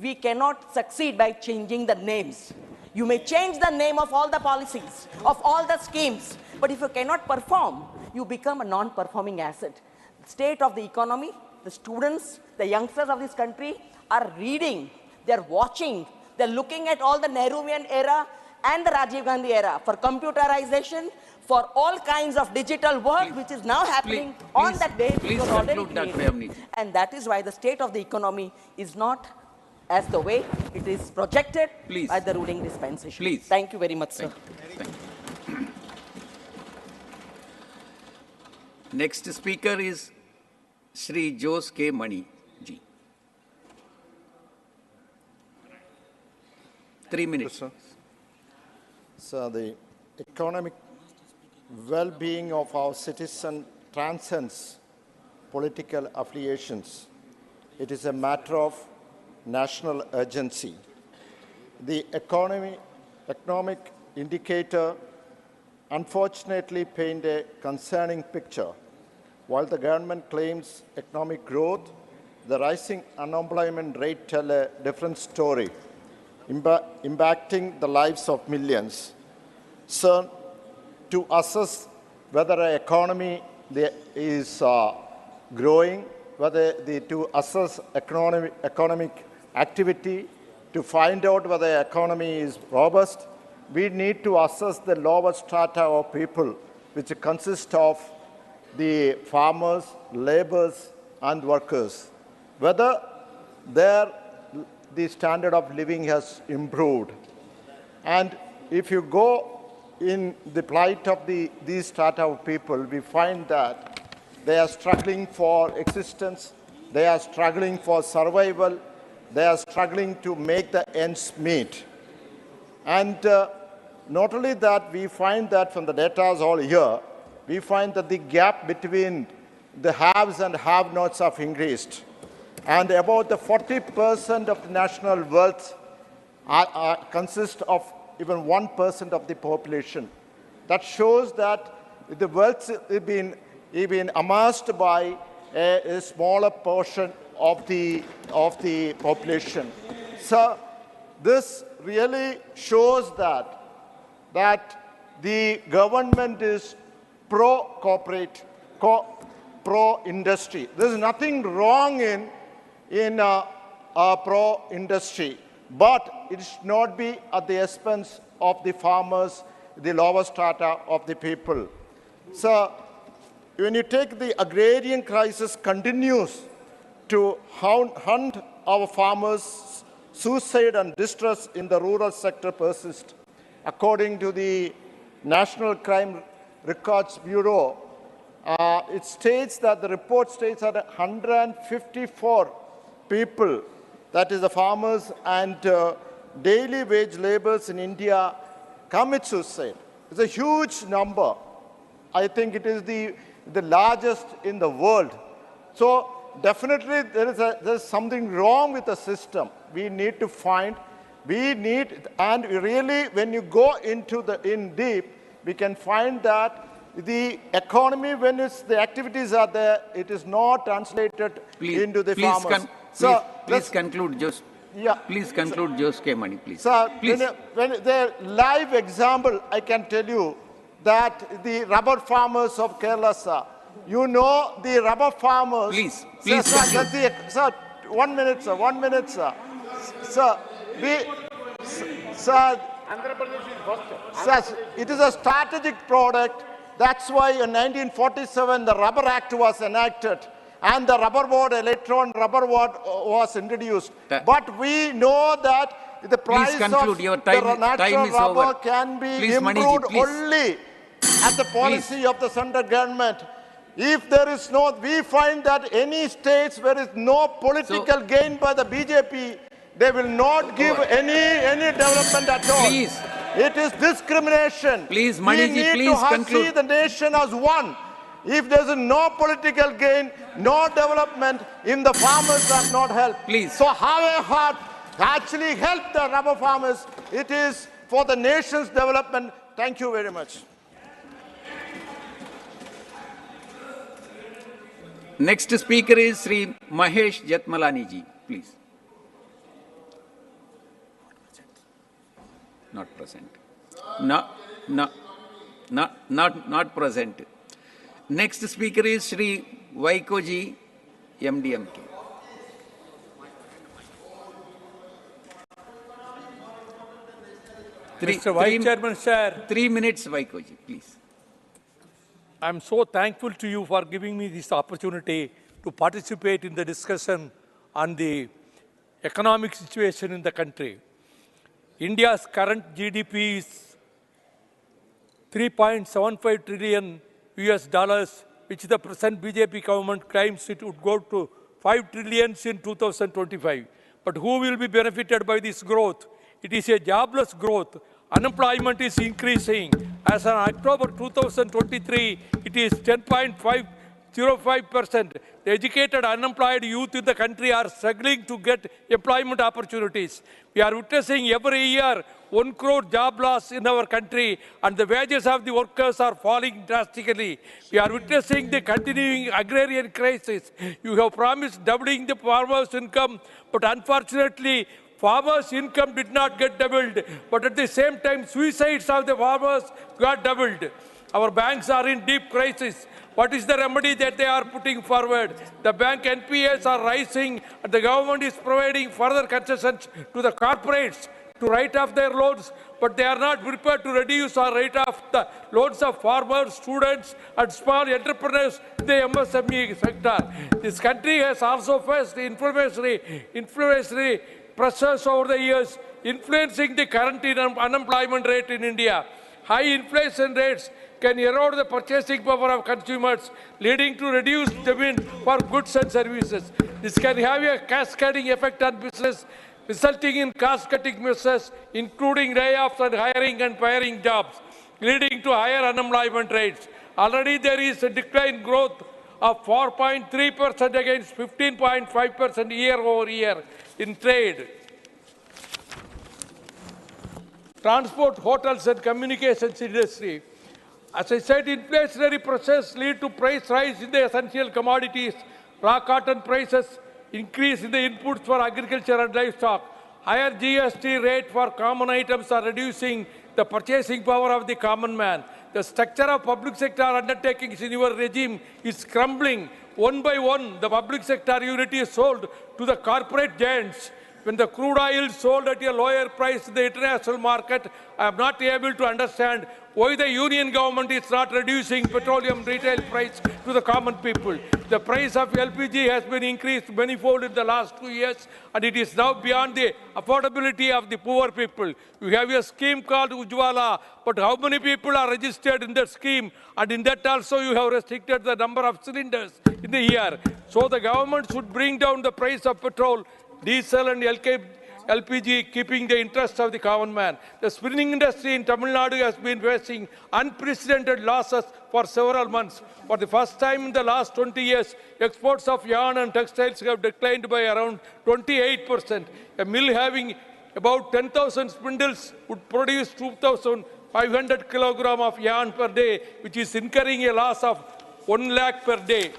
we cannot succeed by changing the names. You may change the name of all the policies, of all the schemes, but if you cannot perform, you become a non-performing asset. The state of the economy, the students, the youngsters of this country are reading, they're watching, they're looking at all the Nehruvian era and the Rajiv Gandhi era for computerization, for all kinds of digital work which is now happening on that day. Please conclude, Dr. Yamni. And that is why the state of the economy is not as the way it is projected by the ruling dispensation. Please. Thank you very much, sir. Thank you. Next speaker is Shri Jose K. Mani ji. 3 minutes. So the economic well-being of our citizens transcends political affiliations. It is a matter of national urgency. The economic indicator unfortunately paint a concerning picture. While the government claims economic growth, the rising unemployment rate tell a different story, impacting the lives of millions. So, to assess whether an economy is growing, to assess economic activity, to find out whether the economy is robust, we need to assess the lower strata of people, which consist of the farmers, laborers, and workers, whether the standard of living has improved. And if you go in the plight of these strata of people, we find that they are struggling for existence, they are struggling for survival, they are struggling to make the ends meet. And not only that, we find that from the data all here, we find that the gap between the haves and have-nots have increased. And about the 40% of the national wealth consists of even 1% of the population. That shows that the wealth is being amassed by a smaller portion of the population. So this really shows that the government is pro-corporate, pro-industry. There is nothing wrong in pro-industry, but it should not be at the expense of the farmers, the lower strata of the people. So when you take the agrarian crisis continues to hunt our farmers, suicide and distress in the rural sector persist. According to the National Crime Records Bureau, it states that the report states that 154 people, that is the farmers and daily wage laborers in India, commit suicide. It's a huge number. I think it is the largest in the world. So definitely there's something wrong with the system. We need to find, and really when you go into in deep, we can find that the economy, when the activities are there, it is not translated into the farmers. Please conclude, Jose. Yeah. Please conclude, Jose K. Mani, please. Sir, please. when the live example, I can tell you that the rubber farmers of Kerala, sir, you know the rubber farmers. Please, sir, 1 minute, sir, 1 minute, sir. Sir, sir, it is a strategic product. That's why in 1947 the Rubber Act was enacted and the rubber board, electron rubber board was introduced. But we know that the price of the natural rubber can be improved only at the policy of the central government. If there is no, we find that any states where there is no political gain by the BJP, they will not give any development at all. Please. It is discrimination. Please, Maniji, we need to see the nation as one. If there is no political gain, no development, if the farmers are not helped. Please. So have a heart, actually help the rubber farmers. It is for the nation's development. Thank you very much. Next speaker is Sri Mahesh Jatmalani ji, please. Not present. Not present. Next speaker is Sri Vaiko ji, MDMK. Mr. Vice Chairman, sir. 3 minutes, Vaiko ji, please. I'm so thankful to you for giving me this opportunity to participate in the discussion on the economic situation in the country. India's current GDP is $3.75 trillion US, which the present BJP government claims it would go to $5 trillion in 2025. But who will be benefited by this growth? It is a jobless growth. Unemployment is increasing. As on October 2023, it is 10.505%. The educated unemployed youth in the country are struggling to get employment opportunities. We are witnessing every year 1 crore job loss in our country, and the wages of the workers are falling drastically. We are witnessing the continuing agrarian crisis. You have promised doubling the farmers' income, but unfortunately, farmers' income did not get doubled, but at the same time, suicides of the farmers got doubled. Our banks are in deep crisis. What is the remedy that they are putting forward? The bank NPAs are rising, and the government is providing further concessions to the corporates to write off their loans, but they are not prepared to reduce or write off the loans of farmers, students, and small entrepreneurs in the MSME sector. This country has also faced inflationary pressures over the years, influencing the current unemployment rate in India. High inflation rates can erode the purchasing power of consumers, leading to reduced demand for goods and services. This can have a cascading effect on business resulting in cost-cutting measures, including layoffs and hiring and firing jobs, leading to higher unemployment rates. Already there is a decline growth of 4.3% against 15.5% year-over-year in trade. Transport, hotels and communications industry. As I said, inflationary pressures lead to price rise in the essential commodities. Raw cotton prices increase in the inputs for agriculture and livestock. Higher GST rate for common items are reducing the purchasing power of the common man. The structure of public sector undertakings in your regime is crumbling. One by one, the public sector unit is sold to the corporate giants. When the crude oil is sold at a lower price in the international market, I am not able to understand why the union government is not reducing petroleum retail price to the common people. The price of LPG has been increased manifold in the last 2 years, and it is now beyond the affordability of the poor people. You have a scheme called Ujjwala, but how many people are registered in that scheme? And in that also you have restricted the number of cylinders in the year. So the government should bring down the price of petrol, diesel and LPG, keeping the interest of the common man. The spinning industry in Tamil Nadu has been facing unprecedented losses for several months. For the first time in the last 20 years, exports of yarn and textiles have declined by around 28%. A mill having about 10,000 spindles would produce 2,500 kilograms of yarn per day, which is incurring a loss of 1 lakh per day.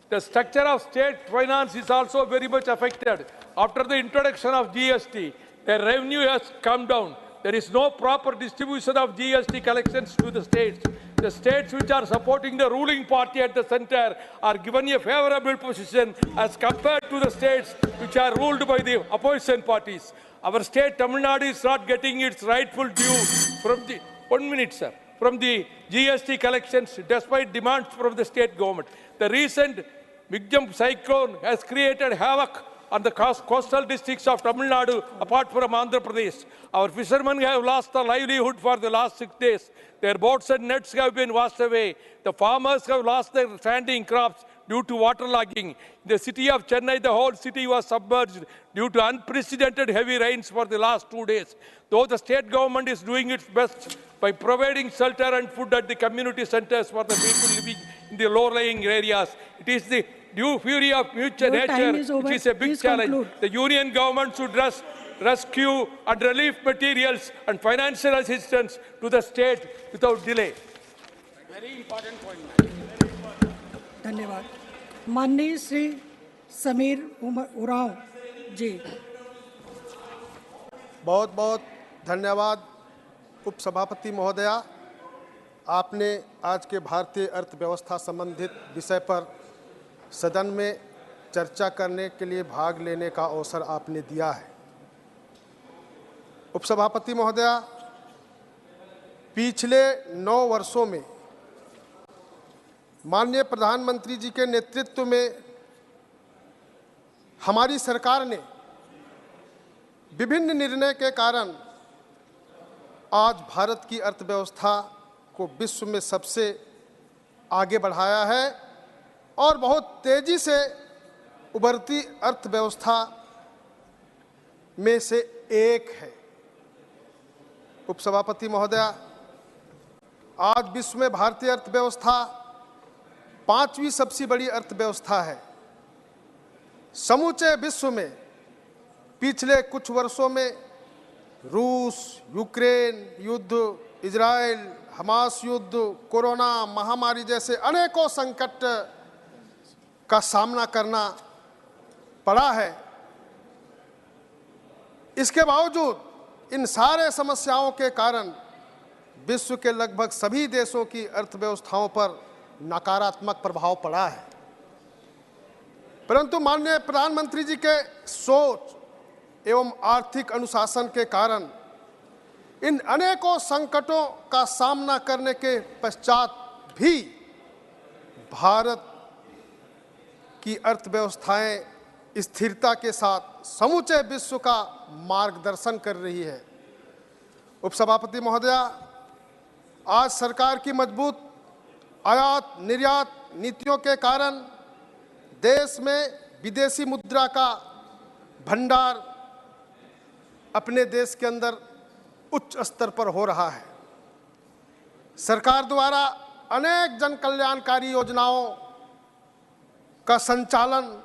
The structure of state finance is also very much affected. After the introduction of GST, the revenue has come down. There is no proper distribution of GST collections to the states. The states which are supporting the ruling party at the center are given a favorable position as compared to the states which are ruled by the opposition parties. Our state, Tamil Nadu, is not getting its rightful due from the... 1 minute, sir. From the GST collections, despite demands from the state government. The recent big jump cyclone has created havoc on the coastal districts of Tamil Nadu, apart from Andhra Pradesh. Our fishermen have lost their livelihood for the last 6 days. Their boats and nets have been washed away. The farmers have lost their standing crops due to waterlogging. In the city of Chennai, the whole city was submerged due to unprecedented heavy rains for the last 2 days. Though the state government is doing its best by providing shelter and food at the community centers for the people living in the low-lying areas, it is the due fury of mutual nature, which is a big challenge. Conclude. The union government should rescue and relief materials and financial assistance to the state without delay. Very important point. धन्यवाद. माननीय श्री समीर उरांव जी. बहुत बहुत धन्यवाद उपसभापति महोदया. आपने आज के भारतीय अर्थव्यवस्था संबंधित विषय पर सदन में चर्चा करने के लिए भाग लेने का अवसर आपने दिया है. उपसभापति महोदया, पिछले 9 वर्षों में माननीय प्रधानमंत्री जी के नेतृत्व में हमारी सरकार ने विभिन्न निर्णय के कारण आज भारत की अर्थव्यवस्था को विश्व में सबसे आगे बढ़ाया है और बहुत तेजी से उभरती अर्थव्यवस्था में से एक है. उपसभापति महोदया, आज विश्व में भारतीय अर्थव्यवस्था 5वीं सबसे बड़ी अर्थव्यवस्था है. समूचे विश्व में पिछले कुछ वर्षों में रूस, यूक्रेन युद्ध, इजराइल, हमास युद्ध, कोरोना महामारी जैसे अनेकों संकट का सामना करना पड़ा है. इसके बावजूद इन सारे समस्याओं के कारण विश्व के लगभग सभी देशों की अर्थव्यवस्थाओं पर नकारात्मक प्रभाव पड़ा है. परंतु माननीय प्रधानमंत्री जी के सोच एवं आर्थिक अनुशासन के कारण इन अनेकों संकटों का सामना करने के पश्चात भी भारत की अर्थव्यवस्थाएं स्थिरता के साथ समूचे विश्व का मार्गदर्शन कर रही है. उपसभापति महोदया, आज सरकार की मजबूत आयात निर्यात नीतियों के कारण देश में विदेशी मुद्रा का भंडार अपने देश के अंदर उच्च स्तर पर हो रहा है। सरकार द्वारा अनेक जन कल्याणकारी योजनाओं का संचालन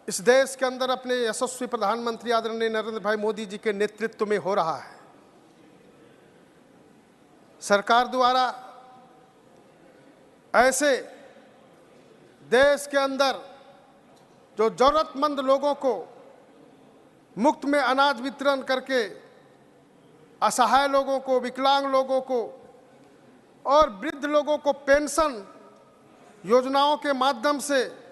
इस देश के अंदर अपने यशस्वी प्रधानमंत्री आदरणीय नरेंद्र भाई मोदी जी के नेतृत्व में हो रहा है। सरकार द्वारा ऐसे देश के अंदर जो जरूरतमंद लोगों को मुफ्त में अनाज वितरण करके असहाय लोगों को, विकलांग लोगों को और वृद्ध लोगों को पेंशन योजनाओं के माध्यम से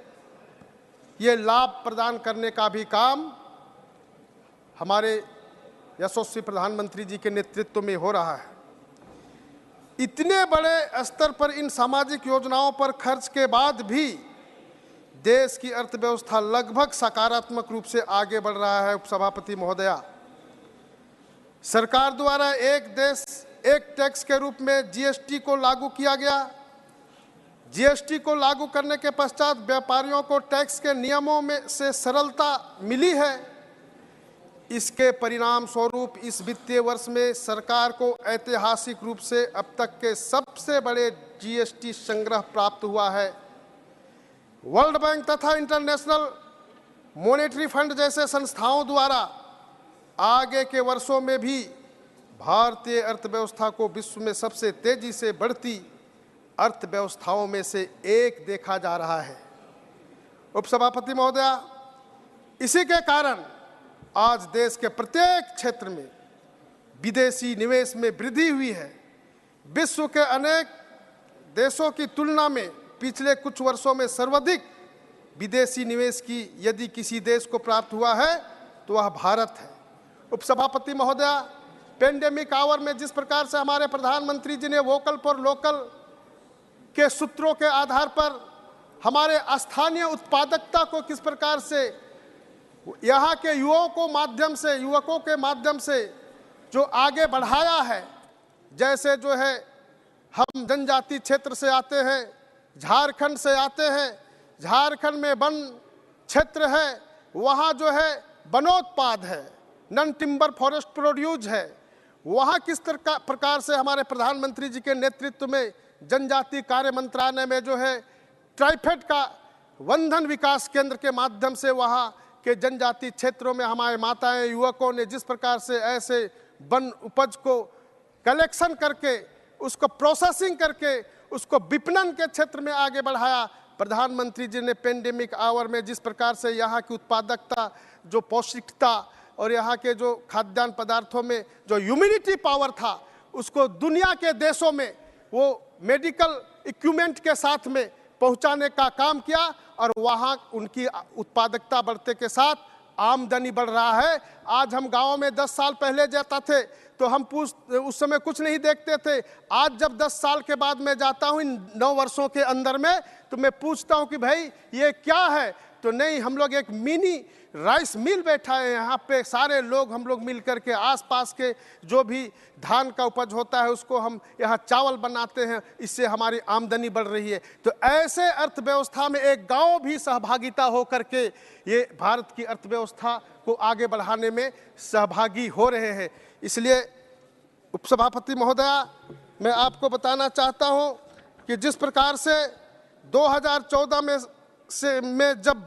ये लाभ प्रदान करने का भी काम हमारे यशस्वी प्रधानमंत्री जी के नेतृत्व में हो रहा है। इतने बड़े स्तर पर इन सामाजिक योजनाओं पर खर्च के बाद भी देश की अर्थव्यवस्था लगभग सकारात्मक रूप से आगे बढ़ रहा है। उपसभापति महोदया, सरकार द्वारा एक देश एक टैक्स के रूप में जीएसटी को लागू किया गया। जीएसटी को लागू करने के पश्चात व्यापारियों को टैक्स के नियमों में से सरलता मिली है। इसके परिणाम स्वरूप इस वित्तीय वर्ष में सरकार को ऐतिहासिक रूप से अब तक के सबसे बड़े जीएसटी संग्रह प्राप्त हुआ है। वर्ल्ड बैंक तथा इंटरनेशनल मॉनेटरी फंड जैसे संस्थाओं द्वारा आगे के वर्षों में भी भारतीय अर्थव्यवस्था को विश्व में सबसे तेजी से बढ़ती अर्थव्यवस्थाओं में से एक देखा जा रहा है। उपसभापति महोदया, इसी के कारण आज देश के प्रत्येक क्षेत्र में विदेशी निवेश में वृद्धि हुई है। विश्व के अनेक देशों की तुलना में पिछले कुछ वर्षों में सर्वाधिक विदेशी निवेश की यदि किसी देश को प्राप्त हुआ है तो वह भारत है। उपसभापति महोदया, पेंडेमिक आवर में जिस प्रकार से हमारे प्रधानमंत्री जी ने वोकल फॉर लोकल के सूत्रों के आधार पर हमारे स्थानीय उत्पादकता को किस प्रकार से यहाँ के युवकों के माध्यम से जो आगे बढ़ाया है, जैसे जो है हम जनजाति क्षेत्र से आते हैं, झारखंड से आते हैं, झारखंड में वन क्षेत्र है, वहाँ जो है वनोत्पाद है, नॉन टिम्बर फॉरेस्ट प्रोड्यूस है। वहाँ किस प्रकार से हमारे प्रधानमंत्री जी के नेतृत्व में जनजाति कार्य मंत्रालय में जो है ट्राइफेड का वंधन विकास केंद्र के माध्यम से वहाँ के जनजाति क्षेत्रों में हमारे माताएं युवकों ने जिस प्रकार से ऐसे वन उपज को कलेक्शन करके उसको प्रोसेसिंग करके उसको विपणन के क्षेत्र में आगे बढ़ाया। प्रधानमंत्री जी ने पेंडेमिक आवर में जिस प्रकार से यहाँ की उत्पादकता, जो पौष्टिकता और यहाँ के जो खाद्यान्न पदार्थों में जो ह्यूमिनिटी पावर था उसको दुनिया के देशों में वो मेडिकल इक्विपमेंट के साथ में पहुंचाने का काम किया और वहाँ उनकी उत्पादकता बढ़ते के साथ आमदनी बढ़ रहा है। आज हम गाँव में 10 साल पहले जाता थे तो हम उस समय कुछ नहीं देखते थे। आज जब 10 साल के बाद मैं जाता हूँ इन 9 वर्षों के अंदर में तो मैं पूछता हूँ कि भाई ये क्या है, तो नहीं, हम लोग एक मिनी राइस मिल बैठा है यहाँ पे, सारे लोग हम लोग मिल करके आसपास के जो भी धान का उपज होता है उसको हम यहाँ चावल बनाते हैं, इससे हमारी आमदनी बढ़ रही है। तो ऐसे अर्थव्यवस्था में एक गांव भी सहभागिता हो करके ये भारत की अर्थव्यवस्था को आगे बढ़ाने में सहभागी हो रहे हैं। इसलिए उपसभापति महोदया, मैं आपको बताना चाहता हूँ कि जिस प्रकार से 2014 में जब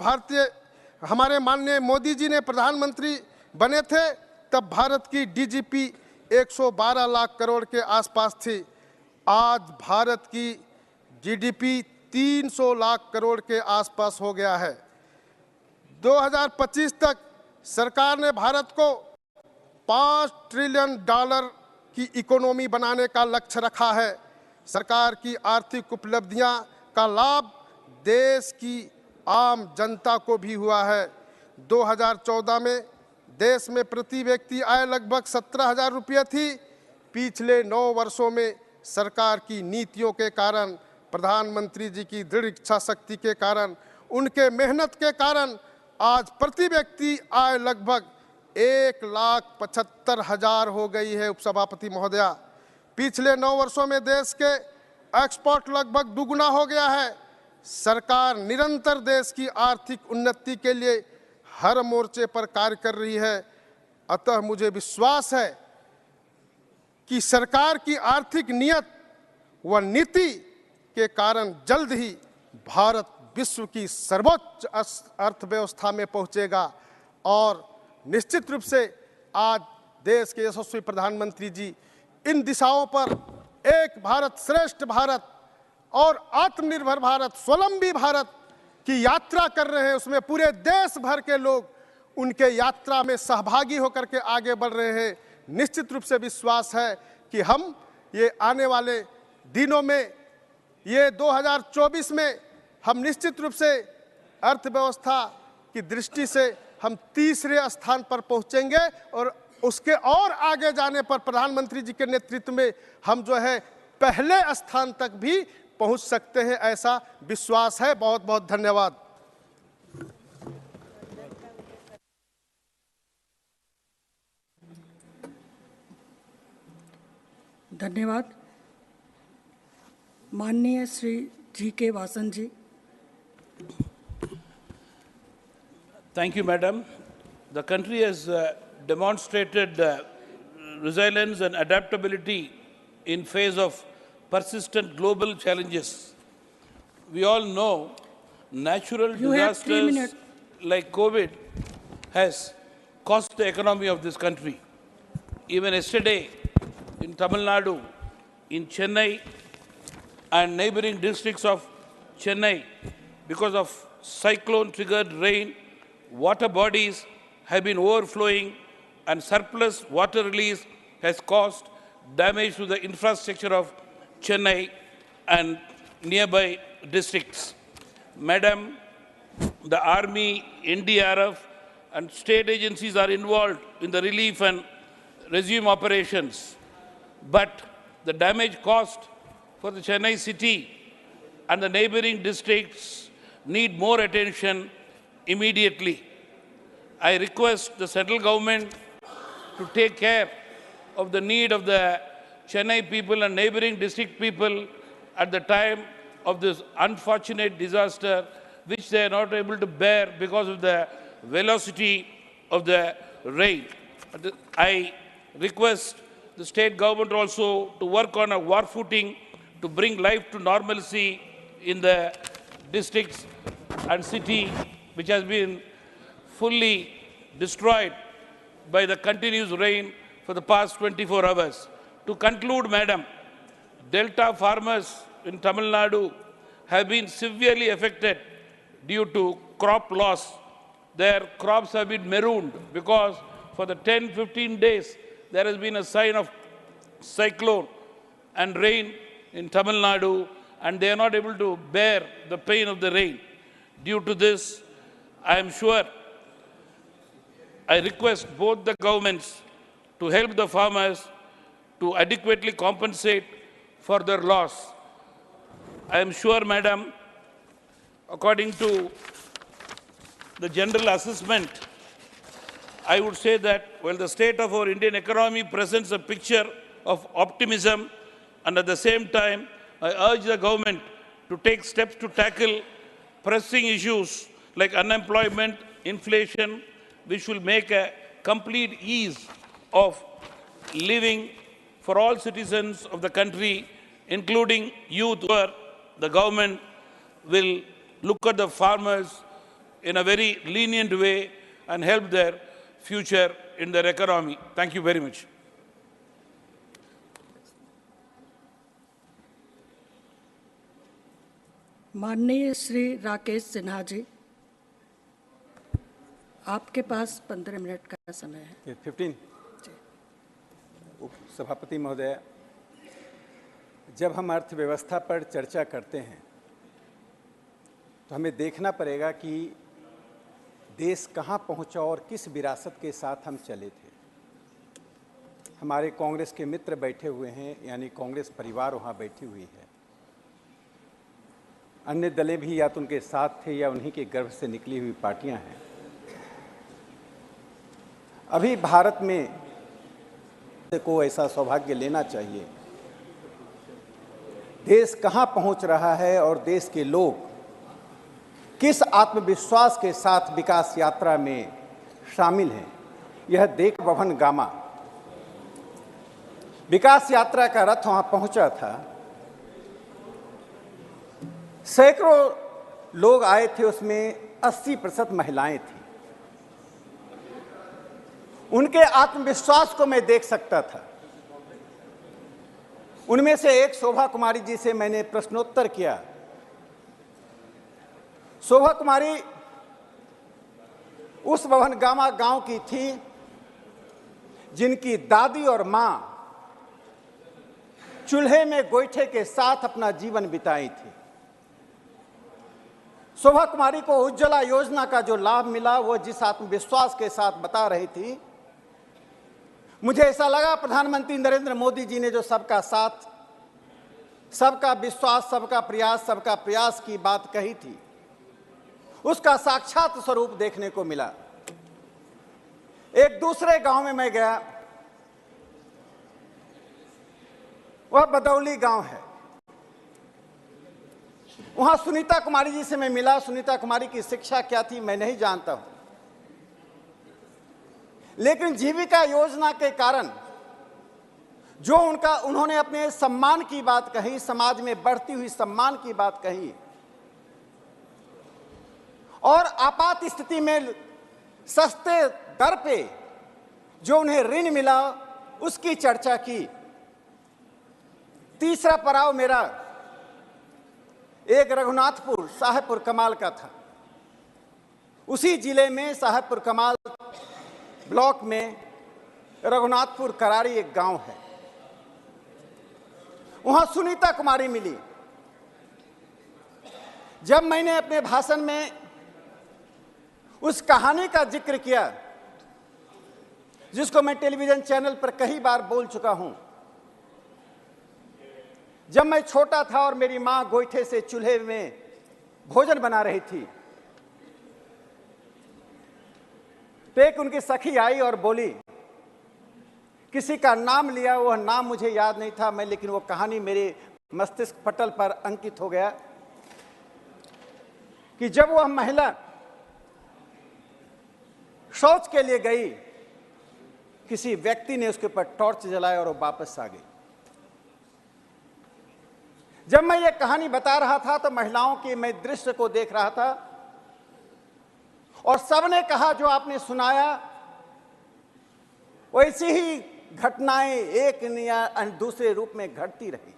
हमारे माननीय मोदी जी ने प्रधानमंत्री बने थे तब भारत की डीजीपी 112 लाख करोड़ के आसपास थी। आज भारत की जीडीपी 300 लाख करोड़ के आसपास हो गया है। 2025 तक सरकार ने भारत को $5 ट्रिलियन की इकोनॉमी बनाने का लक्ष्य रखा है। सरकार की आर्थिक उपलब्धियां का लाभ देश की आम जनता को भी हुआ है। 2014 में देश में प्रति व्यक्ति आय लगभग 17,000 रुपये थी। पिछले 9 वर्षों में सरकार की नीतियों के कारण, प्रधानमंत्री जी की दृढ़ इच्छा शक्ति के कारण, उनके मेहनत के कारण आज प्रति व्यक्ति आय लगभग 1,75,000 हो गई है। उपसभापति महोदया, पिछले 9 वर्षों में देश के एक्सपोर्ट लगभग दुगुना हो गया है। सरकार निरंतर देश की आर्थिक उन्नति के लिए हर मोर्चे पर कार्य कर रही है। अतः मुझे विश्वास है कि सरकार की आर्थिक नियत व नीति के कारण जल्द ही भारत विश्व की सर्वोच्च अर्थव्यवस्था में पहुंचेगा और निश्चित रूप से आज देश के यशस्वी प्रधानमंत्री जी इन दिशाओं पर एक भारत श्रेष्ठ भारत और आत्मनिर्भर भारत, स्वावलंबी भारत की यात्रा कर रहे हैं। उसमें पूरे देश भर के लोग उनके यात्रा में सहभागी होकर के आगे बढ़ रहे हैं। निश्चित रूप से विश्वास है कि हम ये आने वाले दिनों में, ये 2024 में हम निश्चित रूप से अर्थव्यवस्था की दृष्टि से हम तीसरे स्थान पर पहुंचेंगे और उसके और आगे जाने पर प्रधानमंत्री जी के नेतृत्व में हम जो है पहले स्थान तक भी पहुंच सकते हैं, ऐसा विश्वास है। बहुत बहुत धन्यवाद। धन्यवाद। माननीय Shri G K. Vasan ji. Thank you, Madam. The country has demonstrated resilience and adaptability in face of persistent global challenges. We all know natural disasters like COVID has cost the economy of this country. Even yesterday in Tamil Nadu, in Chennai and neighboring districts of Chennai, because of cyclone-triggered rain, water bodies have been overflowing and surplus water release has caused damage to the infrastructure of Chennai and nearby districts. Madam, the Army, NDRF and state agencies are involved in the relief and resume operations. But the damage caused for the Chennai city and the neighboring districts need more attention immediately. I request the central government to take care of the need of the Chennai people and neighboring district people at the time of this unfortunate disaster, which they are not able to bear because of the velocity of the rain. I request the state government also to work on a war footing to bring life to normalcy in the districts and city which has been fully destroyed by the continuous rain for the past 24 hours. To conclude, Madam, Delta farmers in Tamil Nadu have been severely affected due to crop loss. Their crops have been marooned because for the 10-15 days there has been a sign of cyclone and rain in Tamil Nadu, and they are not able to bear the pain of the rain. Due to this, I am sure I request both the governments to help the farmers to adequately compensate for their loss. I am sure, Madam, according to the general assessment, I would say that while the state of our Indian economy presents a picture of optimism, and at the same time, I urge the government to take steps to tackle pressing issues like unemployment, inflation, which will make a complete ease of living for all citizens of the country, including youth, where the government will look at the farmers in a very lenient way and help their future in their economy. Thank you very much. माननीय श्री राकेश सिन्हा जी, आपके पास 15 minute का समय है। 15। सभापति महोदय, जब हम अर्थव्यवस्था पर चर्चा करते हैं तो हमें देखना पड़ेगा कि देश कहाँ पहुँचा और किस विरासत के साथ हम चले थे। हमारे कांग्रेस के मित्र बैठे हुए हैं, यानी कांग्रेस परिवार वहाँ बैठी हुई है। अन्य दलें भी या तो उनके साथ थे या उन्हीं के गर्भ से निकली हुई पार्टियां हैं। अभी भारत में को ऐसा सौभाग्य लेना चाहिए। देश कहां पहुंच रहा है और देश के लोग किस आत्मविश्वास के साथ विकास यात्रा में शामिल हैं, यह देख भवन गामा विकास यात्रा का रथ वहां पहुंचा था। सैकड़ों लोग आए थे, उसमें 80% महिलाएं थी। उनके आत्मविश्वास को मैं देख सकता था। उनमें से एक शोभा कुमारी जी से मैंने प्रश्नोत्तर किया। शोभा कुमारी उस भवन गामा गांव की थी जिनकी दादी और मां चूल्हे में गोईठे के साथ अपना जीवन बिताई थी। शोभा कुमारी को उज्ज्वला योजना का जो लाभ मिला, वो जिस आत्मविश्वास के साथ बता रही थी, मुझे ऐसा लगा प्रधानमंत्री नरेंद्र मोदी जी ने जो सबका साथ, सबका विश्वास, सबका प्रयास की बात कही थी, उसका साक्षात स्वरूप देखने को मिला। एक दूसरे गांव में मैं गया, वह बदौली गांव है। वहां सुनीता कुमारी जी से मैं मिला। सुनीता कुमारी की शिक्षा क्या थी मैं नहीं जानता हूं, लेकिन जीविका योजना के कारण जो उन्होंने अपने सम्मान की बात कही, समाज में बढ़ती हुई सम्मान की बात कही, और आपात स्थिति में सस्ते दर पे जो उन्हें ऋण मिला उसकी चर्चा की। तीसरा पड़ाव मेरा एक रघुनाथपुर साहेबपुर कमाल का था। उसी जिले में साहेबपुर कमाल ब्लॉक में रघुनाथपुर करारी एक गांव है। वहां सुनीता कुमारी मिली। जब मैंने अपने भाषण में उस कहानी का जिक्र किया जिसको मैं टेलीविजन चैनल पर कई बार बोल चुका हूं, जब मैं छोटा था और मेरी मां गोईठे से चूल्हे में भोजन बना रही थी, तो एक उनकी सखी आई और बोली, किसी का नाम लिया, वह नाम मुझे याद नहीं था, लेकिन वो कहानी मेरे मस्तिष्क पटल पर अंकित हो गया कि जब वह महिला शौच के लिए गई, किसी व्यक्ति ने उसके ऊपर टॉर्च जलाया और वो वापस आ गई। जब मैं ये कहानी बता रहा था तो महिलाओं के मैं दृश्य को देख रहा था और सबने कहा जो आपने सुनाया वैसी ही घटनाएं एक या दूसरे रूप में घटती रही।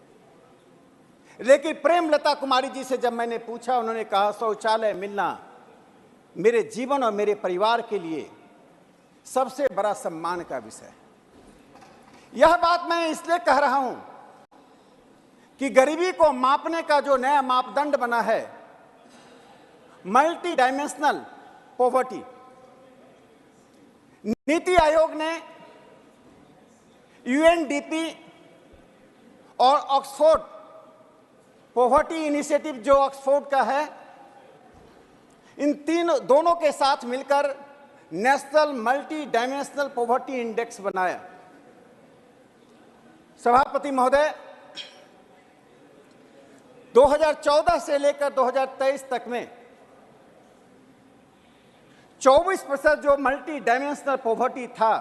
लेकिन प्रेमलता कुमारी जी से जब मैंने पूछा, उन्होंने कहा शौचालय मिलना मेरे जीवन और मेरे परिवार के लिए सबसे बड़ा सम्मान का विषय है। यह बात मैं इसलिए कह रहा हूं कि गरीबी को मापने का जो नया मापदंड बना है, multi dimensional poverty, NITI Aayog ने यूएनडीपी और ऑक्सफोर्ड पॉवर्टी इनिशिएटिव जो ऑक्सफोर्ड का है, इन दोनों के साथ मिलकर national multi dimensional poverty index बनाया। सभापति महोदय, 2014 से लेकर 2023 तक में 24% जो मल्टी डायमेंशनल पॉवर्टी था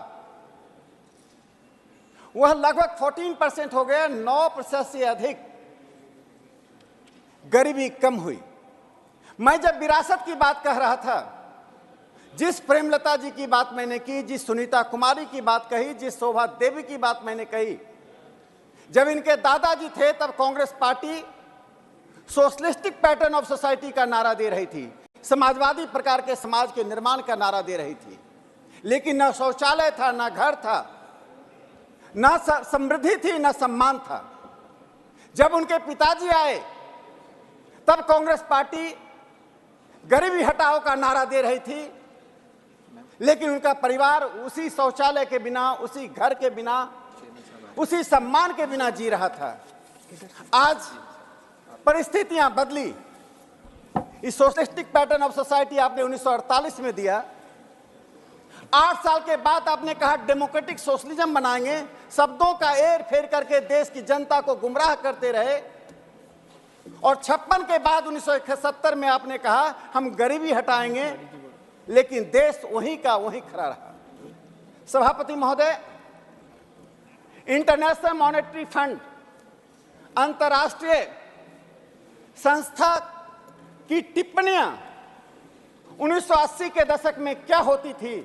वह लगभग 14% हो गया। 9% से अधिक गरीबी कम हुई। मैं जब विरासत की बात कह रहा था, जिस प्रेमलता जी की बात मैंने की, जिस सुनीता कुमारी की बात कही, जिस शोभा देवी की बात मैंने कही, जब इनके दादाजी थे तब Congress party socialistic pattern of society का नारा दे रही थी, समाजवादी प्रकार के समाज के निर्माण का नारा दे रही थी, लेकिन न शौचालय था, न घर था, न समृद्धि थी, न सम्मान था। जब उनके पिताजी आए तब कांग्रेस पार्टी गरीबी हटाओ का नारा दे रही थी, लेकिन उनका परिवार उसी शौचालय के बिना, उसी घर के बिना, उसी सम्मान के बिना जी रहा था। आज परिस्थितियां बदली। इस सोशलिस्टिक पैटर्न ऑफ सोसाइटी आपने 1948 में दिया। 8 साल के बाद आपने कहा डेमोक्रेटिक सोशलिज्म बनाएंगे, शब्दों का एर फेर करके देश की जनता को गुमराह करते रहे, और 56 के बाद 1971 में आपने कहा हम गरीबी हटाएंगे, लेकिन देश वहीं का वहीं खड़ा रहा। सभापति महोदय, इंटरनेशनल मॉनेटरी फंड अंतर्राष्ट्रीय संस्था की टिप्पणियां 1980 के दशक में क्या होती थी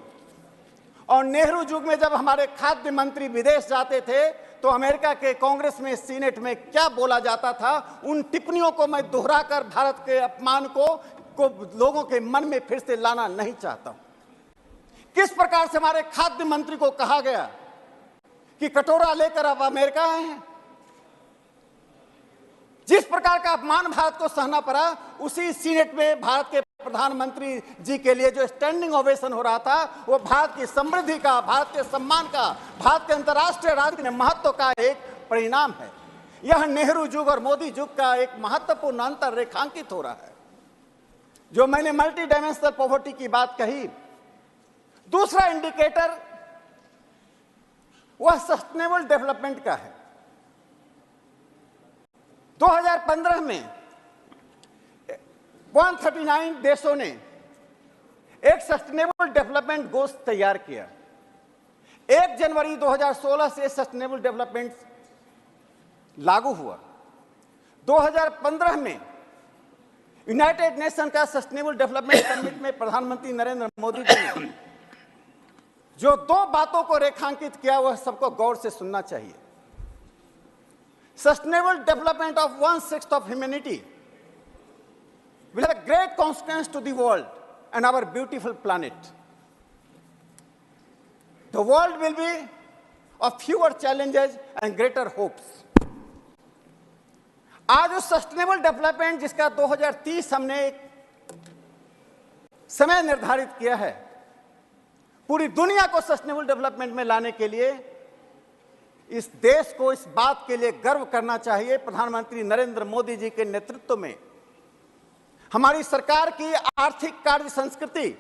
और नेहरू युग में जब हमारे खाद्य मंत्री विदेश जाते थे तो अमेरिका के कांग्रेस में, सीनेट में क्या बोला जाता था, उन टिप्पणियों को मैं दोहराकर भारत के अपमान को लोगों के मन में फिर से लाना नहीं चाहता हूं। किस प्रकार से हमारे खाद्य मंत्री को कहा गया कि कटोरा लेकर अब अमेरिका आए हैं। जिस प्रकार का अपमान भारत को सहना पड़ा, उसी सीनेट में भारत के प्रधानमंत्री जी के लिए जो स्टैंडिंग ओवेशन हो रहा था, वो भारत की समृद्धि का, भारत के सम्मान का, भारत के अंतर्राष्ट्रीय राजनीति में महत्व का एक परिणाम है। यह नेहरू युग और मोदी युग का एक महत्वपूर्ण अंतर रेखांकित हो रहा है। जो मैंने मल्टी डायमेंशनल पॉवर्टी की बात कही, दूसरा इंडिकेटर वह सस्टेनेबल डेवलपमेंट का है। 2015 में 139 देशों ने एक सस्टेनेबल डेवलपमेंट गोल्स तैयार किया। 1 जनवरी 2016 से सस्टेनेबल डेवलपमेंट लागू हुआ। 2015 में यूनाइटेड नेशन का सस्टेनेबल डेवलपमेंट समिट में प्रधानमंत्री नरेंद्र मोदी जी ने जो 2 बातों को रेखांकित किया, वह सबको गौर से सुनना चाहिए। Sustainable development of 1/6 of humanity will have a great consequence to the world and our beautiful planet. The world will be of fewer challenges and greater hopes. आज उस सस्टेनेबल डेवलपमेंट जिसका 2030 हमने एक समय निर्धारित किया है, पूरी दुनिया को सस्टेनेबल डेवलपमेंट में लाने के लिए इस देश को इस बात के लिए गर्व करना चाहिए, प्रधानमंत्री नरेंद्र मोदी जी के नेतृत्व में हमारी सरकार की आर्थिक कार्य संस्कृति,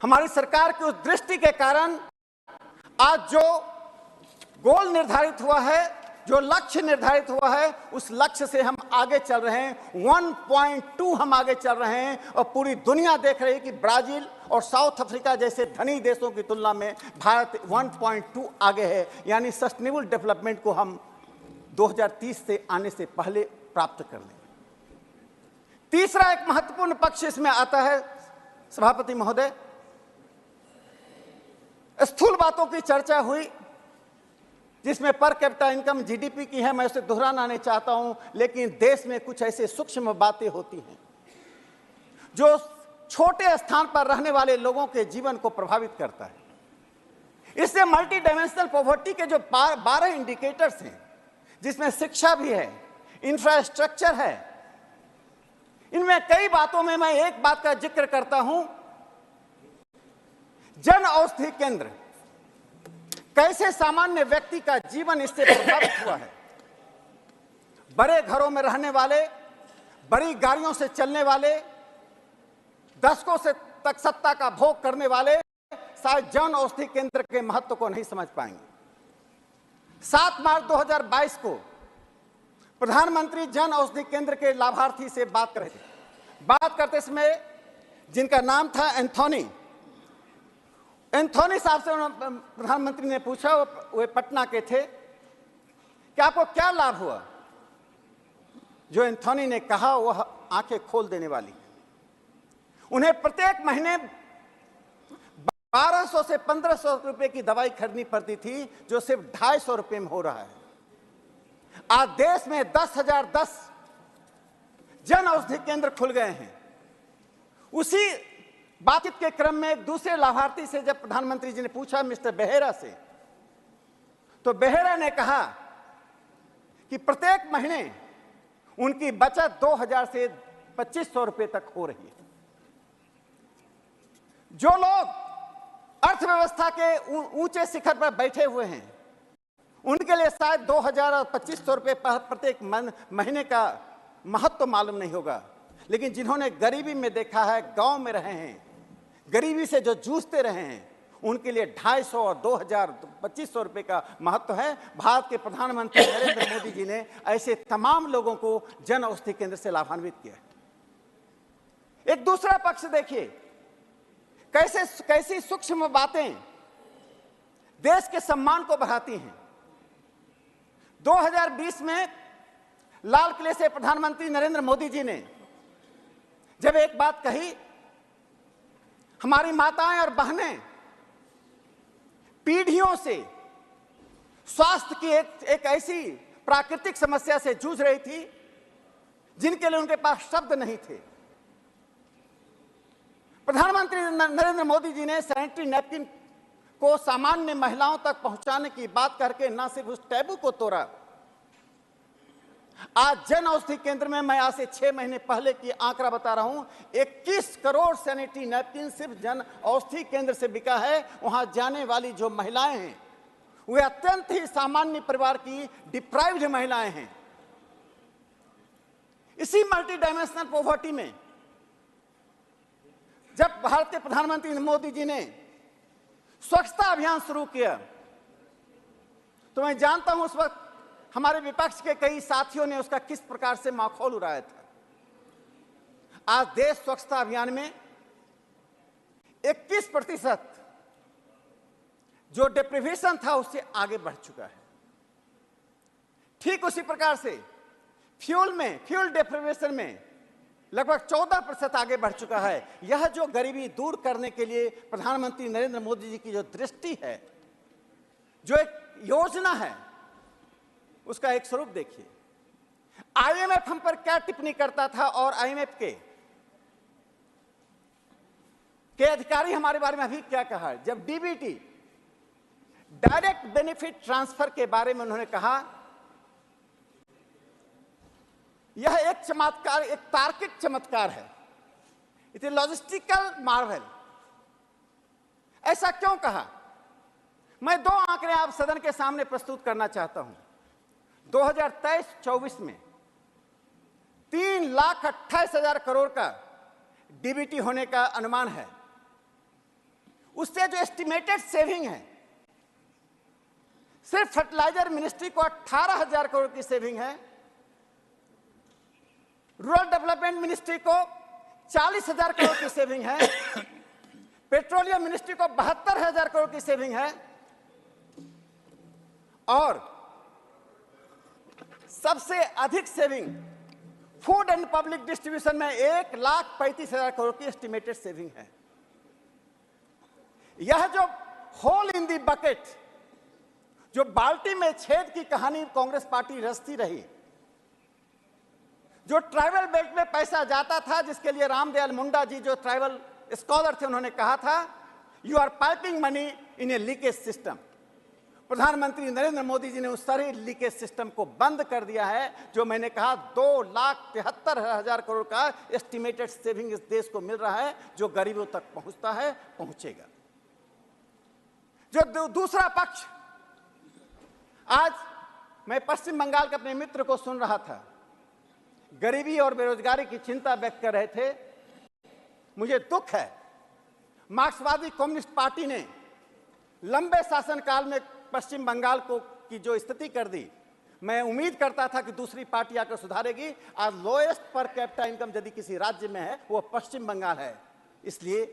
हमारी सरकार की उस दृष्टि के कारण आज जो गोल निर्धारित हुआ है, जो लक्ष्य निर्धारित हुआ है, उस लक्ष्य से हम आगे चल रहे हैं। 1.2 हम आगे चल रहे हैं और पूरी दुनिया देख रही है कि ब्राजील और साउथ अफ्रीका जैसे धनी देशों की तुलना में भारत 1.2 आगे है। यानी सस्टेनेबल डेवलपमेंट को हम 2030 से आने से पहले प्राप्त कर लेंगे। तीसरा एक महत्वपूर्ण पक्ष इसमें आता है सभापति महोदय, स्थूल बातों की चर्चा हुई जिसमें पर कैपिटा इनकम जीडीपी की है, मैं उसे दोहराना नहीं चाहता हूं, लेकिन देश में कुछ ऐसे सूक्ष्म बातें होती हैं जो छोटे स्थान पर रहने वाले लोगों के जीवन को प्रभावित करता है। इससे मल्टी डायमेंशनल पॉवर्टी के जो 12 इंडिकेटर्स हैं, जिसमें शिक्षा भी है, इंफ्रास्ट्रक्चर है, इनमें कई बातों में मैं एक बात का जिक्र करता हूं, जन औषधि केंद्र, कैसे सामान्य व्यक्ति का जीवन इससे प्रभावित हुआ है। बड़े घरों में रहने वाले, बड़ी गाड़ियों से चलने वाले, दशकों से तक सत्ता का भोग करने वाले शायद जन औषधि केंद्र के महत्व को नहीं समझ पाएंगे। 7 मार्च 2022 को प्रधानमंत्री जन औषधि केंद्र के लाभार्थी से बात कर रहे थे। बात करते समय जिनका नाम था एंथोनी साहब से प्रधानमंत्री ने पूछा, वे पटना के थे, कि आपको क्या लाभ हुआ। जो एंथोनी ने कहा वह आंखें खोल देने वाली है। उन्हें प्रत्येक महीने 1200 से 1500 रुपए की दवाई खरीदनी पड़ती थी, जो सिर्फ 250 रुपए में हो रहा है। आज देश में 10,010 जन औषधि केंद्र खुल गए हैं। उसी बातचीत के क्रम में एक दूसरे लाभार्थी से जब प्रधानमंत्री जी ने पूछा, मिस्टर बेहेरा से, तो बेहेरा ने कहा कि प्रत्येक महीने उनकी बचत 2000 से 2500 रुपए तक हो रही है। जो लोग अर्थव्यवस्था के ऊंचे शिखर पर बैठे हुए हैं, उनके लिए शायद 2000 और 2500 रुपए प्रत्येक महीने का महत्व मालूम नहीं होगा, लेकिन जिन्होंने गरीबी में देखा है, गांव में रहे हैं, गरीबी से जो जूझते रहे हैं, उनके लिए 250 और 2000 2500 रुपए का महत्व है। भारत के प्रधानमंत्री नरेंद्र मोदी जी ने ऐसे तमाम लोगों को जन औषधि केंद्र से लाभान्वित किया है। एक दूसरा पक्ष देखिए, कैसी सूक्ष्म बातें देश के सम्मान को बढ़ाती हैं। 2020 में लाल किले से प्रधानमंत्री नरेंद्र मोदी जी ने जब एक बात कही, हमारी माताएं और बहनें पीढ़ियों से स्वास्थ्य की एक ऐसी प्राकृतिक समस्या से जूझ रही थी जिनके लिए उनके पास शब्द नहीं थे। प्रधानमंत्री नरेंद्र मोदी जी ने सैनिटरी नैपकिन को सामान्य महिलाओं तक पहुंचाने की बात करके न सिर्फ उस टैबू को तोड़ा, आज जन औषधि केंद्र में, मैं आज से 6 महीने पहले की आंकड़ा बता रहा हूं, 21 करोड़ सैनिटरी नैपकिन सिर्फ जन औषधि केंद्र से बिका है। वहां जाने वाली जो महिलाएं हैं वे अत्यंत ही सामान्य परिवार की डिप्राइव्ड महिलाएं हैं। इसी मल्टी डायमेंशनल पॉवर्टी में जब भारत के प्रधानमंत्री मोदी जी ने स्वच्छता अभियान शुरू किया तो मैं जानता हूं उस वक्त हमारे विपक्ष के कई साथियों ने उसका किस प्रकार से माखौल उड़ाया था। आज देश स्वच्छता अभियान में 21% जो डिप्रीवेशन था उससे आगे बढ़ चुका है। ठीक उसी प्रकार से फ्यूल डिप्रीवेशन में लगभग 14% आगे बढ़ चुका है। यह जो गरीबी दूर करने के लिए प्रधानमंत्री नरेंद्र मोदी जी की जो दृष्टि है, जो एक योजना है, उसका एक स्वरूप देखिए। आईएमएफ हम पर क्या टिप्पणी करता था और आईएमएफ के अधिकारी हमारे बारे में अभी क्या कहा। जब डीबीटी डायरेक्ट बेनिफिट ट्रांसफर के बारे में उन्होंने कहा, यह एक चमत्कार, एक तार्किक चमत्कार है। It is logistical Marvel. ऐसा क्यों कहा? मैं 2 आंकड़े आप सदन के सामने प्रस्तुत करना चाहता हूं। 2023-24 में 3,28,000 करोड़ का डीबीटी होने का अनुमान है। उससे जो एस्टिमेटेड सेविंग है, सिर्फ फर्टिलाइजर मिनिस्ट्री को 18,000 करोड़ की सेविंग है, रूरल डेवलपमेंट मिनिस्ट्री को 40,000 करोड़ की सेविंग है, पेट्रोलियम मिनिस्ट्री को 72,000 करोड़ की सेविंग है, और सबसे अधिक saving food and public distribution में 1,35,000 करोड़ की एस्टिमेटेड सेविंग है। यह जो होल इन दी बकेट, जो बाल्टी में छेद की कहानी कांग्रेस पार्टी रचती रही, जो ट्राइबल बेल्ट में पैसा जाता था, जिसके लिए रामदयाल मुंडा जी जो ट्राइबल स्कॉलर थे उन्होंने कहा था, you are piping money in a leakage system. प्रधानमंत्री नरेंद्र मोदी जी ने उस सारे लीकेज सिस्टम को बंद कर दिया है। जो मैंने कहा 2,73,000 करोड़ का एस्टिमेटेड सेविंग इस देश को मिल रहा है, जो गरीबों तक पहुंचता है, पहुंचेगा। जो दूसरा पक्ष, आज मैं पश्चिम बंगाल के अपने मित्र को सुन रहा था, गरीबी और बेरोजगारी की चिंता व्यक्त कर रहे थे। मुझे दुख है, मार्क्सवादी कम्युनिस्ट पार्टी ने लंबे शासनकाल में पश्चिम बंगाल को की जो स्थिति कर दी, मैं उम्मीद करता था कि दूसरी पार्टी आकर सुधारेगी। आज लोएस्ट पर कैपिटा इनकम यदि किसी राज्य में है वो पश्चिम बंगाल है। इसलिए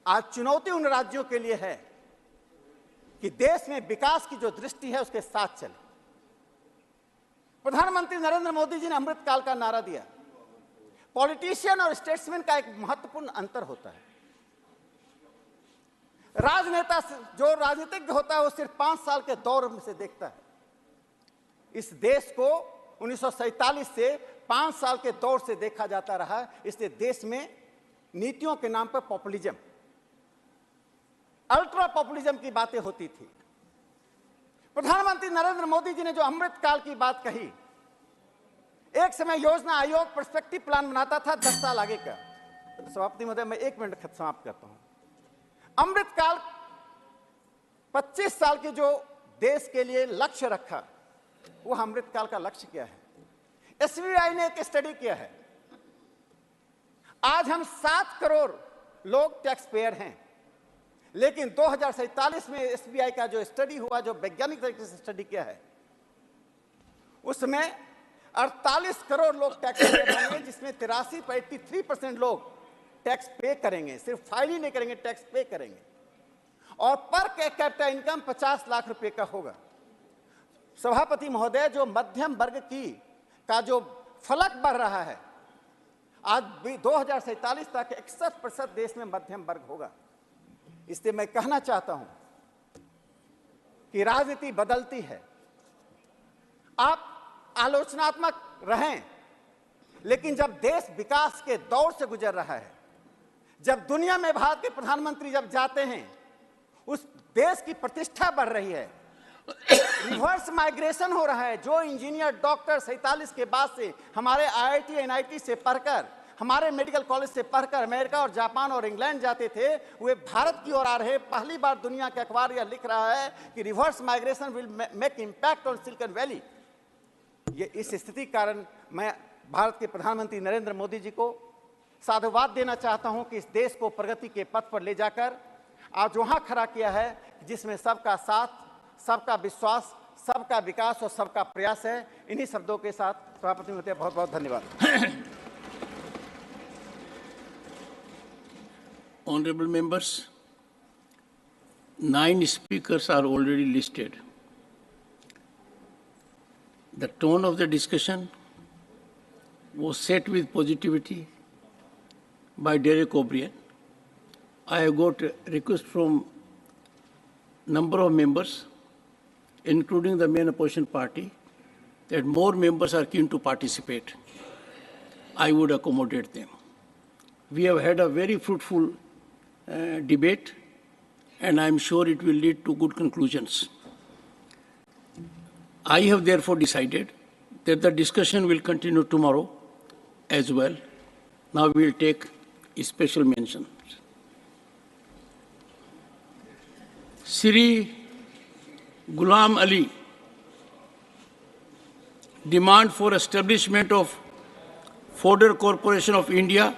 आज चुनौती उन राज्यों के लिए है कि देश में विकास की जो दृष्टि है उसके साथ चले। प्रधानमंत्री नरेंद्र मोदी जी ने अमृतकाल का नारा दिया। पॉलिटिशियन और स्टेट्समैन का एक महत्वपूर्ण अंतर होता है। राजनेता जो राजनीतिज्ञ होता है वो सिर्फ 5 साल के दौर में से देखता है। इस देश को 1947 से 5 साल के दौर से देखा जाता रहा। इसलिए देश में नीतियों के नाम पर पॉपुलिज्म, अल्ट्रा पॉपुलिज्म की बातें होती थी। प्रधानमंत्री नरेंद्र मोदी जी ने जो अमृतकाल की बात कही, एक समय योजना आयोग पर्सपेक्टिव प्लान बनाता था 10 साल आगे का। समाप्ति महोदय, मैं 1 मिनट समाप्त करता हूं। अमृतकाल 25 साल के जो देश के लिए लक्ष्य रखा, वो अमृतकाल का लक्ष्य क्या है? एसबीआई ने एक स्टडी किया है। आज हम 7 करोड़ लोग टैक्स पेयर हैं, लेकिन 2047 में एसबीआई का जो स्टडी हुआ, जो वैज्ञानिक तरीके से स्टडी किया है, उसमें 48 करोड़ लोग टैक्स पेयर होंगे, जिसमें 83% लोग टैक्स पे करेंगे। सिर्फ फाइल ही नहीं करेंगे, टैक्स पे करेंगे। और पर कैपिटा इनकम 50 लाख रुपए का होगा। सभापति महोदय, जो मध्यम वर्ग का जो फलक बढ़ रहा है, आज 2047 तक 61% देश में मध्यम वर्ग होगा। इसलिए मैं कहना चाहता हूं कि राजनीति बदलती है, आप आलोचनात्मक रहें, लेकिन जब देश विकास के दौर से गुजर रहा है, जब दुनिया में भारत के प्रधानमंत्री जब जाते हैं, उस देश की प्रतिष्ठा बढ़ रही है, रिवर्स माइग्रेशन हो रहा है। जो इंजीनियर, डॉक्टर 47 के बाद से हमारे आईआईटी, एनआईटी से पढ़कर, हमारे मेडिकल कॉलेज से पढ़कर अमेरिका और जापान और इंग्लैंड जाते थे, वे भारत की ओर आ रहे। पहली बार दुनिया के अखबार यह लिख रहा है कि reverse migration will make impact on silicon valley. ये इस स्थिति के कारण मैं भारत के प्रधानमंत्री नरेंद्र मोदी जी को साधुवाद देना चाहता हूं कि इस देश को प्रगति के पथ पर ले जाकर आज वहां खड़ा किया है जिसमें सबका साथ, सबका विश्वास, सबका विकास और सबका प्रयास है। इन्हीं शब्दों के साथ सभापति महोदय, बहुत बहुत धन्यवाद। Honorable members, 9 speakers are already listed. The tone of the discussion was set with positivity by Derek O'Brien. I have got a request from number of members, including the main opposition party, that more members are keen to participate. I would accommodate them. We have had a very fruitful debate, and I am sure it will lead to good conclusions. I have therefore decided that the discussion will continue tomorrow as well. Now we will take a special mention. Sri Ghulam Ali, demand for establishment of Fodder Corporation of India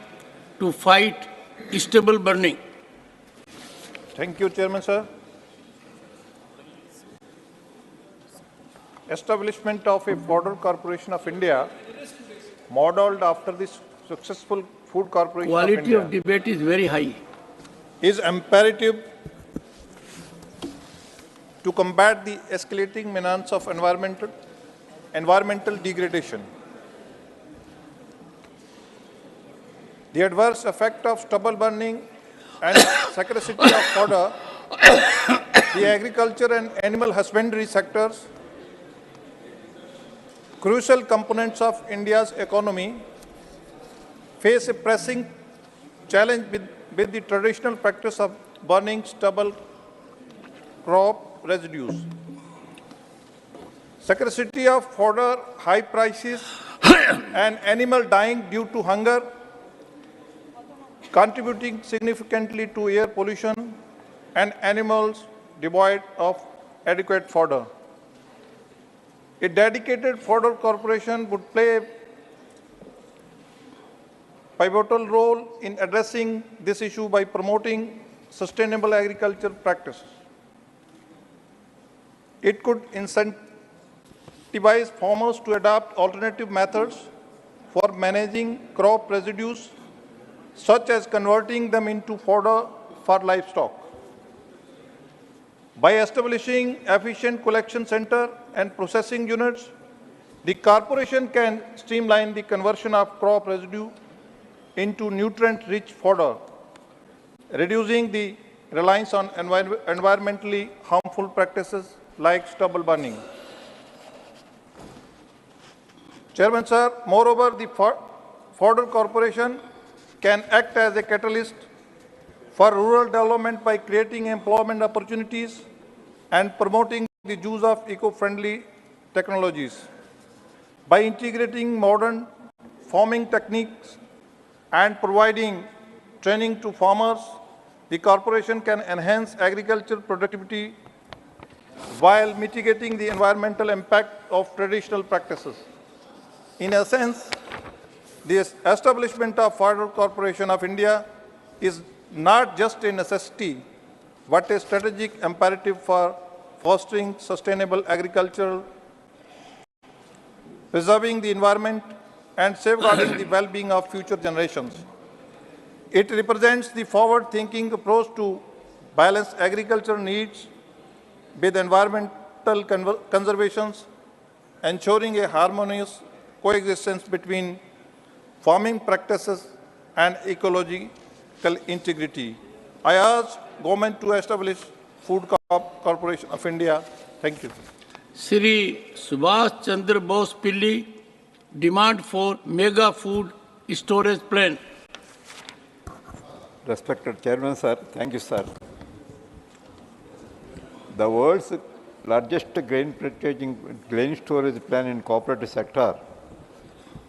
to fight stubble burning. Thank you, Chairman, sir. Establishment of a Fodder Corporation of India, modeled after the successful Food Corporation Quality of India, of debate is very high. Is imperative to combat the escalating menace of environmental degradation. The adverse effect of stubble burning and scarcity of fodder, the agriculture and animal husbandry sectors, crucial components of India's economy, face a pressing challenge with the traditional practice of burning stubble crop residues. Scarcity of fodder, high prices, and animal dying due to hunger, contributing significantly to air pollution and animals devoid of adequate fodder. A dedicated fodder corporation would play a pivotal role in addressing this issue by promoting sustainable agriculture practices. It could incentivize farmers to adopt alternative methods for managing crop residues, such as converting them into fodder for livestock. By establishing efficient collection center and processing units, the corporation can streamline the conversion of crop residue into nutrient-rich fodder, reducing the reliance on environmentally harmful practices like stubble burning. Chairman, sir, moreover, the Fodder Corporation can act as a catalyst for rural development by creating employment opportunities and promoting the use of eco-friendly technologies. By integrating modern farming techniques and providing training to farmers, the corporation can enhance agricultural productivity while mitigating the environmental impact of traditional practices. In essence, the establishment of Fodder Corporation of India is not just a necessity, but a strategic imperative for fostering sustainable agriculture, preserving the environment, and safeguarding the well-being of future generations. It represents the forward-thinking approach to balance agriculture needs with environmental conservations, ensuring a harmonious coexistence between farming practices and ecological integrity. I urge government to establish Food Corporation of India. Thank you. Sri Subhash Chandra Bose Pilli, demand for mega food storage plant. Respected Chairman, sir, thank you, sir. The world's largest grain storage plant in cooperative sector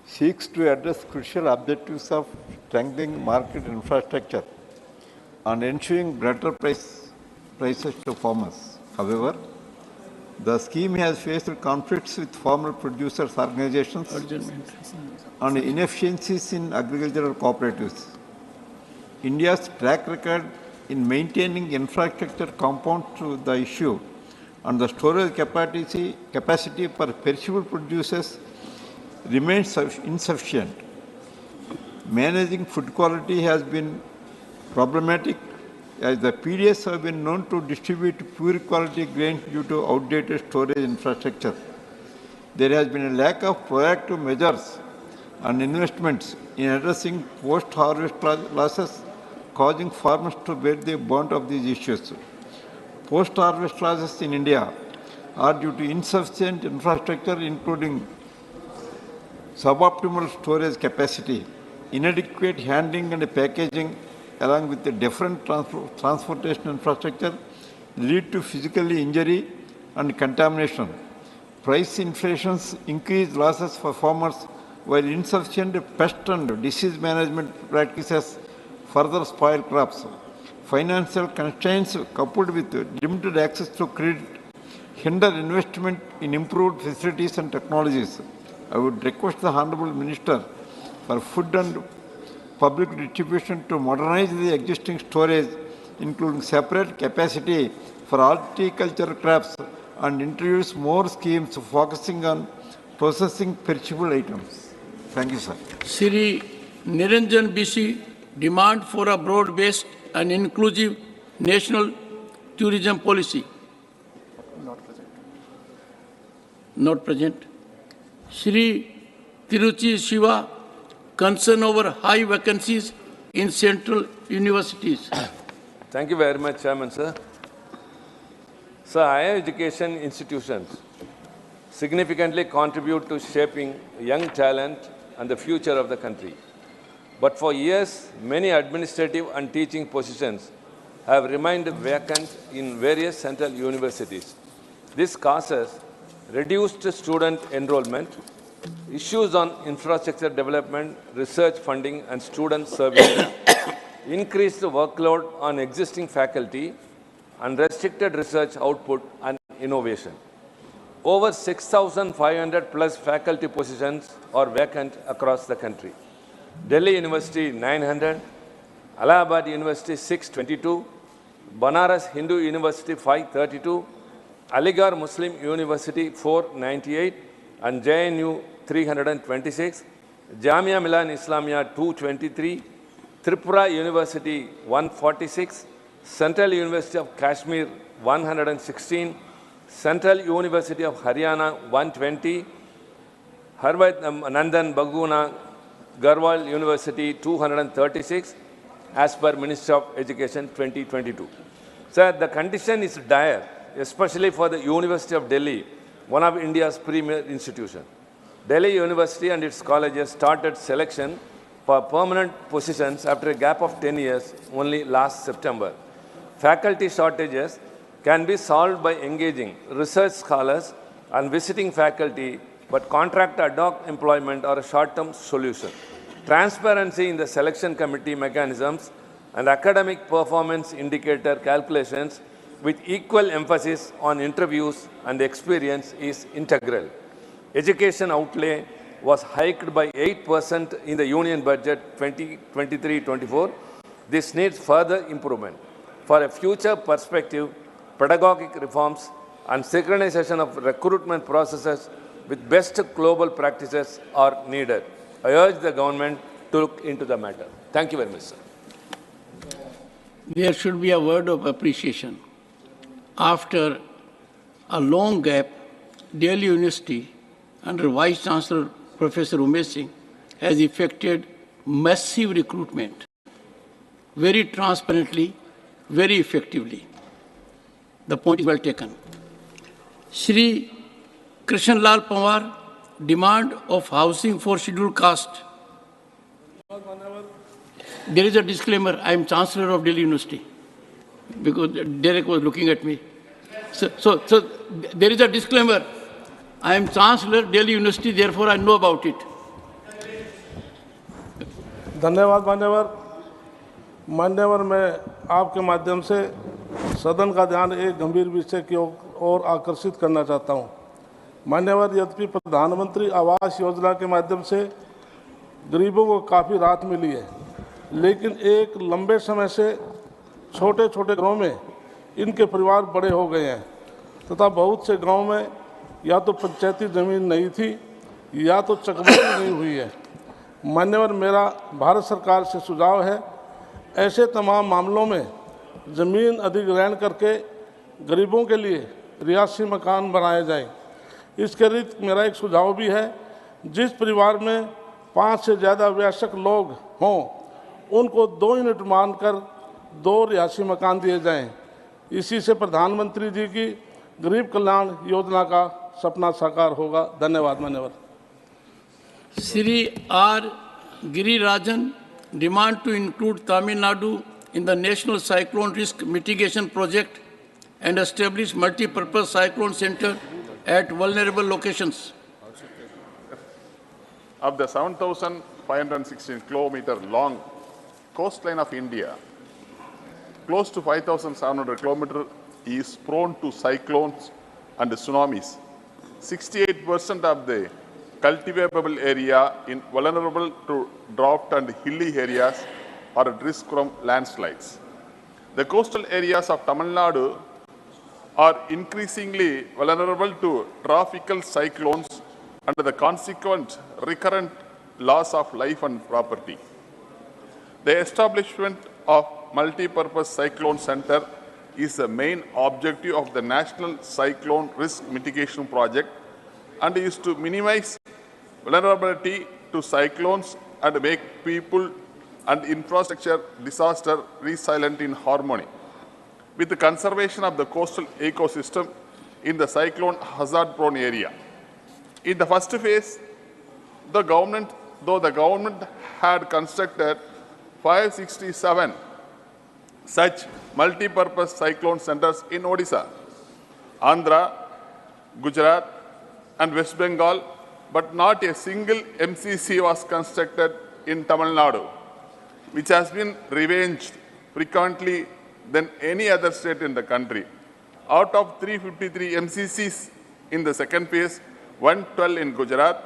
seeks to address crucial objectives of strengthening market infrastructure and ensuring better prices to farmers. However, the scheme has faced conflicts with farmer producers organizations and inefficiencies in agricultural cooperatives. India's track record in maintaining infrastructure compounds to the issue, and the storage capacity for perishable producers remains insufficient. Managing food quality has been problematic, as the PDS have been known to distribute poor quality grains due to outdated storage infrastructure. There has been a lack of proactive measures and investments in addressing post-harvest losses, causing farmers to bear the brunt of these issues. Post-harvest losses in India are due to insufficient infrastructure, including suboptimal storage capacity, inadequate handling and packaging, along with the different transportation infrastructure, lead to physical injury and contamination. Price inflations increase losses for farmers, while insufficient pest and disease management practices further spoil crops. Financial constraints coupled with limited access to credit hinder investment in improved facilities and technologies. I would request the Honorable Minister for Food and Public Distribution to modernize the existing storage, including separate capacity for horticultural crops, and introduce more schemes focusing on processing perishable items. Thank you, sir. Sri Niranjan BC, demand for a broad-based and inclusive national tourism policy. Not present. Sri Tiruchi Shiva, concern over high vacancies in central universities. Thank you very much, Chairman, sir. Sir, higher education institutions significantly contribute to shaping young talent and the future of the country. But for years, many administrative and teaching positions have remained vacant in various central universities. This causes reduced student enrollment, issues on infrastructure development, research funding, and student services, increased workload on existing faculty, and restricted research output and innovation. Over 6,500 plus faculty positions are vacant across the country. Delhi University 900, Allahabad University 622, Banaras Hindu University 532, Aligarh Muslim University 498, and JNU 326, Jamia Milan Islamia 223, Tripura University 146, Central University of Kashmir 116, Central University of Haryana 120, Harvard Nandan Baguna Garhwal University 236, as per Ministry of Education 2022. Sir, the condition is dire, especially for the University of Delhi, one of India's premier institutions. Delhi University and its colleges started selection for permanent positions after a gap of 10 years only last September. Faculty shortages can be solved by engaging research scholars and visiting faculty, but contract ad hoc employment are a short-term solution. Transparency in the selection committee mechanisms and academic performance indicator calculations with equal emphasis on interviews and experience is integral. Education outlay was hiked by 8% in the Union Budget 2023-24. This needs further improvement. For a future perspective, pedagogic reforms and synchronization of recruitment processes with best global practices are needed. I urge the government to look into the matter. Thank you very much, sir. there should be a word of appreciation. After a long gap, Delhi University, under Vice Chancellor Professor Umesh Singh, has effected massive recruitment, very transparently, very effectively. The point is well taken. Shri Krishnalal Pawar, demand of housing for scheduled caste. There is a disclaimer. I am Chancellor of Delhi University, because Derek was looking at me. So there is a disclaimer. I am Chancellor Delhi University, therefore I know about it. धन्यवाद मान्यवर मैं आपके माध्यम से सदन का ध्यान एक गंभीर विषय की ओर आकर्षित करना चाहता हूं। मान्यवर, यद्यपि प्रधानमंत्री आवास योजना के माध्यम से गरीबों को काफ़ी राहत मिली है, लेकिन एक लंबे समय से छोटे छोटे गाँव में इनके परिवार बड़े हो गए हैं तथा बहुत से गाँव में या तो पंचायती जमीन नहीं थी या तो चकबंदी नहीं हुई है। मान्यवर, मेरा भारत सरकार से सुझाव है, ऐसे तमाम मामलों में ज़मीन अधिग्रहण करके गरीबों के लिए रिहायशी मकान बनाए जाएं। इसके अतिरिक्त मेरा एक सुझाव भी है, जिस परिवार में 5 से ज़्यादा वयस्क लोग हों उनको 2 यूनिट मानकर 2 रिहायशी मकान दिए जाएं। इसी से प्रधानमंत्री जी की गरीब कल्याण योजना का सपना साकार होगा। धन्यवाद मान्यवर। Shri R. Girirajan, demand to include Tamil Nadu in the National Cyclone Risk Mitigation Project and establish multi-purpose cyclone center at vulnerable locations. Of the 7,516 kilometer long coastline of India, close to 5,700 kilometers is prone to cyclones and tsunamis. 68% of the cultivable area is vulnerable to drought and hilly areas are at risk from landslides. The coastal areas of Tamil Nadu are increasingly vulnerable to tropical cyclones and the consequent recurrent loss of life and property. The establishment of multi-purpose cyclone center is the main objective of the National Cyclone Risk Mitigation Project and is to minimize vulnerability to cyclones and make people and infrastructure disaster resilient in harmony with the conservation of the coastal ecosystem in the cyclone hazard-prone area. In the first phase, the government had constructed 567 such multi-purpose cyclone centers in Odisha, Andhra, Gujarat, and West Bengal, but not a single MCC was constructed in Tamil Nadu, which has been revenged frequently than any other state in the country. Out of 353 MCCs in the second phase, 112 in Gujarat,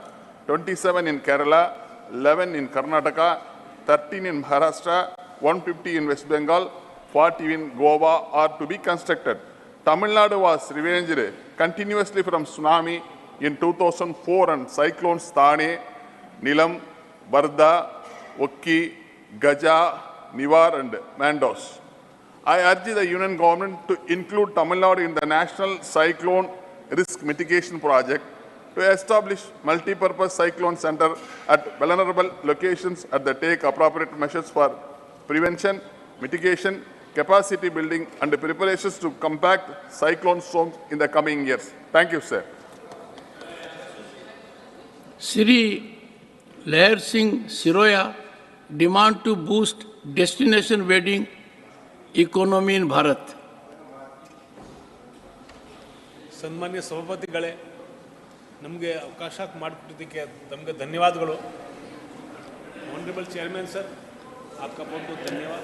27 in Kerala, 11 in Karnataka, 13 in Maharashtra, 150 in West Bengal, 40 in Goa are to be constructed. Tamil Nadu was revenged continuously from tsunami in 2004 and cyclones Thane, Nilam, Varda, Okki, Gaja, Nivar and Mandos. I urge the Union Government to include Tamil Nadu in the National Cyclone Risk Mitigation Project to establish multi-purpose cyclone center at vulnerable locations and take appropriate measures for prevention, mitigation, capacity building and preparations to combat cyclone storms in the coming years. Thank you, sir. Shri Lair Singh Siroya, demand to boost destination wedding economy in Bharat. ಸನ್ಮಾನ್ಯ ಸಭಾಪತಿಗಳೇ, ನಮಗೆ ಅವಕಾಶ ಮಾಡಿಕೊಟ್ಟಿದ್ದಕ್ಕೆ ತಮಗೆ ಧನ್ಯವಾದಗಳು. Honourable chairman sir, आपका बहुत बहुत धन्यवाद.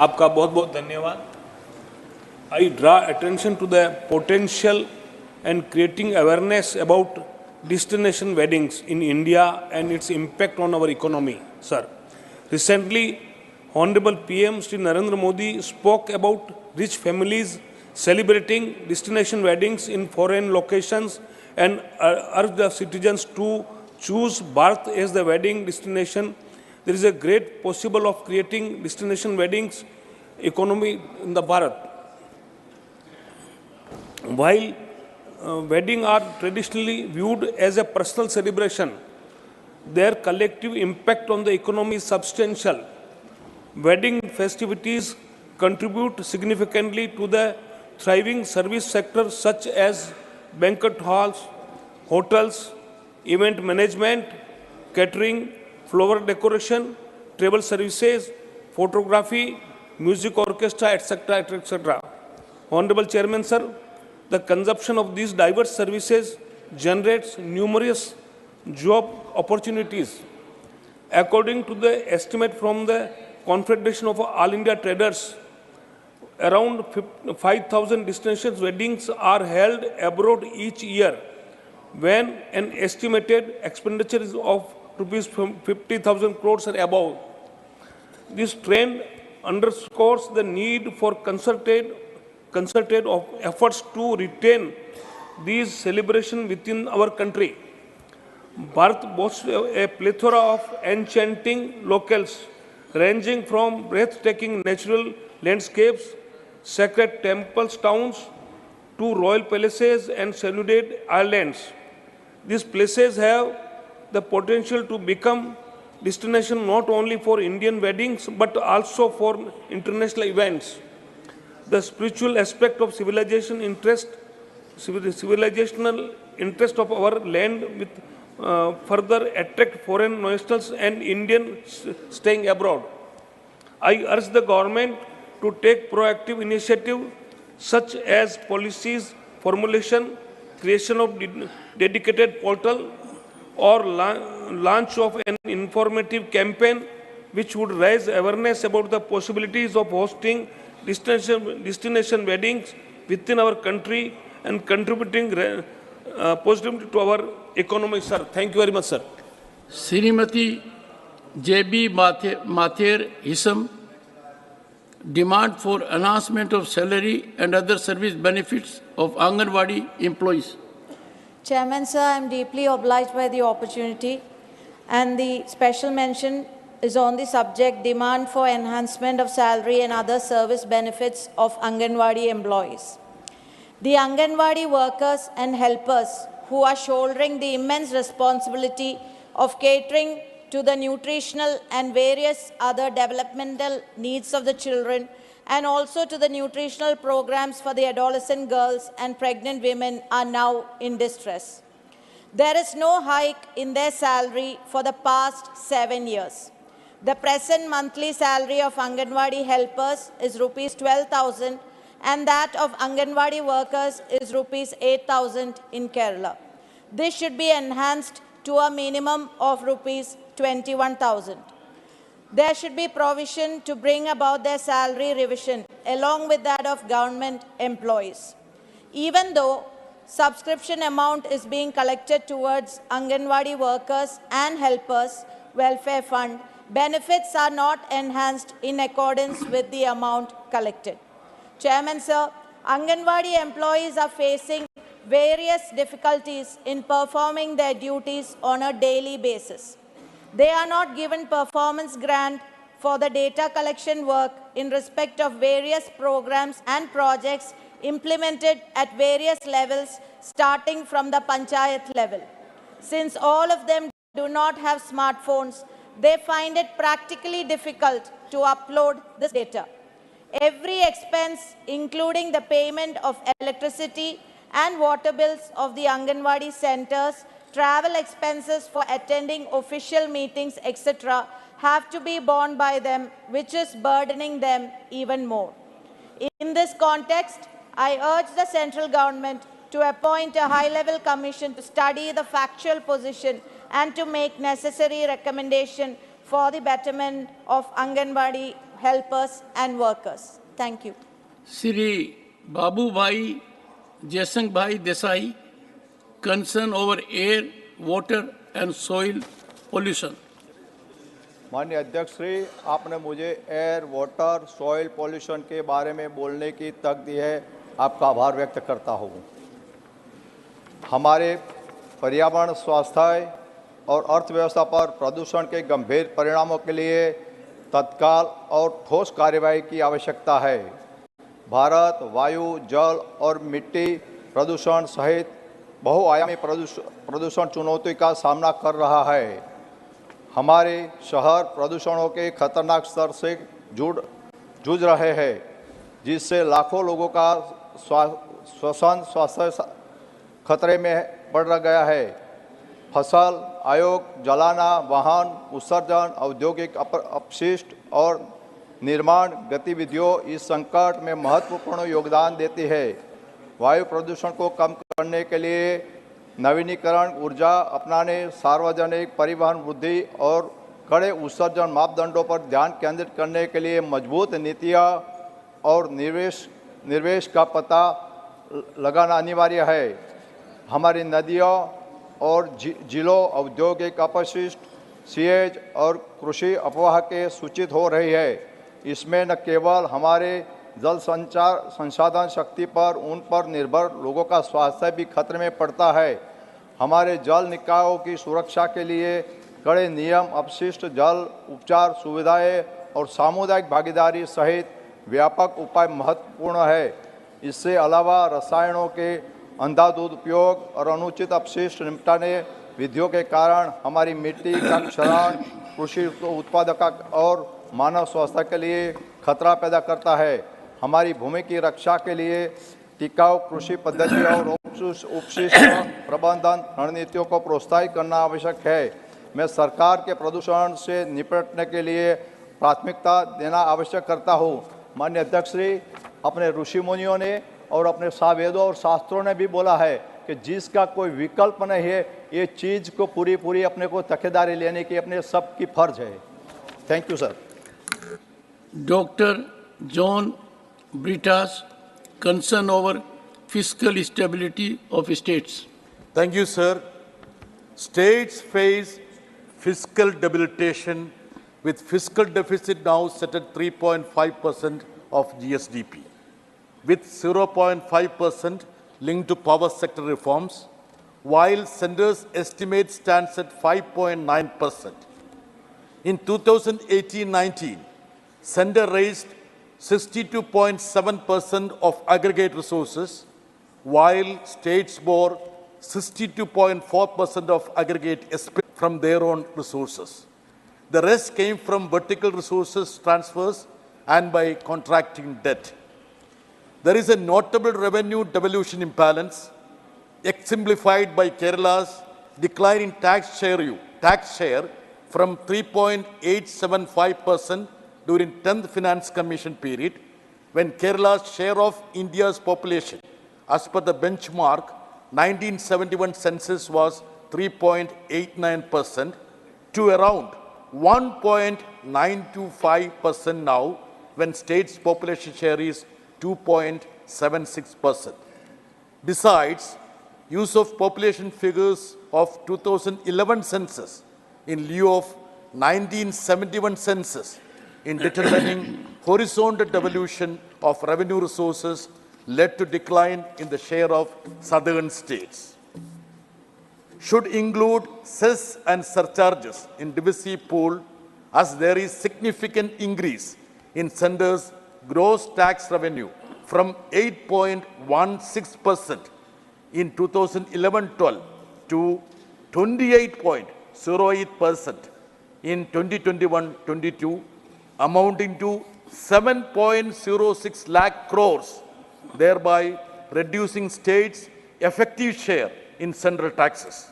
आपका बहुत बहुत धन्यवाद. I draw attention to the potential and creating awareness about destination weddings in India and its impact on our economy, sir. Recently, Honorable PM Shri Narendra Modi spoke about rich families celebrating destination weddings in foreign locations and urged the citizens to choose Bharat as the wedding destination. there is a great possible of creating destination weddings economy in the Bharat. While weddings are traditionally viewed as a personal celebration, their collective impact on the economy is substantial. Wedding festivities contribute significantly to the thriving service sector such as banquet halls, hotels, event management, catering, flower decoration, travel services, photography, music orchestra, etc., etc. Honorable Chairman, sir, the consumption of these diverse services generates numerous job opportunities. According to the estimate from the Confederation of All India Traders, around 5,000 destination weddings are held abroad each year, when an estimated expenditure is of rupees 50,000 crores or above. This trend underscores the need for concerted efforts to retain these celebrations within our country. Bharat boasts a plethora of enchanting locales, ranging from breathtaking natural landscapes, sacred temples, towns, to royal palaces and secluded islands. These places have the potential to become destination not only for Indian weddings but also for international events. The spiritual aspect of civilizational interest of our land with further attract foreign nationals and Indians staying abroad. I urge the government to take proactive initiative such as policies formulation, creation of dedicated portal, or launch of an informative campaign which would raise awareness about the possibilities of hosting destination weddings within our country and contributing positively to our economy, sir. Thank you very much, sir. Srimati J.B. Mather Hisam, demand for enhancement of salary and other service benefits of Anganwadi employees. Chairman, sir, I am deeply obliged by the opportunity, and the special mention is on the subject demand for enhancement of salary and other service benefits of Anganwadi employees. The Anganwadi workers and helpers who are shouldering the immense responsibility of catering to the nutritional and various other developmental needs of the children, and also to the nutritional programs for the adolescent girls and pregnant women, are now in distress. There is no hike in their salary for the past 7 years. The present monthly salary of Anganwadi helpers is rupees 12,000 and that of Anganwadi workers is rupees 8,000 in Kerala. This should be enhanced to a minimum of rupees 21,000. There should be provision to bring about their salary revision along with that of government employees. Even though subscription amount is being collected towards Anganwadi workers and helpers welfare fund, benefits are not enhanced in accordance with the amount collected. Chairman, sir, Anganwadi employees are facing various difficulties in performing their duties on a daily basis. They are not given performance grant for the data collection work in respect of various programs and projects implemented at various levels starting from the panchayat level. Since all of them do not have smartphones, they find it practically difficult to upload this data. Every expense, including the payment of electricity and water bills of the Anganwadi centers, travel expenses for attending official meetings, etc., have to be borne by them, which is burdening them even more. In this context, I urge the central government to appoint a high-level commission to study the factual position and to make necessary recommendation for the betterment of Anganwadi helpers and workers. Thank you. Sri Babu Bhai Jaisang Bhai Desai, concern over air, water and soil pollution. माननीय अध्यक्ष श्री, आपने मुझे air, water, soil pollution के बारे में बोलने की तक दी है, आपका आभार व्यक्त करता हूँ। हमारे पर्यावरण, स्वास्थ्य और अर्थव्यवस्था पर प्रदूषण के गंभीर परिणामों के लिए तत्काल और ठोस कार्रवाई की आवश्यकता है। भारत वायु, जल और मिट्टी प्रदूषण सहित बहुआयामी प्रदूषण चुनौती का सामना कर रहा है। हमारे शहर प्रदूषणों के खतरनाक स्तर से जूझ रहे हैं, जिससे लाखों लोगों का स्वास्थ्य खतरे में पड़ गया है। फसल, आयोग, जलाना, वाहन उत्सर्जन, औद्योगिक अपशिष्ट और निर्माण गतिविधियों इस संकट में महत्वपूर्ण योगदान देती है। वायु प्रदूषण को कम करने के लिए नवीनीकरण ऊर्जा अपनाने, सार्वजनिक परिवहन वृद्धि और कड़े उत्सर्जन मापदंडों पर ध्यान केंद्रित करने के लिए मजबूत नीतियाँ और निवेश का पता लगाना अनिवार्य है। हमारी नदियों और जिलों औद्योगिक अपशिष्ट, सीएज और कृषि अपवाह के सूचित हो रही है। इसमें न केवल हमारे जल संसाधन शक्ति पर उन पर निर्भर लोगों का स्वास्थ्य भी खतरे में पड़ता है। हमारे जल निकायों की सुरक्षा के लिए कड़े नियम, अपशिष्ट जल उपचार सुविधाएं और सामुदायिक भागीदारी सहित व्यापक उपाय महत्वपूर्ण है। इससे अलावा रसायनों के अंधाधुंध उपयोग और अनुचित अपशिष्ट निपटाने विधियों के कारण हमारी मिट्टी का क्षरण कृषि उत्पादकता और मानव स्वास्थ्य के लिए खतरा पैदा करता है। हमारी भूमि की रक्षा के लिए टिकाऊ कृषि पद्धति और अपशिष्ट प्रबंधन रणनीतियों को प्रोत्साहित करना आवश्यक है। मैं सरकार के प्रदूषण से निपटने के लिए प्राथमिकता देना आवश्यक करता हूँ। माननीय अध्यक्ष श्री, अपने ऋषि मुनियों ने और अपने वेदों और शास्त्रों ने भी बोला है कि जिसका कोई विकल्प नहीं है, ये चीज़ को पूरी अपने को तकेदारी लेने की अपने सबकी फर्ज है। Thank you sir. Doctor John Brittas, concern over fiscal stability of states. Thank you, sir. States face fiscal debilitation with fiscal deficit now set at 3.5% of GSDP, with 0.5% linked to power sector reforms, while centre's estimate stands at 5.9%. In 2018-19, centre raised 62.7% of aggregate resources, while states bore 62.4% of aggregate from their own resources. The rest came from vertical resources transfers and by contracting debt. There is a notable revenue devolution imbalance, exemplified by Kerala's decline in tax share from 3.875% during 10th Finance Commission period, when Kerala's share of India's population, as per the benchmark 1971 census, was 3.89%, to around 1.925% now, when state's population share is 2.76%. Besides, use of population figures of 2011 census in lieu of 1971 census in determining horizontal devolution of revenue resources led to decline in the share of southern states. Should include cess and surcharges in divisive pool, as there is significant increase in centre's gross tax revenue from 8.16% in 2011-12 to 28.08% in 2021-22, amounting to 7.06 lakh crores, thereby reducing states' effective share in central taxes.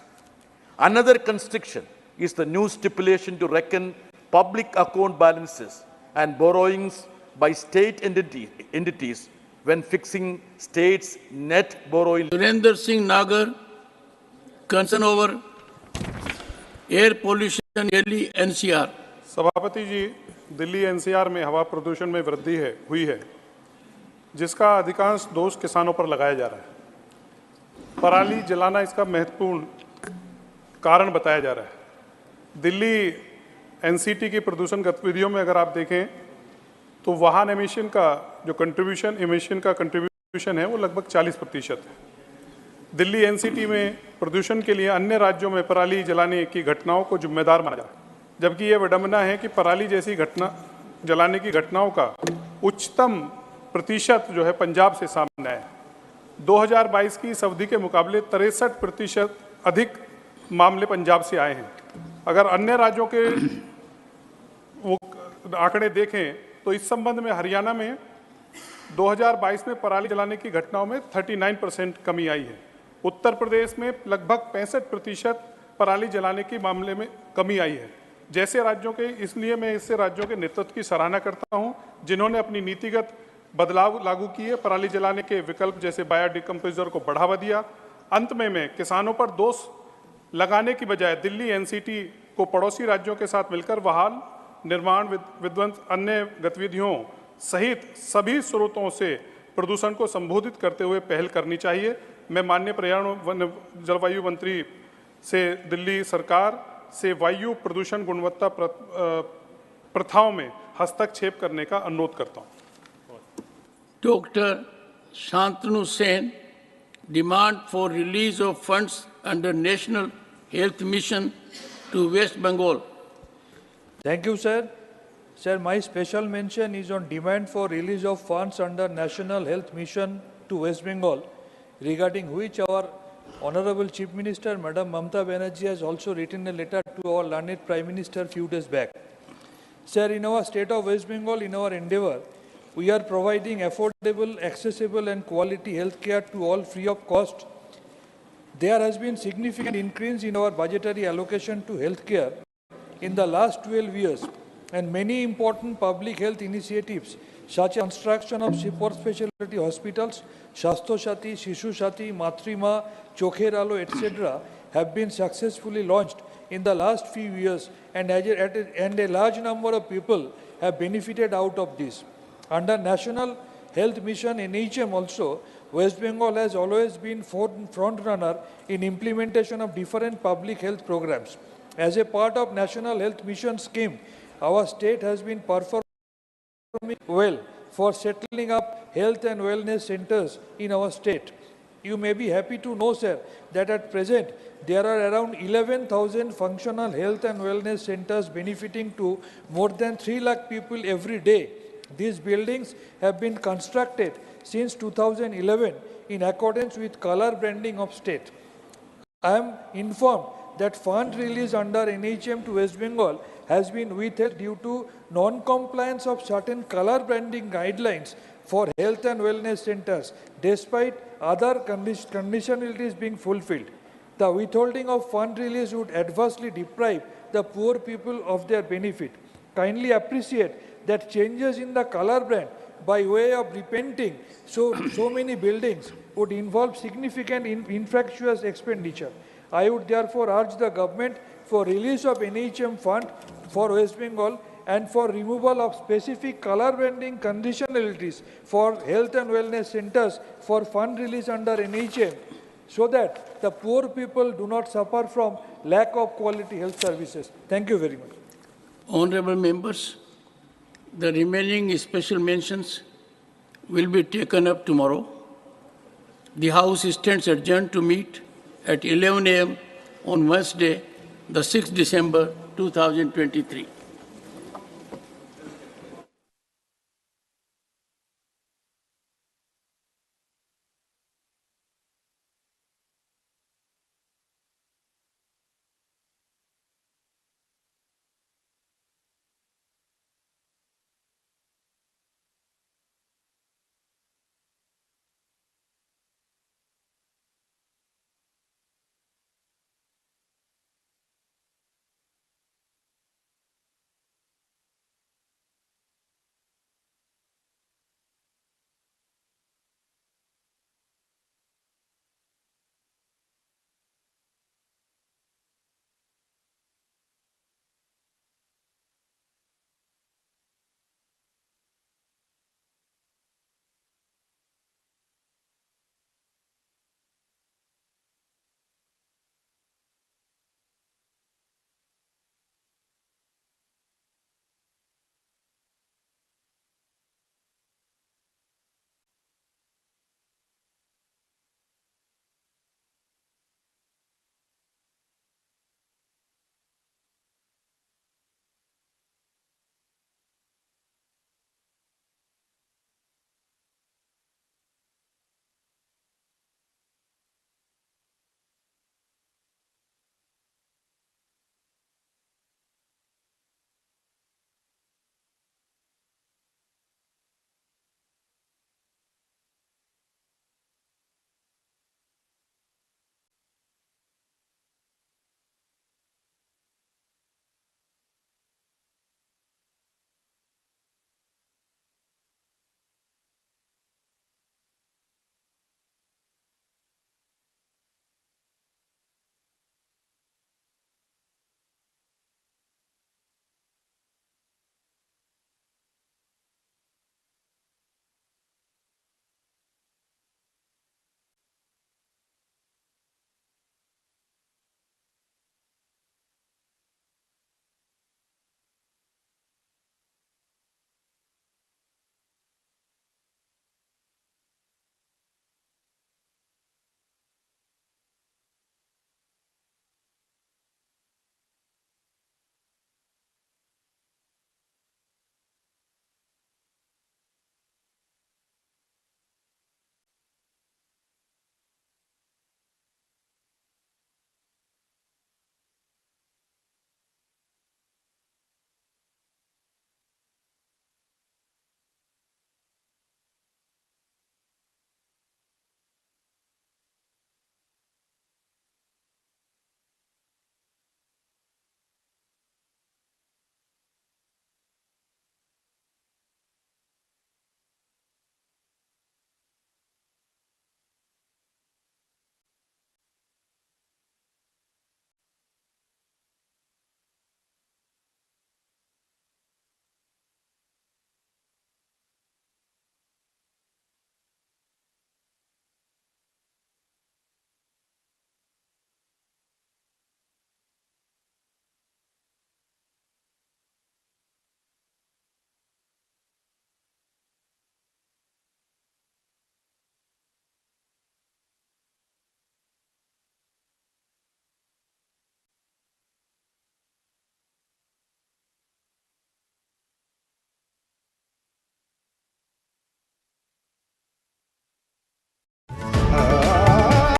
Another constriction is the new stipulation to reckon public account balances and borrowings by state entities when fixing states' net borrowing. Surendra Singh Nagar, concern over air pollution Delhi NCR. सभापति जी, Delhi NCR में हवा प्रदूषण में वृद्धि हुई है, जिसका अधिकांश दोष किसानों पर लगाया जा रहा है। पराली जलाना इसका महत्वपूर्ण कारण बताया जा रहा है। दिल्ली एनसीटी की प्रदूषण गतिविधियों में अगर आप देखें तो वाहन एमिशन का जो कंट्रीब्यूशन है वो लगभग 40% है। दिल्ली एनसीटी में प्रदूषण के लिए अन्य राज्यों में पराली जलाने की घटनाओं को जिम्मेदार माना जाता है, जबकि यह विडंबना है कि पराली जैसी घटना जलाने की घटनाओं का उच्चतम प्रतिशत जो है पंजाब से सामने आया है। 2022 की इस अवधि के मुकाबले 63% अधिक मामले पंजाब से आए हैं। अगर अन्य राज्यों के वो आंकड़े देखें तो इस संबंध में हरियाणा में 2022 में पराली जलाने की घटनाओं में 39% कमी आई है। उत्तर प्रदेश में लगभग 65% पराली जलाने के मामले में कमी आई है। जैसे राज्यों के, इसलिए मैं इससे राज्यों के नेतृत्व की सराहना करता हूं जिन्होंने अपनी नीतिगत बदलाव लागू किए, पराली जलाने के विकल्प जैसे बायोडिकम्पोजर को बढ़ावा दिया। अंत में मैं किसानों पर दोष लगाने की बजाय दिल्ली एनसीटी को पड़ोसी राज्यों के साथ मिलकर वाहन निर्माण, विध्वंस, अन्य गतिविधियों सहित सभी स्रोतों से प्रदूषण को संबोधित करते हुए पहल करनी चाहिए। मैं माननीय पर्यावरण जलवायु मंत्री से दिल्ली सरकार से वायु प्रदूषण गुणवत्ता प्रथाओं में हस्तक्षेप करने का अनुरोध करता हूं। Dr. Shantanu Sen, demand for release of funds under National Health Mission to West Bengal. Thank you, sir. Sir, my special mention is on demand for release of funds under National Health Mission to West Bengal, regarding which our Honorable Chief Minister, Madam Mamata Banerjee, has also written a letter to our learned Prime Minister a few days back. Sir, in our state of West Bengal, in our endeavour, we are providing affordable, accessible and quality health care to all free of cost. There has been significant increase in our budgetary allocation to health care in the last 12 years, and many important public health initiatives such as construction of super specialty hospitals, Shastho Shati, Shishu Shati, Matrima, Chokher Alo, etc. have been successfully launched in the last few years, and a large number of people have benefited out of this. Under National Health Mission NHM also, West Bengal has always been front runner in implementation of different public health programs. As a part of National Health Mission scheme, our state has been performing well for settling up health and wellness centers in our state. You may be happy to know, sir, that at present there are around 11,000 functional health and wellness centers benefiting to more than 3 lakh people every day. These buildings have been constructed since 2011 in accordance with color branding of state. I am informed that fund release under NHM to West Bengal has been withheld due to non-compliance of certain color branding guidelines for health and wellness centers, despite other conditionalities being fulfilled. The withholding of fund release would adversely deprive the poor people of their benefit. Kindly appreciate that changes in the color brand by way of repainting so many buildings would involve significant infractuous expenditure. I would therefore urge the government for release of NHM fund for West Bengal and for removal of specific color branding conditionalities for health and wellness centers for fund release under NHM, so that the poor people do not suffer from lack of quality health services. Thank you very much. Honorable members, the remaining special mentions will be taken up tomorrow. The House stands adjourned to meet at 11 a.m. on Wednesday, the 6th December 2023.